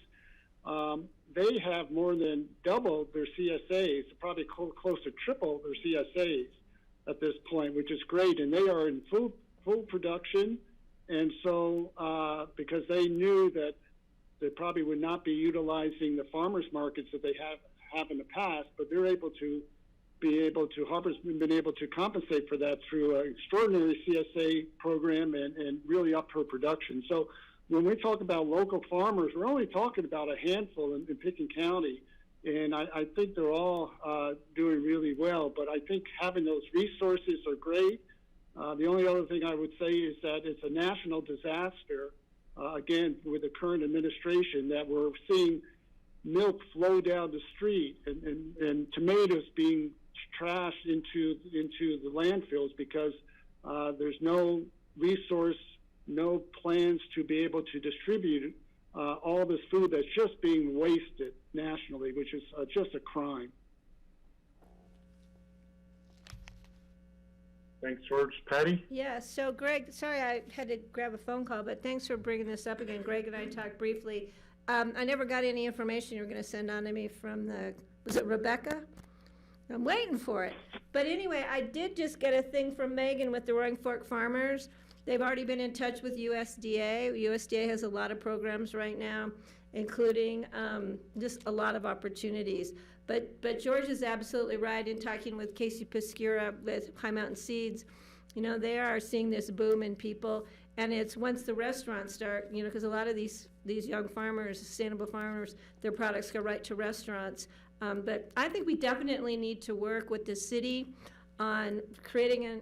they have more than double their CSAs, probably close to triple their CSAs at this point, which is great. And they are in full production, and so because they knew that they probably would not be utilizing the farmers markets that they have in the past, but they're able to Harper's been able to compensate for that through an extraordinary CSA program and really up her production. So when we talk about local farmers, we're only talking about a handful in Pickens County, and I think they're all doing really well. But I think having those resources are great. The only other thing I would say is that it's a national disaster, again, with the current administration, that we're seeing milk flow down the street and tomatoes being trashed into the landfills because there's no resource, no plans to be able to distribute all this food that's just being wasted nationally, which is just a crime. Thanks, George. Patty? Yeah, so Greg, sorry I had to grab a phone call, but thanks for bringing this up again. Greg and I talked briefly. I never got any information you were going to send on to me from was it Rebecca? I'm waiting for it. But anyway, I did just get a thing from Megan with the Roaring Fork Farmers. They've already been in touch with USDA. USDA has a lot of programs right now, including just a lot of opportunities. But George is absolutely right in talking with Casey Piscura with High Mountain Seeds. You know, they are seeing this boom in people, and it's once the restaurants start, you know, because a lot of these young farmers, sustainable farmers, their products go right to restaurants. But I think we definitely need to work with the city on creating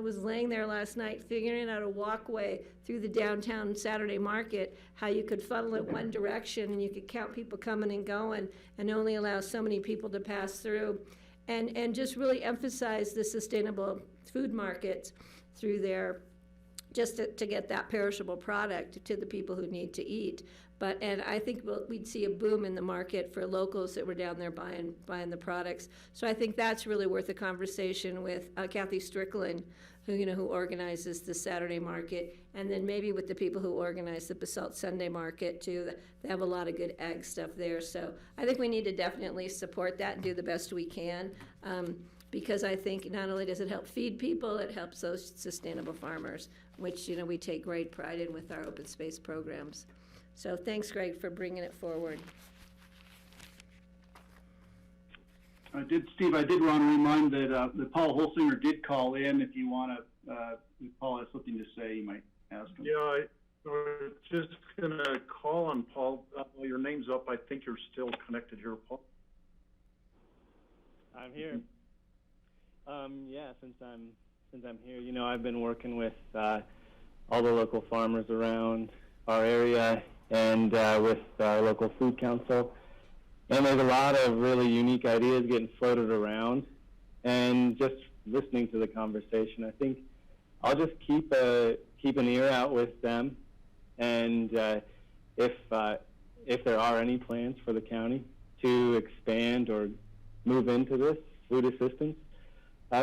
was laying there last night figuring out a walkway through the downtown Saturday market, how you could funnel it one direction and you could count people coming and going and only allow so many people to pass through, and just really emphasize the sustainable food markets through there, just to get that perishable product to the people who need to eat. And I think we'd see a boom in the market for locals that were down there buying the products. So I think that's really worth a conversation with Kathy Strickland, who organizes the Saturday market, and then maybe with the people who organize the Basalt Sunday market too. They have a lot of good ag stuff there. So I think we need to definitely support that and do the best we can, because I think not only does it help feed people, it helps those sustainable farmers, which we take great pride in with our open space programs. So thanks, Greg, for bringing it forward. Steve, I did want to remind that Paul Holsinger did call in. If you want to, if Paul has something to say, you might ask him. Yeah, I was just going to call on Paul. Your name's up. I think you're still connected here, Paul. I'm here. Yeah, since I'm here, I've been working with all the local farmers around our area and with our local food council. And there's a lot of really unique ideas getting floated around. And just listening to the conversation, I think I'll just keep an ear out with them. And if there are any plans for the county to expand or move into this food assistance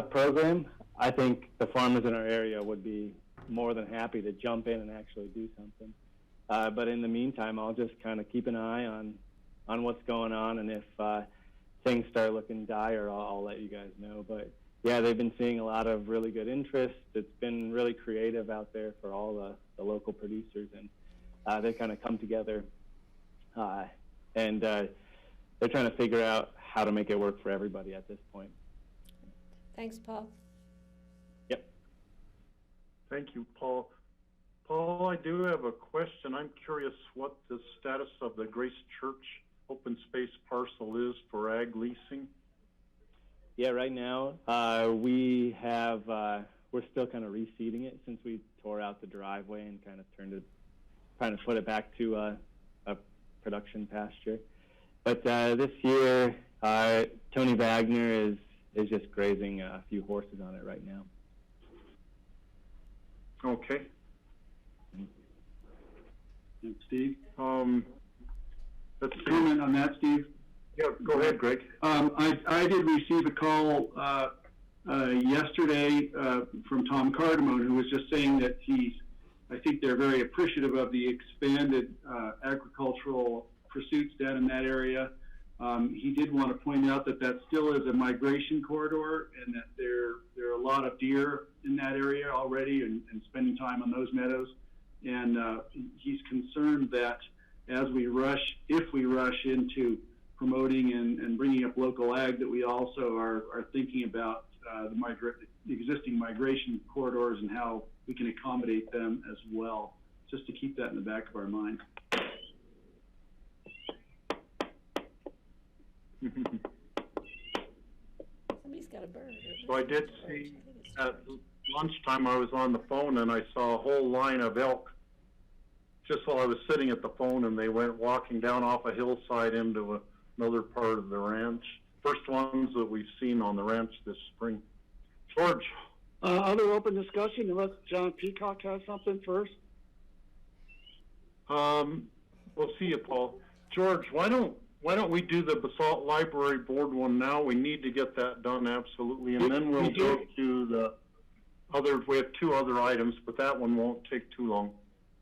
program, I think the farmers in our area would be more than happy to jump in and actually do something. But in the meantime, I'll just kind of keep an eye on what's going on, and if things start looking dire, I'll let you guys know. But yeah, they've been seeing a lot of really good interest. It's been really creative out there for all the local producers, and they kind of come together, and they're trying to figure out how to make it work for everybody at this point. Thanks, Paul. Yep. Thank you, Paul. Paul, I do have a question. I'm curious what the status of the Grace Church open space parcel is for ag leasing. Yeah, right now we have we're still kind of reseeding it since we tore out the driveway and kind of trying to put it back to a production pasture. But this year, Tony Wagner is just grazing a few horses on it right now. Okay. And Steve? Let's see. Comment on that, Steve? Yeah, go ahead, Greg. I did receive a call yesterday from Tom Cardamone, who was just saying that I think they're very appreciative of the expanded agricultural pursuits down in that area. He did want to point out that still is a migration corridor, and that there are a lot of deer in that area already and spending time on those meadows. And he's concerned that if we rush into promoting and bringing up local ag, that we also are thinking about the existing migration corridors and how we can accommodate them as well, just to keep that in the back of our mind. Somebody's got a bird. So I did see, at lunchtime I was on the phone and I saw a whole line of elk just while I was sitting at the phone, and they went walking down off a hillside into another part of the ranch. First ones that we've seen on the ranch this spring. George. Other open discussion, unless John Peacock has something first. We'll see you, Paul. George, why don't we do the Basalt Library Board one now? We need to get that done absolutely, and then we'll go to the others. We have 2 other items, but that one won't take too long.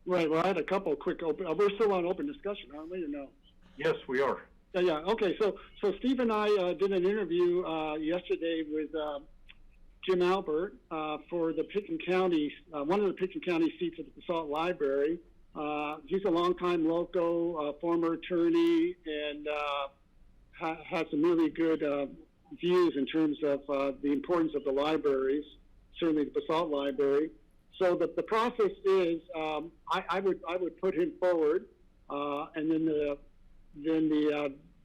Right. Well, I had a couple of quick open. We're still on open discussion, aren't we, or no? Yes, we are. Yeah. Okay. So Steve and I did an interview yesterday with Jim Albert for the Pitkin County, one of the Pitkin County seats at the Basalt Library. He's a longtime loco, former attorney, and has some really good views in terms of the importance of the libraries, certainly the Basalt Library. So the process is, I would put him forward, and then the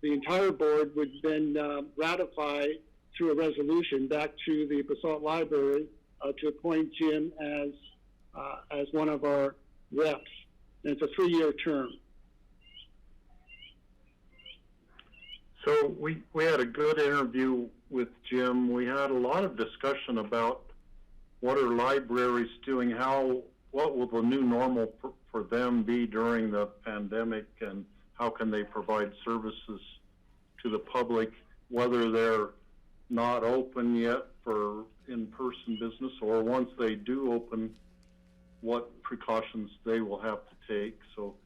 entire board would then ratify through a resolution back to the Basalt Library to appoint Jim as one of our reps. And it's a 3-year term. So we had a good interview with Jim. We had a lot of discussion about what are libraries doing, what will the new normal for them be during the pandemic, and how can they provide services to the public, whether they're not open yet for in-person business, or once they do open, what precautions they will have to take. So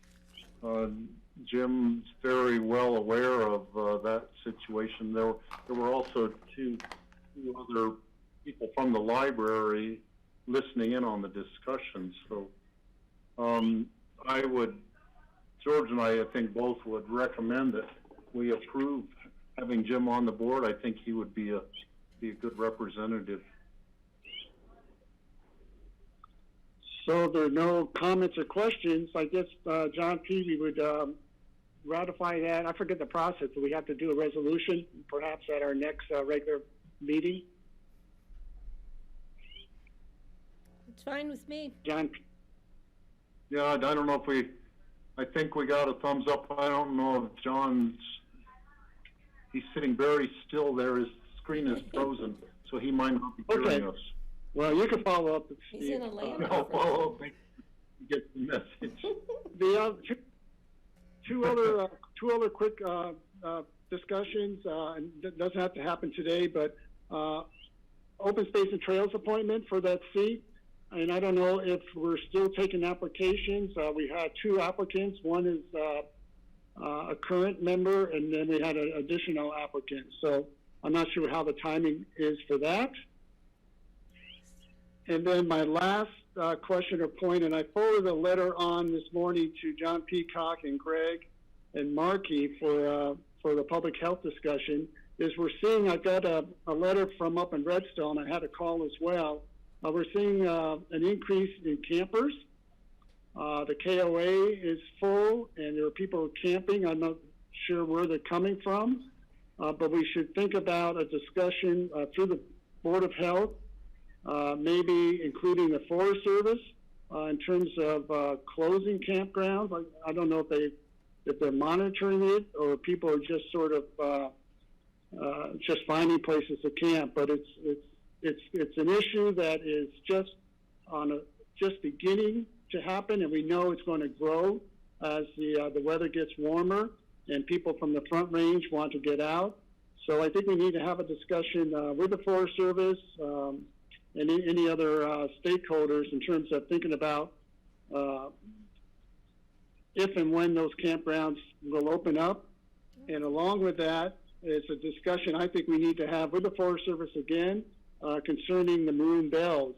Jim's very well aware of that situation. There were also two other people from the library listening in on the discussion. So George and I think both would recommend that we approve having Jim on the board. I think he would be a good representative. So there are no comments or questions. I guess, John P., we would ratify that. I forget the process. Do we have to do a resolution, perhaps at our next regular meeting? It's fine with me. John P. Yeah, I don't know if I think we got a thumbs up. I don't know if he's sitting very still there. His screen is frozen, so he might not be hearing us. Well, you can follow up with Steve. He's in a land I'll follow up and get the message. The two other quick discussions, and it doesn't have to happen today, but open space and trails appointment for that seat. And I don't know if we're still taking applications. We had 2 applicants. One is a current member, and then we had an additional applicant. So I'm not sure how the timing is for that. And then my last question or point, and I forwarded a letter on this morning to John Peacock and Greg and Markey for the public health discussion, is we're seeing, I got a letter from up in Redstone. I had a call as well. We're seeing an increase in campers. The KOA is full, and there are people camping. I'm not sure where they're coming from, but we should think about a discussion through the Board of Health, maybe including the Forest Service in terms of closing campgrounds. I don't know if they're monitoring it or people are just sort of just finding places to camp. But it's an issue that is just beginning to happen, and we know it's going to grow as the weather gets warmer and people from the Front Range want to get out. So I think we need to have a discussion with the Forest Service and any other stakeholders in terms of thinking about if and when those campgrounds will open up. And along with that is a discussion I think we need to have with the Forest Service again concerning the maroon bells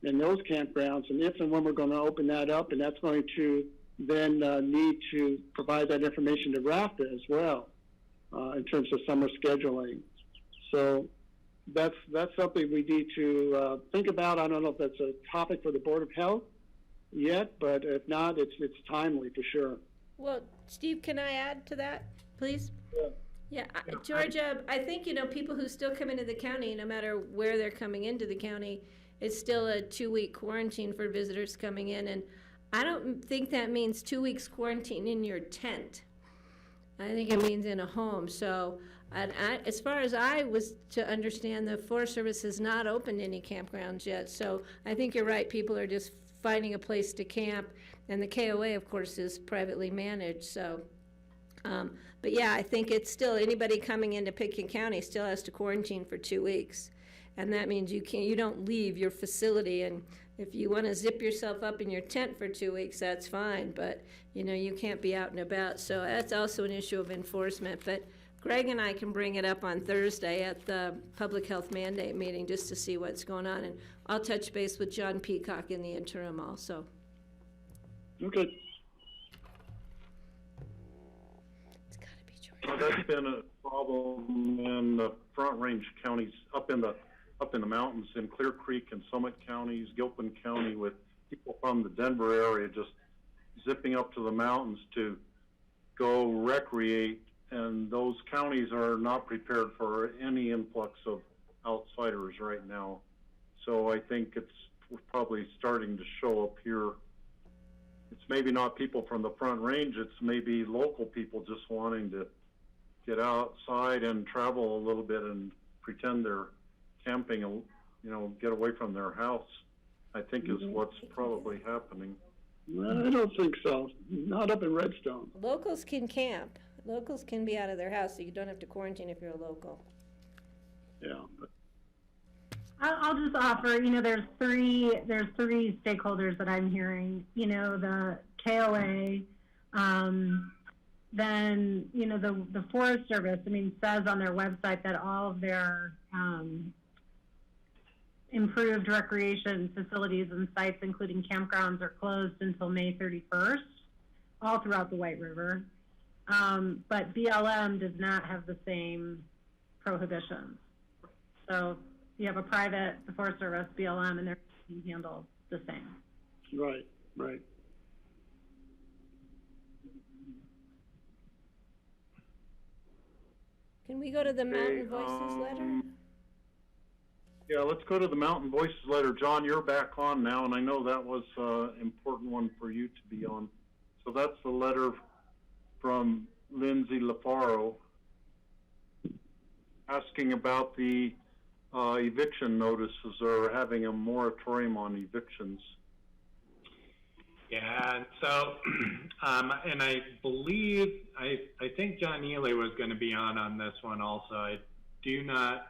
and those campgrounds, and if and when we're going to open that up, and that's going to then need to provide that information to RAFTA as well in terms of summer scheduling. So that's something we need to think about. I don't know if that's a topic for the Board of Health yet, but if not, it's timely for sure. Well, Steve, can I add to that, please? Yeah, Georgia, I think, people who still come into the county, no matter where they're coming into the county, it's still a 2-week quarantine for visitors coming in. And I don't think that means 2 weeks quarantine in your tent. I think it means in a home. So, as far as I was to understand, the Forest Service has not opened any campgrounds yet. So I think you're right. People are just finding a place to camp, and the KOA, of course, is privately managed. So, but yeah, I think it's still anybody coming into Pitkin County still has to quarantine for 2 weeks, and that means you don't leave your facility. And if you want to zip yourself up in your tent for 2 weeks, that's fine. But you can't be out and about. So that's also an issue of enforcement. But Greg and I can bring it up on Thursday at the public health mandate meeting just to see what's going on. And I'll touch base with John Peacock in the interim also. Okay. It's got to be Georgia. Well, that's been a problem in the Front Range counties, up in the mountains in Clear Creek and Summit counties, Gilpin County, with people from the Denver area just zipping up to the mountains to go recreate. And those counties are not prepared for any influx of outsiders right now. So I think we're probably starting to show up here. It's maybe not people from the Front Range, it's maybe local people just wanting to get outside and travel a little bit and pretend they're camping, get away from their house, I think is what's probably happening. I don't think so. Not up in Redstone. Locals can camp. Locals can be out of their house, so you don't have to quarantine if you're a local. Yeah. I'll just offer, there's three stakeholders that I'm hearing, the KOA, then, the Forest Service, says on their website that all of their improved recreation facilities and sites, including campgrounds, are closed until May 31st, all throughout the White River. But BLM does not have the same prohibitions. So you have the Forest Service, BLM, and they're being handled the same. Right, right. Can we go to the Mountain Voices letter? Yeah, let's go to the Mountain Voices letter. John, you're back on now, and I know that was an important one for you to be on. So that's the letter from Lindsay LaFaro asking about the eviction notices, or having a moratorium on evictions. Yeah, and so, and I believe, I think John Ely was going to be on this one also. I can't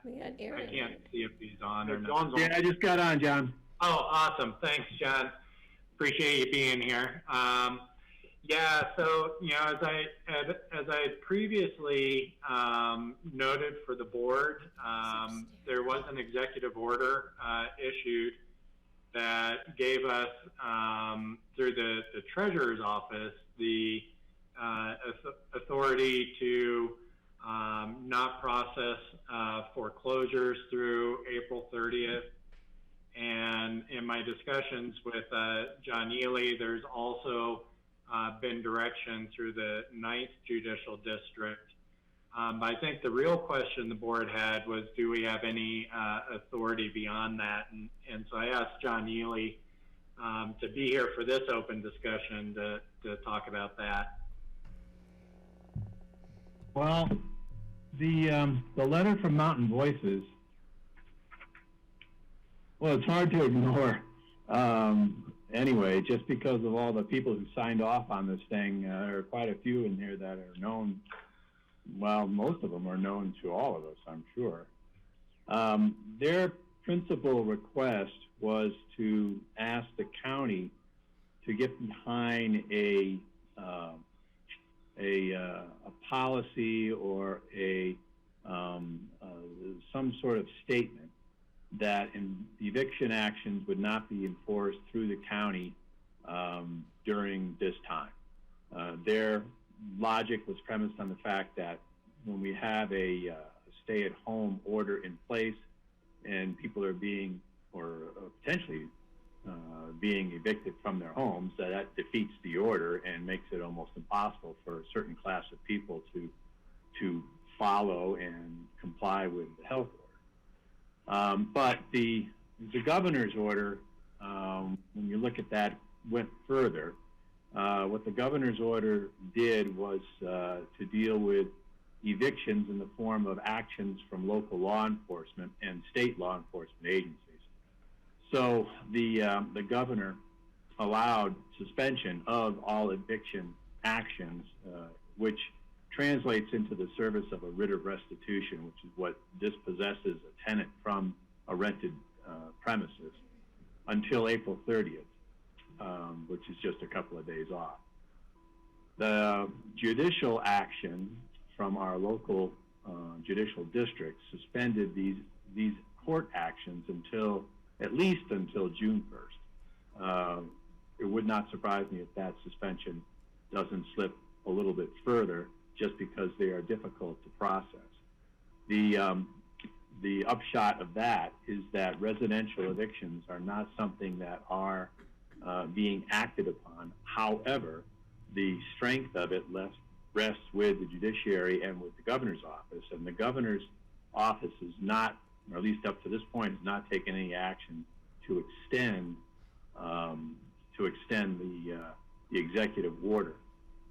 see if he's on or not. Yeah, I just got on, John. Oh, awesome. Thanks, John. Appreciate you being here. Yeah, so, as I previously noted for the board, there was an executive order issued that gave us, through the Treasurer's Office, the authority to not process foreclosures through April 30th. And in my discussions with John Ely, there's also been direction through the 9th Judicial District. But I think the real question the board had was, do we have any authority beyond that? And so I asked John Ely to be here for this open discussion to talk about that. Well, the letter from Mountain Voices, well, it's hard to ignore. Anyway, just because of all the people who signed off on this thing, there are quite a few in here that are known. Well, most of them are known to all of us, I'm sure. Their principal request was to ask the county to get behind a policy or some sort of statement that eviction actions would not be enforced through the county during this time. Their logic was premised on the fact that when we have a stay-at-home order in place and people are being, or potentially being evicted from their homes, that defeats the order and makes it almost impossible for a certain class of people to follow and comply with the health order. But the governor's order, when you look at that went further. What the governor's order did was to deal with evictions in the form of actions from local law enforcement and state law enforcement agencies. So the governor allowed suspension of all eviction actions, which translates into the service of a writ of restitution, which is what dispossesses a tenant from a rented premises, until April 30th, which is just a couple of days off. The judicial action from our local judicial district suspended these court actions at least until June 1st. It would not surprise me if that suspension doesn't slip a little bit further, just because they are difficult to process. The upshot of that is that residential evictions are not something that are being acted upon. However, the strength of it rests with the judiciary and with the governor's office, and the governor's office is not, or at least up to this point, has not taken any action to extend the executive order.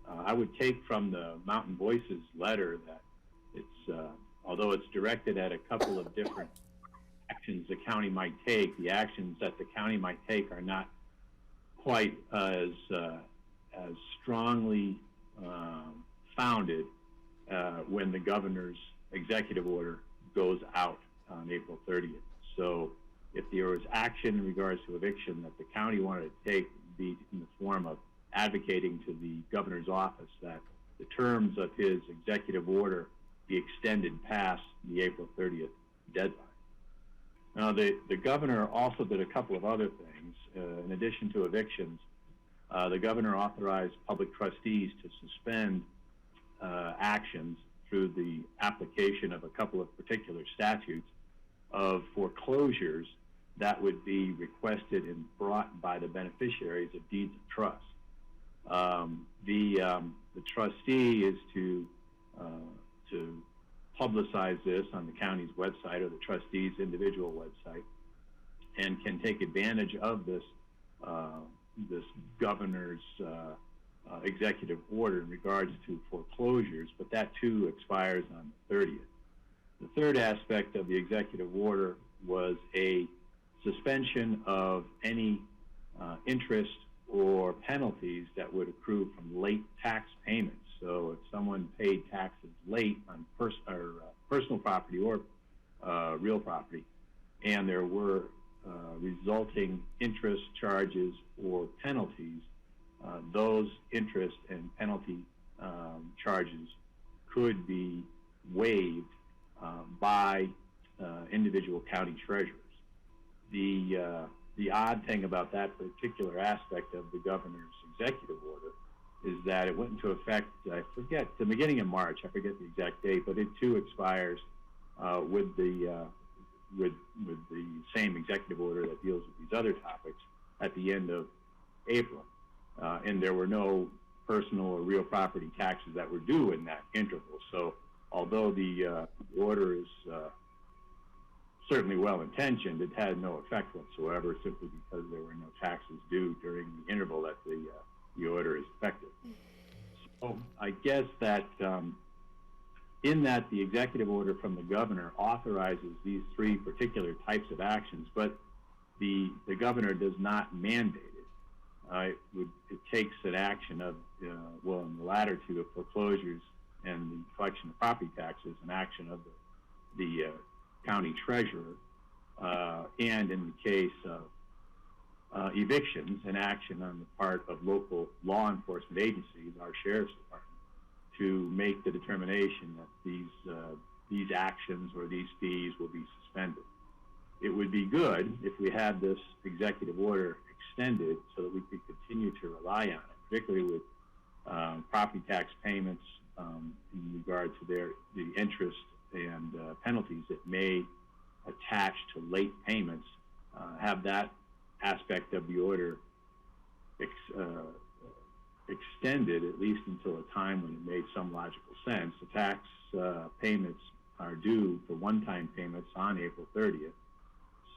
I would take from the Mountain Voices letter that it's, although it's directed at a couple of different actions the county might take, the actions that the county might take are not quite as strongly founded when the governor's executive order goes out on April 30th. So if there was action in regards to eviction that the county wanted to take, be in the form of advocating to the governor's office that the terms of his executive order be extended past the April 30th deadline. Now, the governor also did a couple of other things. In addition to evictions, the governor authorized public trustees to suspend actions through the application of a couple of particular statutes of foreclosures that would be requested and brought by the beneficiaries of deeds of trust. The trustee is to publicize this on the county's website or the trustee's individual website, and can take advantage of this this governor's executive order in regards to foreclosures, but that too expires on the 30th. The third aspect of the executive order was a suspension of any interest or penalties that would accrue from late tax payments. So if someone paid taxes late on personal property or real property, and there were resulting interest charges or penalties, those interest and penalty charges could be waived by individual county treasurers. The odd thing about that particular aspect of the governor's executive order is that it went into effect, I forget, the beginning of March, I forget the exact date, but it too expires with the same executive order that deals with these other topics at the end of April. And there were no personal or real property taxes that were due in that interval. So although the order is certainly well-intentioned, it had no effect whatsoever, simply because there were no taxes due during the interval that the order is effective. So I guess that in that the executive order from the governor authorizes these three particular types of actions, but the governor does not mandate it. It takes an action of, well, in the latter two, of foreclosures and the collection of property taxes, an action of the county treasurer, and in the case of evictions, an action on the part of local law enforcement agencies, our sheriff's department, to make the determination that these actions or these fees will be suspended. It would be good if we had this executive order extended so that we could continue to rely on it, particularly with property tax payments in regard to the interest and penalties that may attach to late payments, have that aspect of the order extended at least until a time when it made some logical sense. The tax payments are due for one-time payments on April 30th,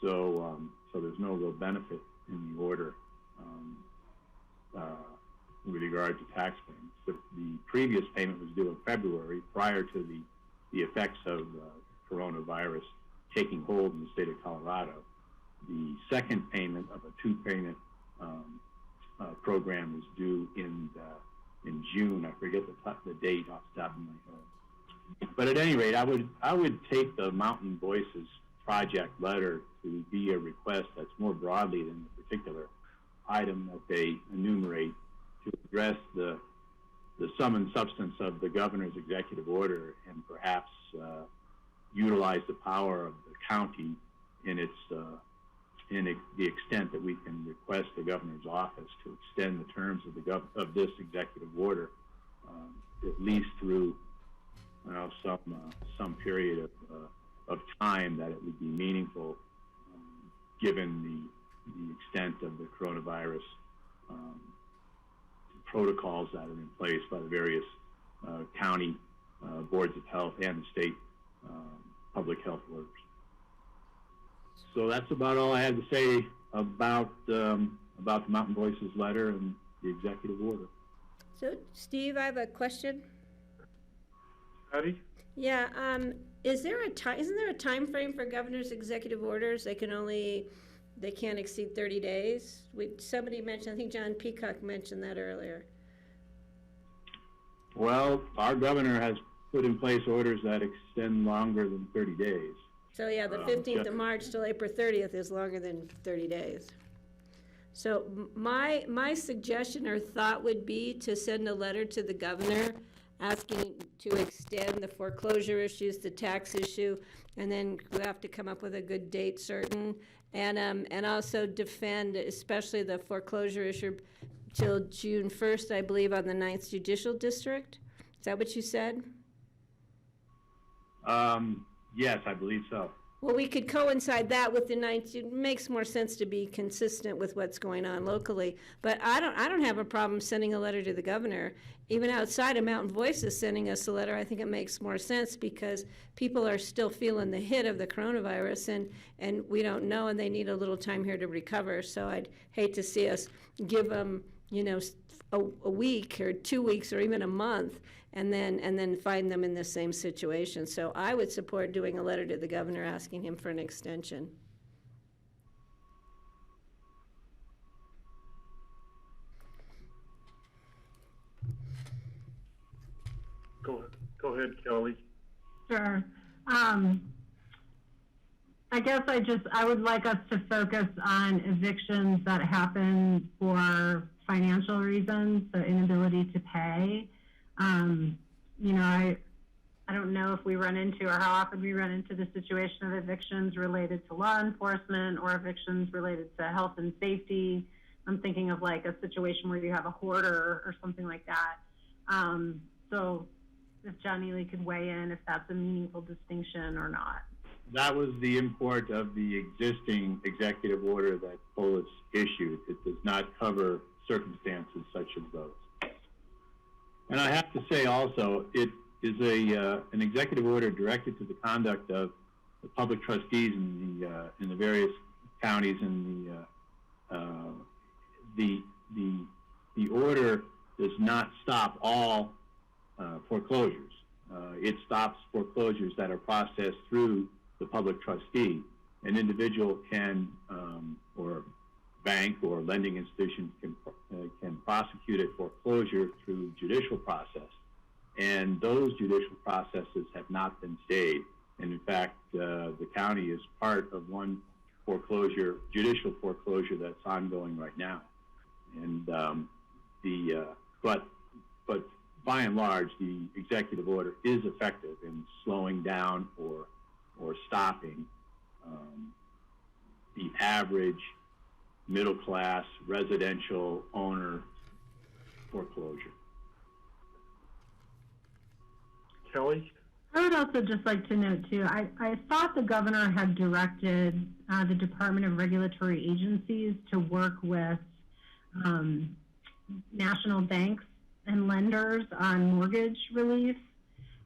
so there's no real benefit in the order with regard to tax payments. The previous payment was due in February, prior to the effects of coronavirus taking hold in the state of Colorado. The second payment of a two-payment program is due in June. I forget the date off the top of my head. But at any rate, I would take the Mountain Voices project letter to be a request that's more broadly than the particular item that they enumerate, to address the sum and substance of the governor's executive order, and perhaps utilize the power of the county in the extent that we can request the governor's office to extend the terms of this executive order, at least through some period of time that it would be meaningful, given the extent of the coronavirus protocols that are in place by the various county boards of health and the state public health workers. So that's about all I had to say about the Mountain Voices letter and the executive order. So, Steve, I have a question. Patty? Yeah, isn't there a time frame for governor's executive orders? They can't exceed 30 days? Somebody mentioned, I think John Peacock mentioned that earlier. Well, our governor has put in place orders that extend longer than 30 days. So yeah, the 15th of March till April 30th is longer than 30 days. So my suggestion or thought would be to send a letter to the governor asking to extend the foreclosure issues, the tax issue, and then we have to come up with a good date certain, and also defend especially the foreclosure issue till June 1st, I believe, on the 9th Judicial District. Is that what you said? Yes, I believe so. Well, we could coincide that with the 9th. It makes more sense to be consistent with what's going on locally. But I don't have a problem sending a letter to the governor. Even outside of Mountain Voices sending us a letter, I think it makes more sense because people are still feeling the hit of the coronavirus, and we don't know, and they need a little time here to recover. So I'd hate to see us give them, a week or 2 weeks or even a month, and then find them in the same situation. So I would support doing a letter to the governor asking him for an extension. Go ahead, Kelly. Sure. I guess I would like us to focus on evictions that happen for financial reasons, so inability to pay. I don't know if we run into, or how often we run into the situation of evictions related to law enforcement or evictions related to health and safety. I'm thinking of like a situation where you have a hoarder or something like that. So if John Ely could weigh in if that's a meaningful distinction or not. That was the import of the existing executive order that Polis issued. It does not cover circumstances such as those. And I have to say also, it is an executive order directed to the conduct of the public trustees in the various counties, and the order does not stop all foreclosures. It stops foreclosures that are processed through the public trustee. An individual can, or bank or lending institution can prosecute a foreclosure through judicial process, and those judicial processes have not been stayed. And in fact, the county is part of one foreclosure, judicial foreclosure, that's ongoing right now. And but by and large, the executive order is effective in slowing down or stopping the average middle-class residential owner foreclosure. Kelly? I would also just like to note, too, I thought the governor had directed the Department of Regulatory Agencies to work with national banks and lenders on mortgage relief,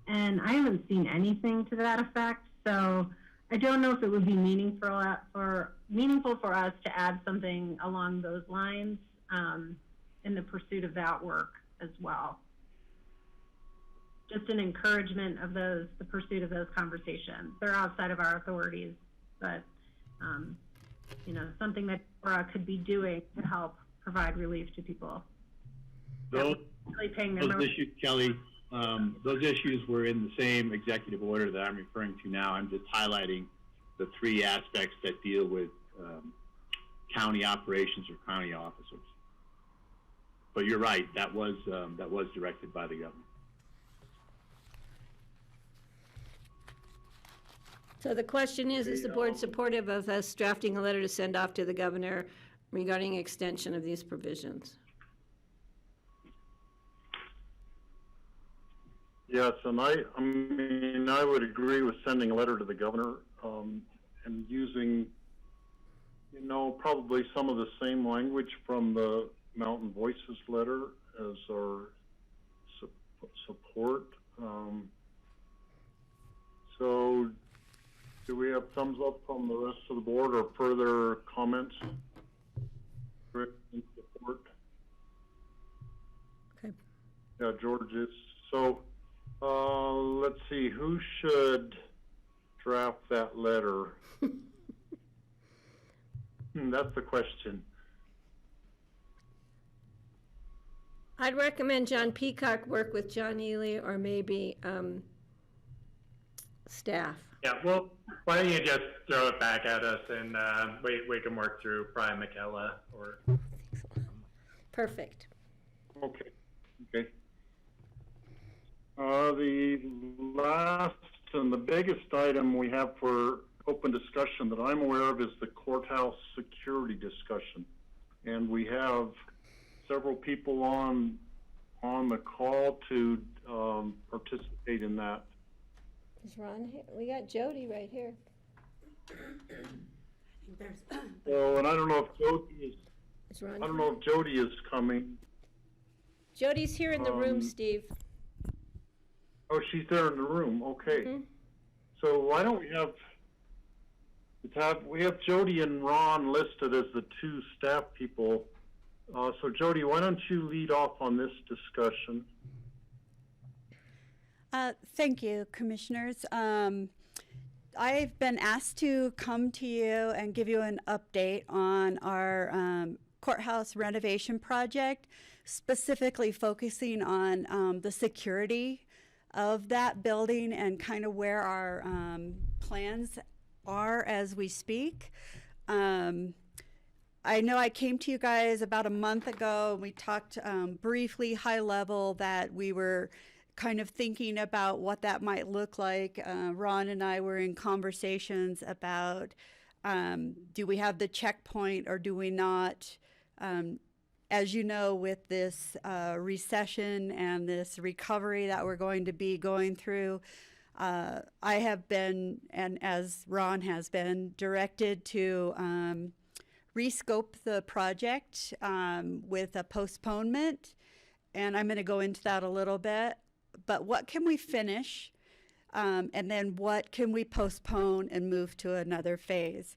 and I haven't seen anything to that effect. So I don't know if it would be meaningful for us to add something along those lines. in the pursuit of that work as well. Just an encouragement of the pursuit of those conversations. They're outside of our authorities, but you know, something that DORA could be doing to help provide relief to people. Those Really paying their issues, Kelly, those issues were in the same executive order that I'm referring to now. I'm just highlighting the three aspects that deal with county operations or county officers. But you're right, that was directed by the governor. So the question is the board supportive of us drafting a letter to send off to the governor regarding extension of these provisions? Yes, and I mean, I would agree with sending a letter to the governor and using, you know, probably some of the same language from the Mountain Voices letter as our support. So do we have thumbs up from the rest of the board or further comments? In support? Okay. Yeah, George is. So let's see, who should draft that letter? That's the question. I'd recommend John Peacock work with John Ely or maybe staff. Yeah, well, why don't you just throw it back at us and we can work through Brian McKella or. Perfect. Okay. Okay. The last and the biggest item we have for open discussion that I'm aware of is the courthouse security discussion. And we have several people on the call to participate in that. Is Ron here? We got Jody right here. So, and I don't know if Jody is. Is Ron I don't know if Jody is coming. Jody's here in the room, Steve. Oh, she's there in the room. Okay. Mm-hmm. So why don't we have Jody and Ron listed as the two staff people. So Jody, why don't you lead off on this discussion? Thank you, Commissioners. I've been asked to come to you and give you an update on our courthouse renovation project, specifically focusing on the security of that building and kind of where our plans are as we speak. I know I came to you guys about a month ago and we talked briefly, high level, that we were kind of thinking about what that might look like. Ron and I were in conversations about do we have the checkpoint or do we not? As you know, with this recession and this recovery that we're going to be going through, I have been, and as Ron has been, directed to rescope the project with a postponement. And I'm going to go into that a little bit. But what can we finish? And then what can we postpone and move to another phase?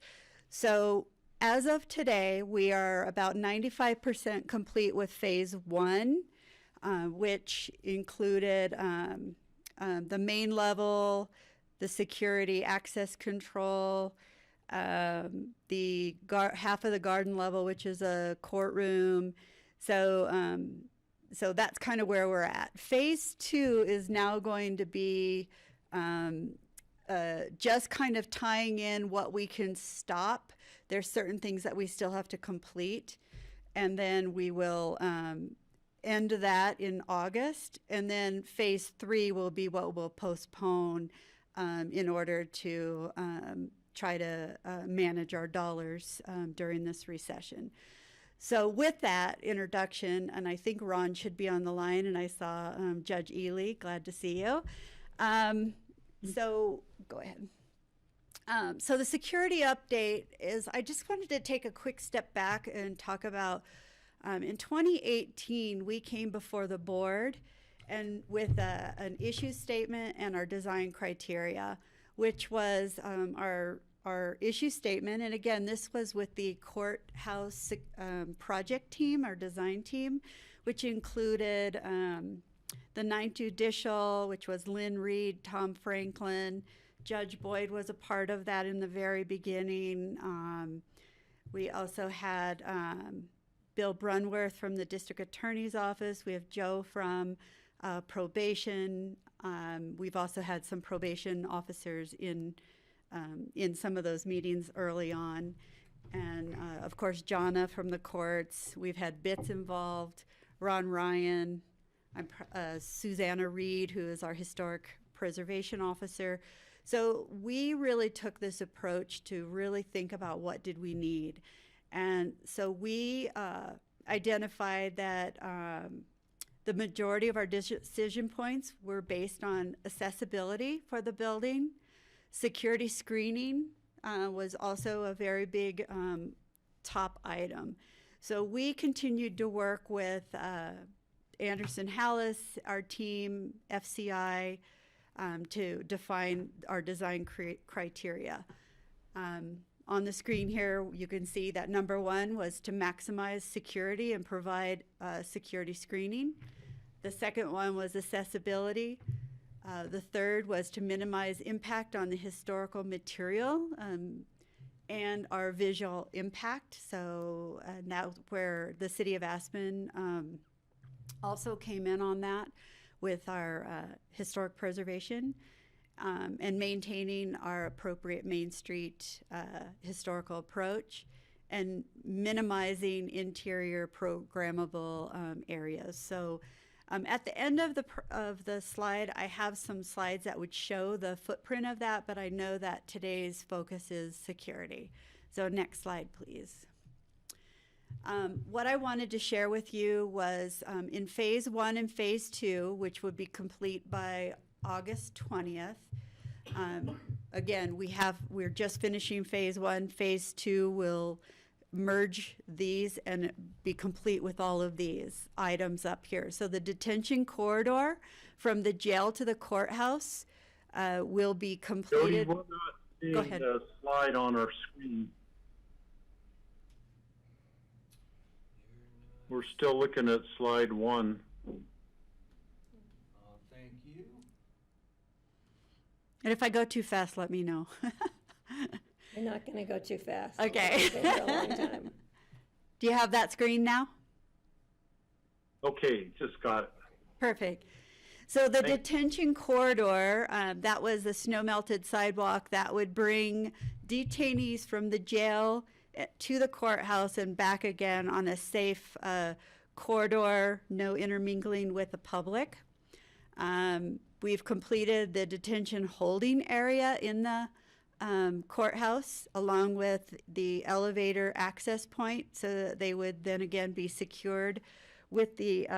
So as of today, we are about 95% complete with phase one, which included the main level, the security access control, the half of the garden level, which is a courtroom. So that's kind of where we're at. Phase two is now going to be just kind of tying in what we can stop. There's certain things that we still have to complete. And then we will end that in August. And then phase three will be what we'll postpone in order to try to manage our dollars during this recession. So with that introduction, and I think Ron should be on the line, and I saw Judge Ely, glad to see you. So go ahead. So the security update is, I just wanted to take a quick step back and talk about, in 2018, we came before the board and with an issue statement and our design criteria, which was our our issue statement. And again, this was with the courthouse project team, our design team, which included the 9th Judicial, which was Lynn Reed, Tom Franklin. Judge Boyd was a part of that in the very beginning. We also had Bill Brunworth from the District Attorney's Office. We have Joe from probation. We've also had some probation officers in some of those meetings early on. And of course, Jonna from the courts. We've had Bits involved, Ron Ryan, Susanna Reed, who is our historic preservation officer. So we really took this approach to really think about what did we need. And so we identified that the majority of our decision points were based on accessibility for the building. Security screening was also a very big top item. So we continued to work with Anderson Hallis, our team, FCI, to define our design criteria. On the screen here, you can see that number 1 was to maximize security and provide security screening. The second one was accessibility. The third was to minimize impact on the historical material and our visual impact. So now where the city of Aspen also came in on that with our historic preservation and maintaining our appropriate Main Street historical approach and minimizing interior programmable areas. So at the end of the slide, I have some slides that would show the footprint of that, but I know that today's focus is security. So next slide, please. What I wanted to share with you was in phase 1 and phase 2, which would be complete by August 20th. Again, we're just finishing phase 1. Phase 2 will merge these and be complete with all of these items up here. So the detention corridor from the jail to the courthouse will be completed. Jody, we're not seeing Go ahead. the slide on our screen. We're still looking at slide 1. Thank you. And if I go too fast, let me know. You're not going to go too fast. Okay. It'll stay for a long time. Do you have that screen now? Okay, just got it. Perfect. So the detention corridor, that was the snow melted sidewalk that would bring detainees from the jail to the courthouse and back again on a safe corridor, no intermingling with the public. We've completed the detention holding area in the courthouse along with the elevator access point, so that they would then again be secured with the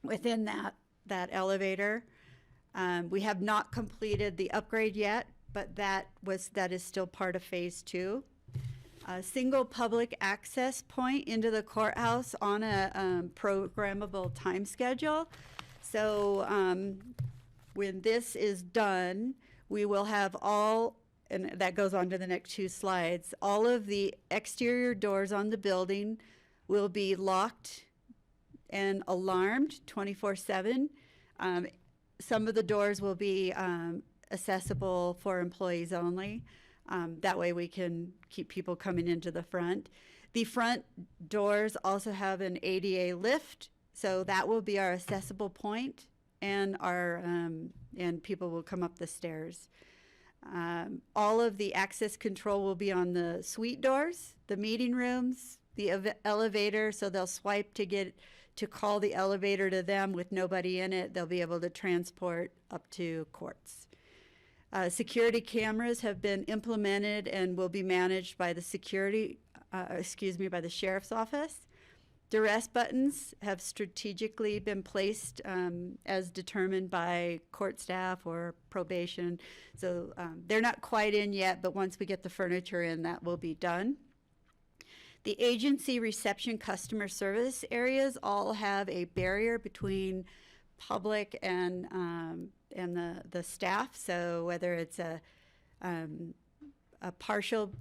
within that elevator. We have not completed the upgrade yet, but that is still part of phase 2. A single public access point into the courthouse on a programmable time schedule. So when this is done, we will have all, and that goes on to the next 2 slides, all of the exterior doors on the building will be locked and alarmed 24/7. Some of the doors will be accessible for employees only. That way we can keep people coming into the front. The front doors also have an ADA lift, so that will be our accessible point, and and people will come up the stairs. All of the access control will be on the suite doors, the meeting rooms, the elevator, so they'll swipe to call the elevator to them with nobody in it. They'll be able to transport up to courts. Security cameras have been implemented and will be managed by the by the sheriff's office. Duress buttons have strategically been placed as determined by court staff or probation. So they're not quite in yet, but once we get the furniture in, that will be done. The agency reception customer service areas all have a barrier between public and the staff. So whether it's a a partial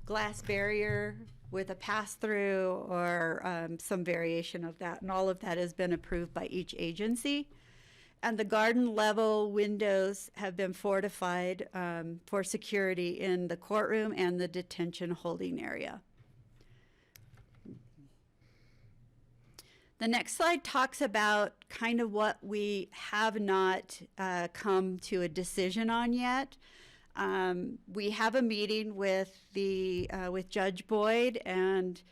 glass barrier with a pass-through or some variation of that. And all of that has been approved by each agency. And the garden level windows have been fortified for security in the courtroom and the detention holding area. The next slide talks about kind of what we have not come to a decision on yet. We have a meeting with Judge Boyd and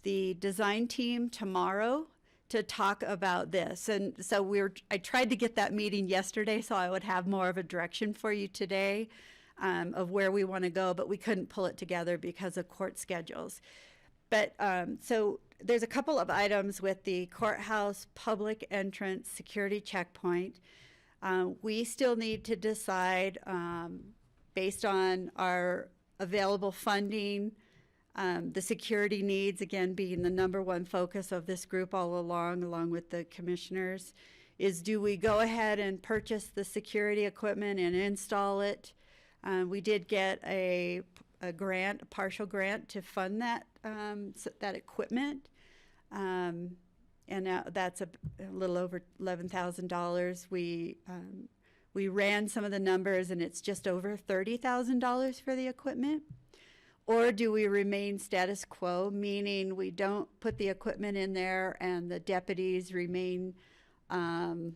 the design team tomorrow to talk about this. And so I tried to get that meeting yesterday so I would have more of a direction for you today of where we want to go, but we couldn't pull it together because of court schedules. But so there's a couple of items with the courthouse public entrance security checkpoint. We still need to decide based on our available funding, the security needs, again, being the number one focus of this group all along with the commissioners, is do we go ahead and purchase the security equipment and install it? We did get a grant, a partial grant to fund that that equipment, and now that's a little over $11,000. We ran some of the numbers, and it's just over $30,000 for the equipment. Or do we remain status quo, meaning we don't put the equipment in there and the deputies remain out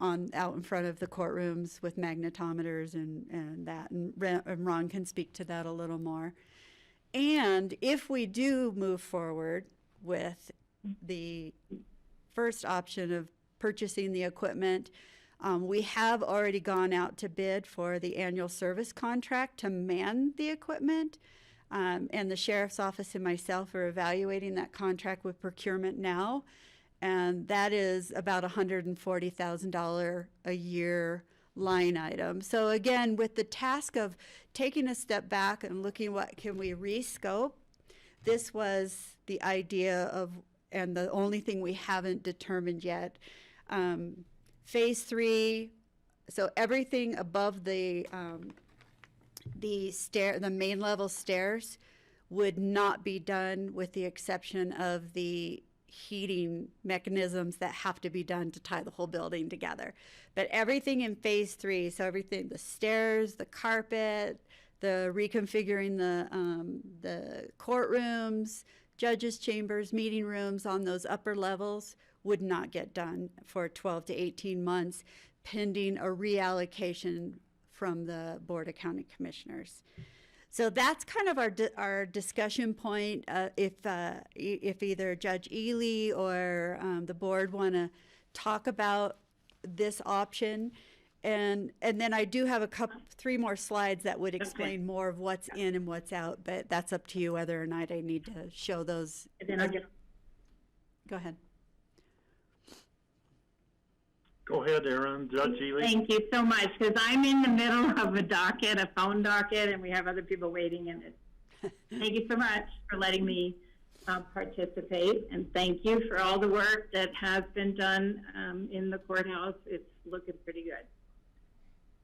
in front of the courtrooms with magnetometers and that, and Ron can speak to that a little more. And if we do move forward with the first option of purchasing the equipment, we have already gone out to bid for the annual service contract to man the equipment, and the sheriff's office and myself are evaluating that contract with procurement now. And that is about $140,000 a year line item. So again, with the task of taking a step back and looking what can we rescope, this was the idea of, and the only thing we haven't determined yet. Phase 3, so everything above the main level stairs would not be done, with the exception of the heating mechanisms that have to be done to tie the whole building together. But everything in phase 3, so everything, the stairs, the carpet, the reconfiguring the courtrooms, judges' chambers, meeting rooms on those upper levels would not get done for 12 to 18 months, pending a reallocation from the Board of County Commissioners. So that's kind of our discussion point. If either Judge Ely or the board want to talk about this option, and then I do have three more slides that would explain more of what's in and what's out. But that's up to you whether or not I need to show those. And then I'll get. Go ahead. Go ahead, Aaron. Judge Ely. Thank you so much, because I'm in the middle of a phone docket, and we have other people waiting in it. Thank you so much for letting me participate, and thank you for all the work that has been done in the courthouse. It's looking pretty good.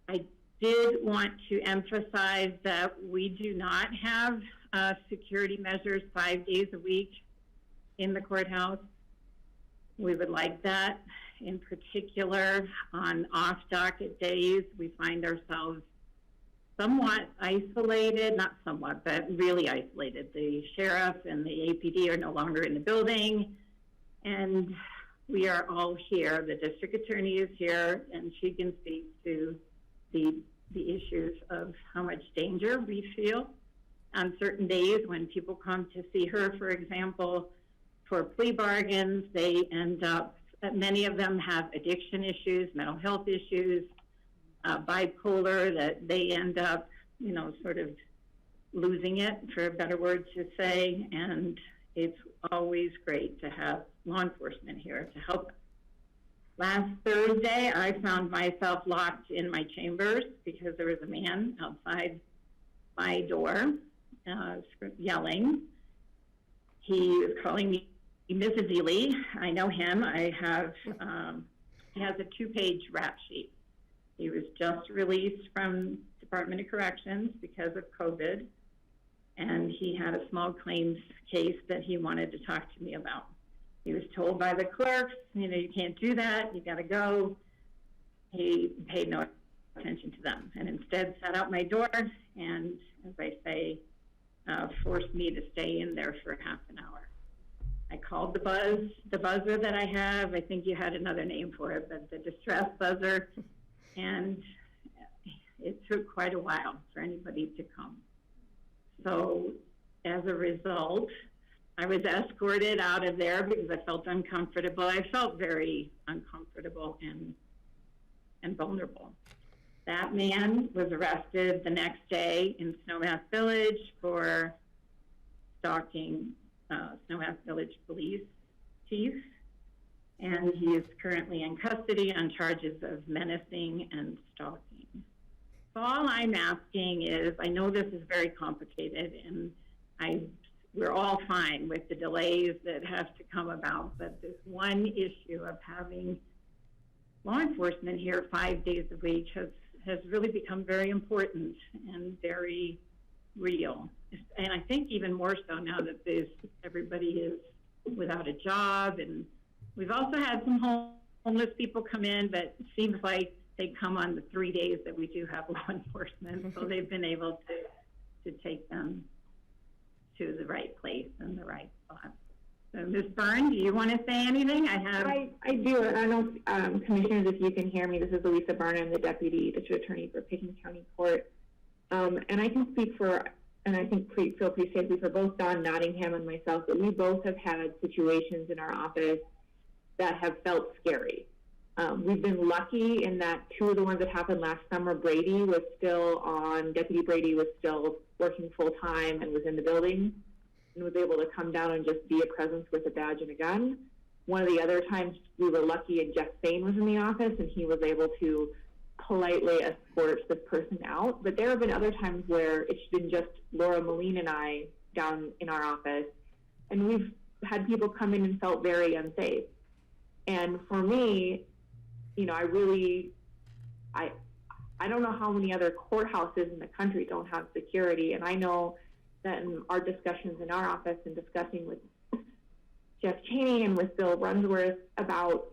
I did want to emphasize that we do not have security measures 5 days a week in the courthouse. We would like that. In particular, on off-docket days, we find ourselves somewhat isolated, not somewhat, but really isolated. The sheriff and the APD are no longer in the building, and we are all here. The district attorney is here, and she can speak to the issues of how much danger we feel on certain days when people come to see her, for example, for plea bargains. They end up, many of them have addiction issues, mental health issues, bipolar, that they end up, sort of losing it, for a better word to say, and it's always great to have law enforcement here to help. Last Thursday, I found myself locked in my chambers because there was a man outside my door yelling. He was calling me Mrs. Ely. I know him. He has a 2-page rap sheet. He was just released from Department of Corrections because of COVID, and he had a small claims case that he wanted to talk to me about. He was told by the clerks, you can't do that, you gotta go. He paid no attention to them and instead sat out my door and, as I say, forced me to stay in there for half an hour. I called the buzzer that I have. I think you had another name for it, but the distress buzzer. And it took quite a while for anybody to come. So as a result, I was escorted out of there because I felt uncomfortable. I felt very uncomfortable and vulnerable. That man was arrested the next day in Snowmass Village for stalking Snowmass Village police chief, and he is currently in custody on charges of menacing and stalking. So all I'm asking is, I know this is very complicated, and we're all fine with the delays that have to come about, but this one issue of having law enforcement here 5 days a week has really become very important and very real. And I think even more so now that everybody is without a job, and we've also had some homeless people come in, but it seems like they come on the 3 days that we do have law enforcement, so they've been able to take them to the right place and the right spot. So Ms. Byrne, do you want to say anything? I do. I don't know, Commissioners, if you can hear me. This is Elisa Byrne. I'm the Deputy District Attorney for Pickens County Court. And I can speak for, and I think feel pretty safely for both Don Nottingham and myself, that we both have had situations in our office that have felt scary. We've been lucky in that two of the ones that happened last summer, Deputy Brady was still working full time and was in the building and was able to come down and just be a presence with a badge and a gun. One of the other times we were lucky and Jeff Fain was in the office and he was able to politely escort this person out. But there have been other times where it's been just Laura Moline and I down in our office, and we've had people come in and felt very unsafe. And for me, I don't know how many other courthouses in the country don't have security. And I know that in our discussions in our office and discussing with Jeff Cheney and with Bill Runsworth about,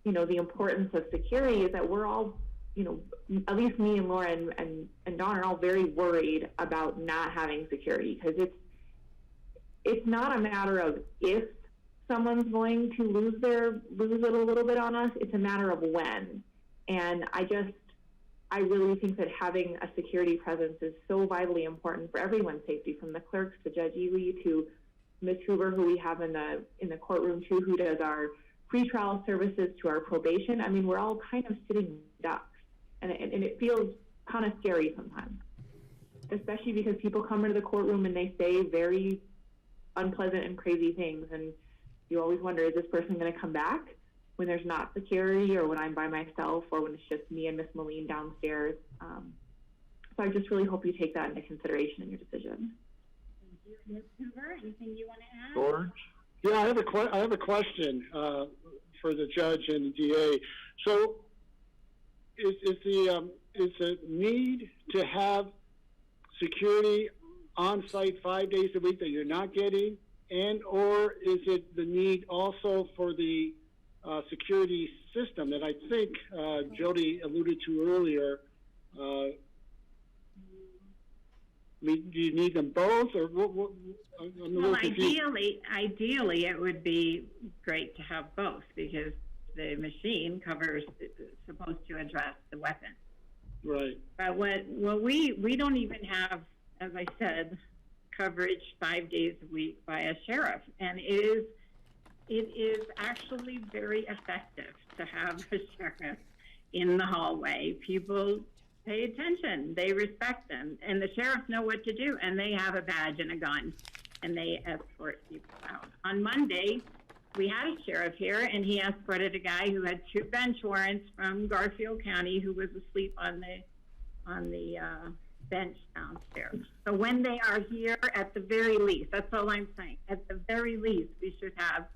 the importance of security, is that we're all, at least me and Laura and Dawn are all very worried about not having security, because it's not a matter of if someone's going to lose it a little bit on us. It's a matter of when. And I really think that having a security presence is so vitally important for everyone's safety, from the clerks to Judge Ely to Ms. Hoover, who we have in the courtroom too, who does our pretrial services, to our probation. I mean, we're all kind of sitting ducks, and it feels kind of scary sometimes, especially because people come into the courtroom and they say very unpleasant and crazy things, and you always wonder, is this person going to come back when there's not security, or when I'm by myself, or when it's just me and Miss Moline downstairs? So I just really hope you take that into consideration in your decision. Thank you. Ms. Hoover, anything you want to add? George? Yeah, I have a question for the judge and the DA. So, is the need to have security on site 5 days a week that you're not getting, or is it the need also for the security system that I think Jody alluded to earlier? Do you need them both, or what? Well, ideally, it would be great to have both, because the machine is supposed to address the weapon. Right. But we don't even have, as I said, coverage 5 days a week by a sheriff, and it is actually very effective to have a sheriff in the hallway. People pay attention, they respect them, and the sheriffs know what to do, and they have a badge and a gun, and they escort people out. On Monday, we had a sheriff here, and he escorted a guy who had 2 bench warrants from Garfield County, who was asleep on the bench downstairs. So when they are here, at the very least, that's all I'm saying, at the very least, we should have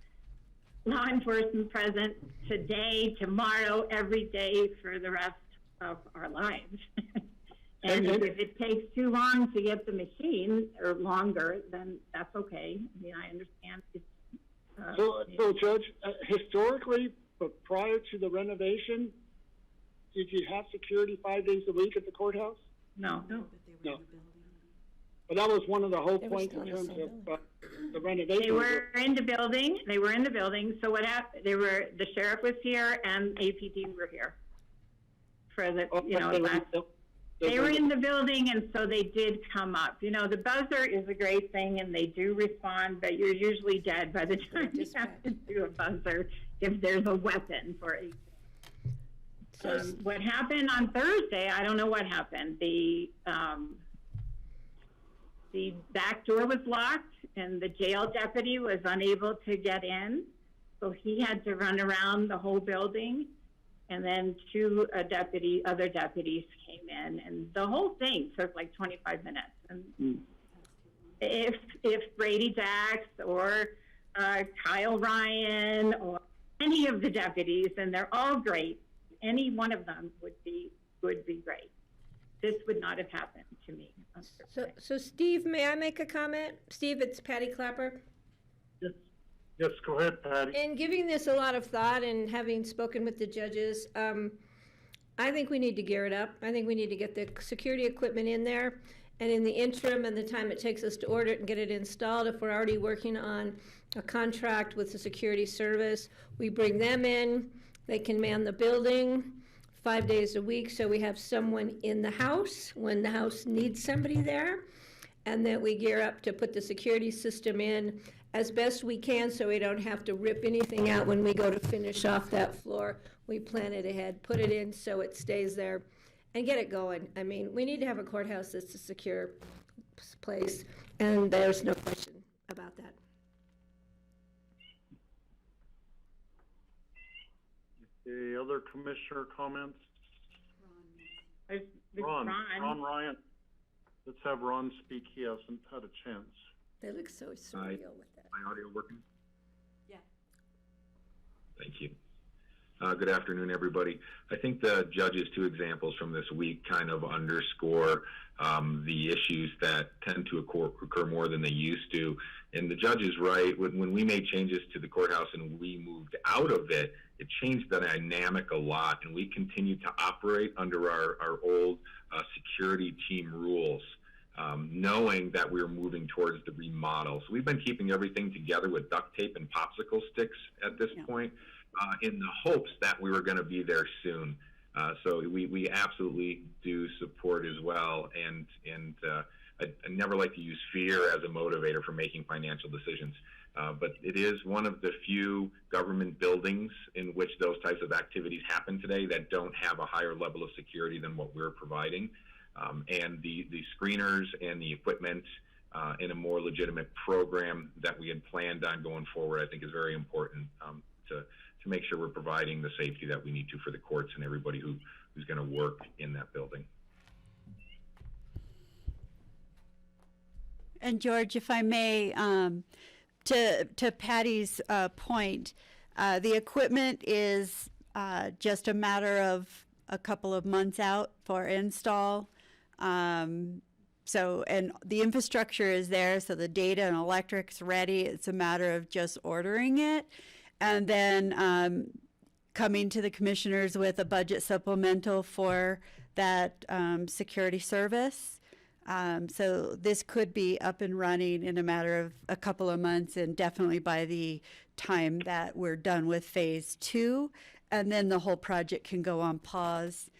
law enforcement present today, tomorrow, every day for the rest of our lives. And if it takes too long to get the machine, or longer, then that's okay. I mean, I understand. It's, So Judge, historically, but prior to the renovation, did you have security 5 days a week at the courthouse? No. No. But that was one of the whole points in terms of the renovation. They were in the building. They were in the building. So what happened? The sheriff was here and APD were here for the, they were in the building, and so they did come up. You know, the buzzer is a great thing, and they do respond, but you're usually dead by the time you have to do a buzzer if there's a weapon, for example. What happened on Thursday, I don't know what happened. The back door was locked, and the jail deputy was unable to get in, so he had to run around the whole building. And then two other deputies came in, and the whole thing took like 25 minutes. And if Brady Dax or Kyle Ryan or any of the deputies, and they're all great, any one of them would be great. This would not have happened to me. So Steve, may I make a comment? Steve, it's Patty Clapper. Yes, go ahead, Patty. In giving this a lot of thought and having spoken with the judges, I think we need to gear it up. I think we need to get the security equipment in there. And in the interim and the time it takes us to order it and get it installed, if we're already working on a contract with the security service, we bring them in. They can man the building 5 days a week, so we have someone in the house when the house needs somebody there. And that we gear up to put the security system in as best we can, so we don't have to rip anything out when we go to finish off that floor. We plan it ahead, put it in so it stays there, and get it going. I mean, we need to have a courthouse that's a secure place, and there's no question about that. Any other commissioner comments? Ron Ryan. Let's have Ron speak. He hasn't had a chance. They look so surreal with that. My audio working? Yeah. Thank you. Good afternoon, everybody. I think the judge's two examples from this week kind of underscore the issues that tend to occur more than they used to. And the judge is right. When we made changes to the courthouse and we moved out of it, it changed the dynamic a lot. And we continued to operate under our old security team rules. Knowing that we were moving towards the remodel. So we've been keeping everything together with duct tape and popsicle sticks at this point, in the hopes that we were going to be there soon. So we absolutely do support as well. And I never like to use fear as a motivator for making financial decisions. But it is one of the few government buildings in which those types of activities happen today that don't have a higher level of security than what we're providing. And the screeners and the equipment in a more legitimate program that we had planned on going forward, I think is very important to make sure we're providing the safety that we need to for the courts and everybody who's going to work in that building. And George, if I may, to Patty's point, the equipment is just a matter of a couple of months out for install. So, and the infrastructure is there, so the data and electric's ready. It's a matter of just ordering it. And then coming to the commissioners with a budget supplemental for that security service. So this could be up and running in a matter of a couple of months, and definitely by the time that we're done with phase 2. And then the whole project can go on pause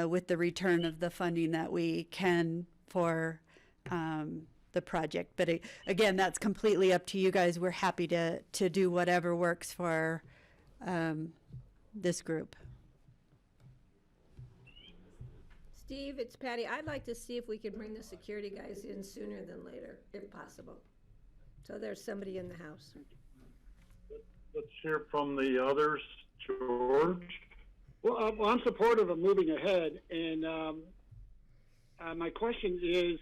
with the return of the funding that we can for the project. But again, that's completely up to you guys. We're happy to do whatever works for this group. Steve, it's Patty. I'd like to see if we could bring the security guys in sooner than later, if possible. So there's somebody in the house. Let's hear from the others. George? Well, I'm supportive of moving ahead, and my question is,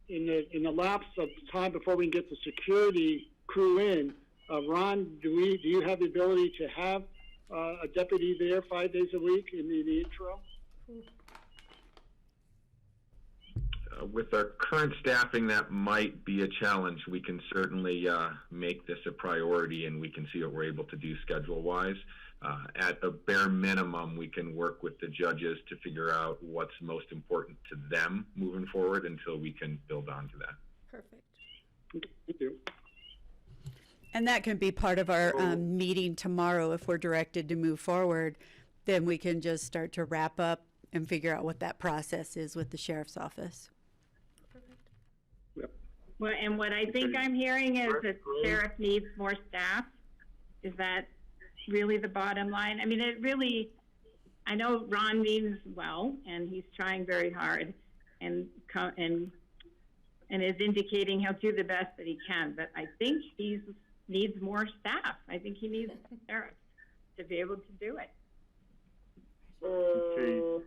in the lapse of time before we can get the security crew in, Ron, do you have the ability to have a deputy there 5 days a week in the intro? with our current staffing, that might be a challenge. We can certainly make this a priority, and we can see what we're able to do schedule-wise. At the bare minimum, we can work with the judges to figure out what's most important to them moving forward until we can build onto that. Perfect. Thank you. And that can be part of our meeting tomorrow. If we're directed to move forward, then we can just start to wrap up and figure out what that process is with the sheriff's office. Well, and what I think I'm hearing is that sheriff needs more staff. Is that really the bottom line? I mean, it really, I know Ron means well, and he's trying very hard, and is indicating he'll do the best that he can. But I think he needs more staff. I think he needs sheriff to be able to do it. Okay,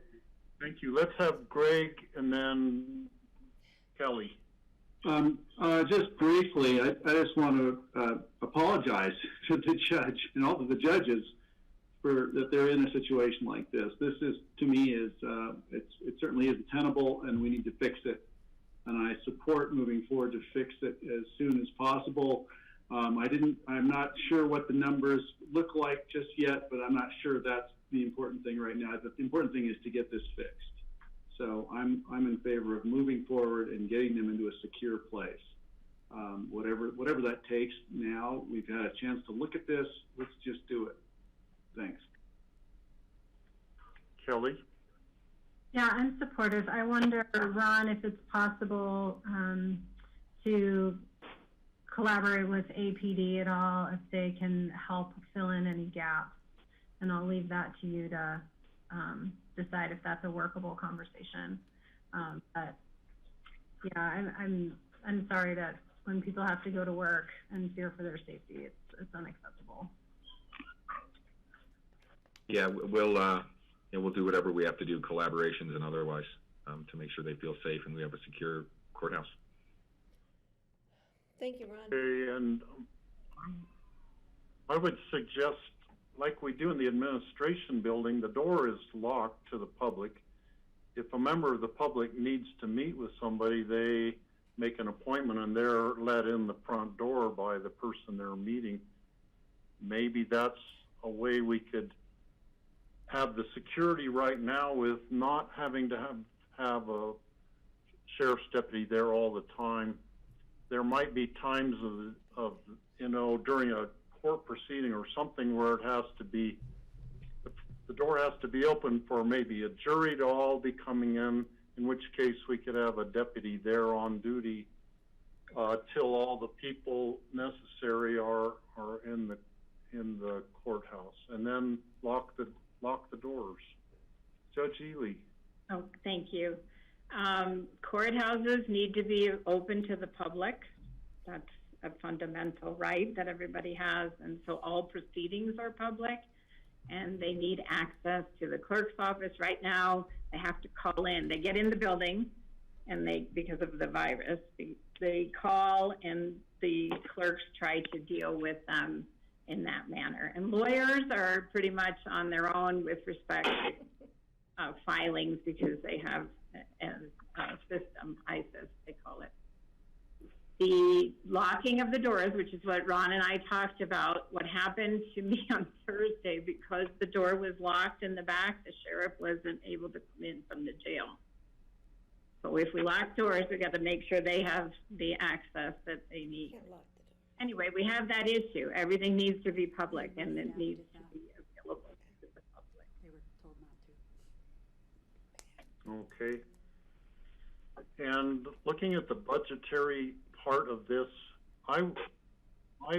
thank you. Let's have Greg and then Kelly. Just briefly, I just want to apologize to the judge and all of the judges for that they're in a situation like this. This is, to me, is it certainly isn't tenable, and we need to fix it. And I support moving forward to fix it as soon as possible. I'm not sure what the numbers look like just yet, but I'm not sure that's the important thing right now. The important thing is to get this fixed. So I'm in favor of moving forward and getting them into a secure place. Whatever that takes now, we've had a chance to look at this. Let's just do it. Thanks. Kelly? Yeah, I'm supportive. I wonder, Ron, if it's possible to collaborate with APD at all, if they can help fill in any gaps. And I'll leave that to you to decide if that's a workable conversation. But yeah, I'm sorry that when people have to go to work and fear for their safety, it's unacceptable. Yeah, we'll do whatever we have to do, collaborations and otherwise, to make sure they feel safe and we have a secure courthouse. Thank you, Ron. Okay, and I would suggest, like we do in the administration building, the door is locked to the public. If a member of the public needs to meet with somebody, they make an appointment and they're let in the front door by the person they're meeting. Maybe that's a way we could have the security right now with not having to have a sheriff's deputy there all the time. There might be times of during a court proceeding or something where it has to be, the door has to be open for maybe a jury to all be coming in which case we could have a deputy there on duty till all the people necessary are in the courthouse, and then lock the doors. Judge Ely. Oh, thank you. Courthouses need to be open to the public. That's a fundamental right that everybody has, and so all proceedings are public, and they need access to the clerk's office. Right now, they have to call in. They get in the building, and because of the virus, they call, and the clerks try to deal with them in that manner. And lawyers are pretty much on their own with respect to filings because they have a system, ISIS, they call it. The locking of the doors, which is what Ron and I talked about, what happened to me on Thursday, because the door was locked in the back, the sheriff wasn't able to come in from the jail. So if we lock doors, we got to make sure they have the access that they need. Anyway, we have that issue. Everything needs to be public, and it needs to be available to the public. They were told not to. Okay. And looking at the budgetary part of this, I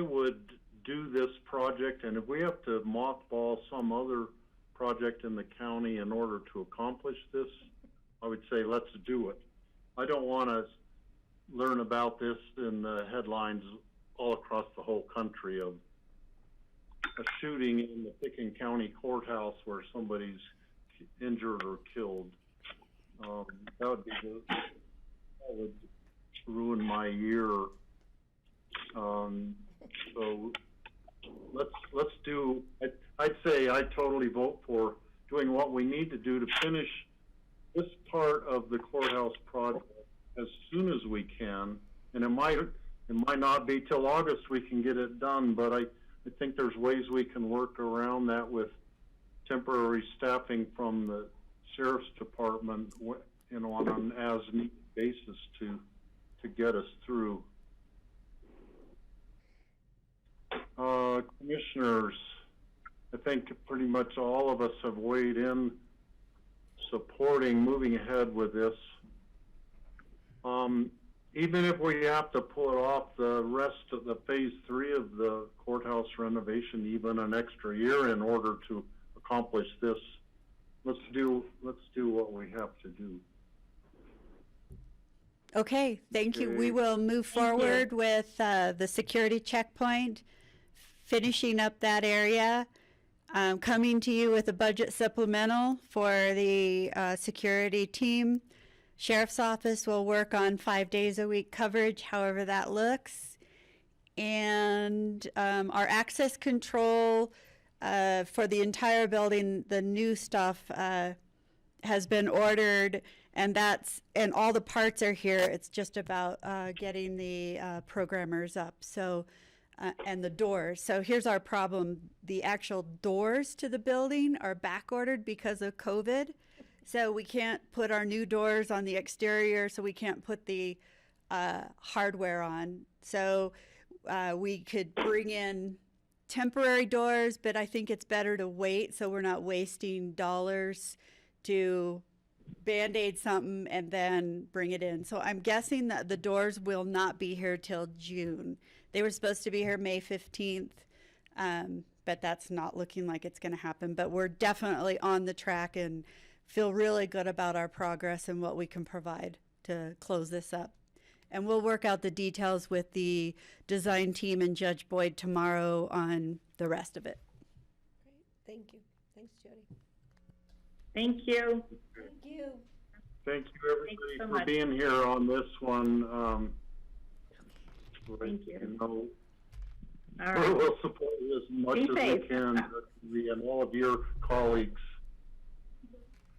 would do this project, and if we have to mothball some other project in the county in order to accomplish this, I would say let's do it. I don't want to learn about this in the headlines all across the whole country of a shooting in the Pickens County courthouse where somebody's injured or killed. That would ruin my year. So let's do. I'd say I totally vote for doing what we need to do to finish this part of the courthouse project as soon as we can. And it might not be till August we can get it done, but I think there's ways we can work around that with temporary staffing from the sheriff's department, you know, on an as-needed basis to get us through. Commissioners, I think pretty much all of us have weighed in supporting moving ahead with this. Even if we have to pull off the rest of the phase 3 of the courthouse renovation even an extra year in order to accomplish this, let's do what we have to do. Okay, thank you. We will move forward with the security checkpoint, finishing up that area, coming to you with a budget supplemental for the security team. Sheriff's Office will work on 5 days a week coverage, however that looks. And our access control for the entire building, the new stuff has been ordered, and all the parts are here. It's just about getting the programmers up. So, and the doors. So here's our problem. The actual doors to the building are back ordered because of COVID. So we can't put our new doors on the exterior, so we can't put the hardware on. So we could bring in temporary doors, but I think it's better to wait so we're not wasting dollars to Band-Aid something and then bring it in. So I'm guessing that the doors will not be here till June. They were supposed to be here May 15th, but that's not looking like it's going to happen. But we're definitely on the track and feel really good about our progress and what we can provide to close this up. And we'll work out the details with the design team and Judge Boyd tomorrow on the rest of it. Great, thank you. Thanks, Jody. Thank you. Thank you. Thank you, everybody, so for much. being here on this one. Thank you. You know, All right. we'll support you as much Be as safe. we can, and all of your colleagues.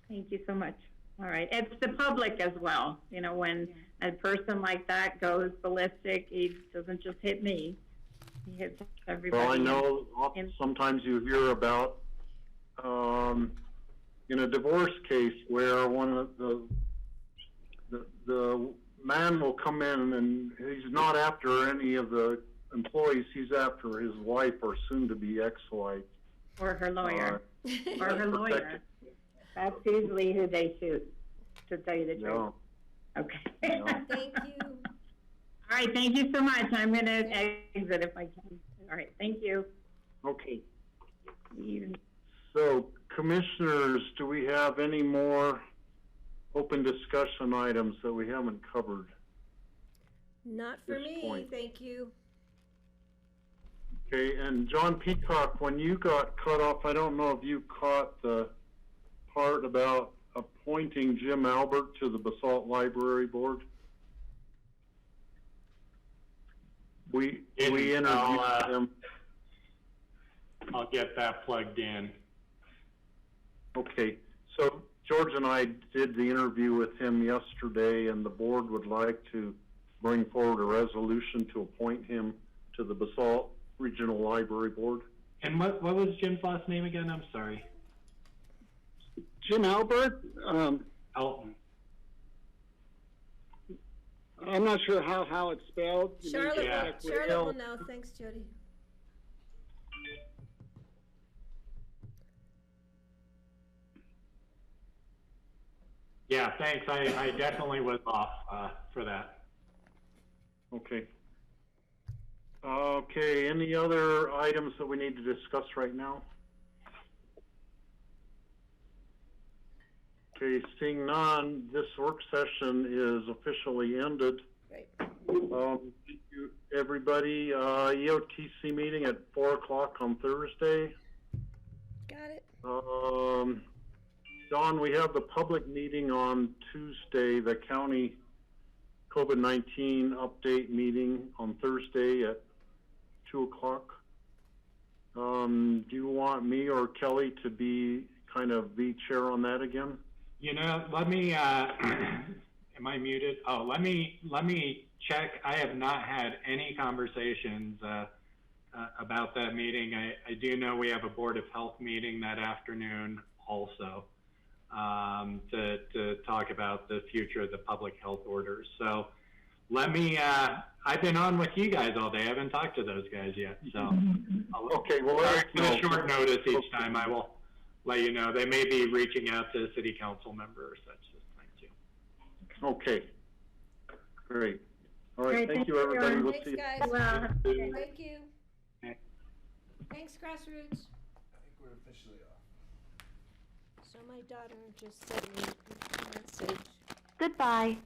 Thank you so much. All right. It's the public as well. You know, when a person like that goes ballistic, he doesn't just hit me. He hits everybody. Well, I know sometimes you hear about in a divorce case where one of the man will come in and he's not after any of the employees, he's after his wife or soon-to-be ex-wife. Or her lawyer. Or her lawyer. That's usually who they shoot, to tell you the truth. Okay. Thank you. All right, thank you so much. I'm going to exit if I can. All right, thank you. Okay. So, commissioners, do we have any more open discussion items that we haven't covered? Not for This me, point. thank you. Okay, and John Peacock, when you got cut off, I don't know if you caught the part about appointing Jim Albert to the Basalt Library Board. We interviewed him. I'll get that plugged in. Okay, so George and I did the interview with him yesterday, and the board would like to bring forward a resolution to appoint him to the Basalt Regional Library Board. And what was Jim's last name again? I'm sorry. Jim Albert, Elton. I'm not sure how it's spelled. You may Charlotte, check with Charlotte Bill. will know, thanks, Jody. Yeah, thanks. I definitely was off for that. Okay. Okay, any other items that we need to discuss right now? Okay, seeing none, this work session is officially ended. Great. Thank you, everybody. EOTC meeting at 4 o'clock on Thursday. Got it. Don, we have the public meeting on Tuesday, the county COVID-19 update meeting on Thursday at 2 o'clock. Do you want me or Kelly to be kind of the chair on that again? You know, let me, am I muted? Oh, let me check. I have not had any conversations about that meeting. I do know we have a Board of Health meeting that afternoon also to talk about the future of the public health orders. So let me, I've been on with you guys all day. I haven't talked to those guys yet. So Okay, well, with short notice each time, I will let you know. They may be reaching out to a city council member or such this time too. okay. Great. All right, Great, thank thank you, you, everybody. everyone. We'll Thanks, see you. guys. Well, have a good day. Thank you. Thanks, Grassroots. I think we're officially off. So my daughter just sent me a message. Goodbye.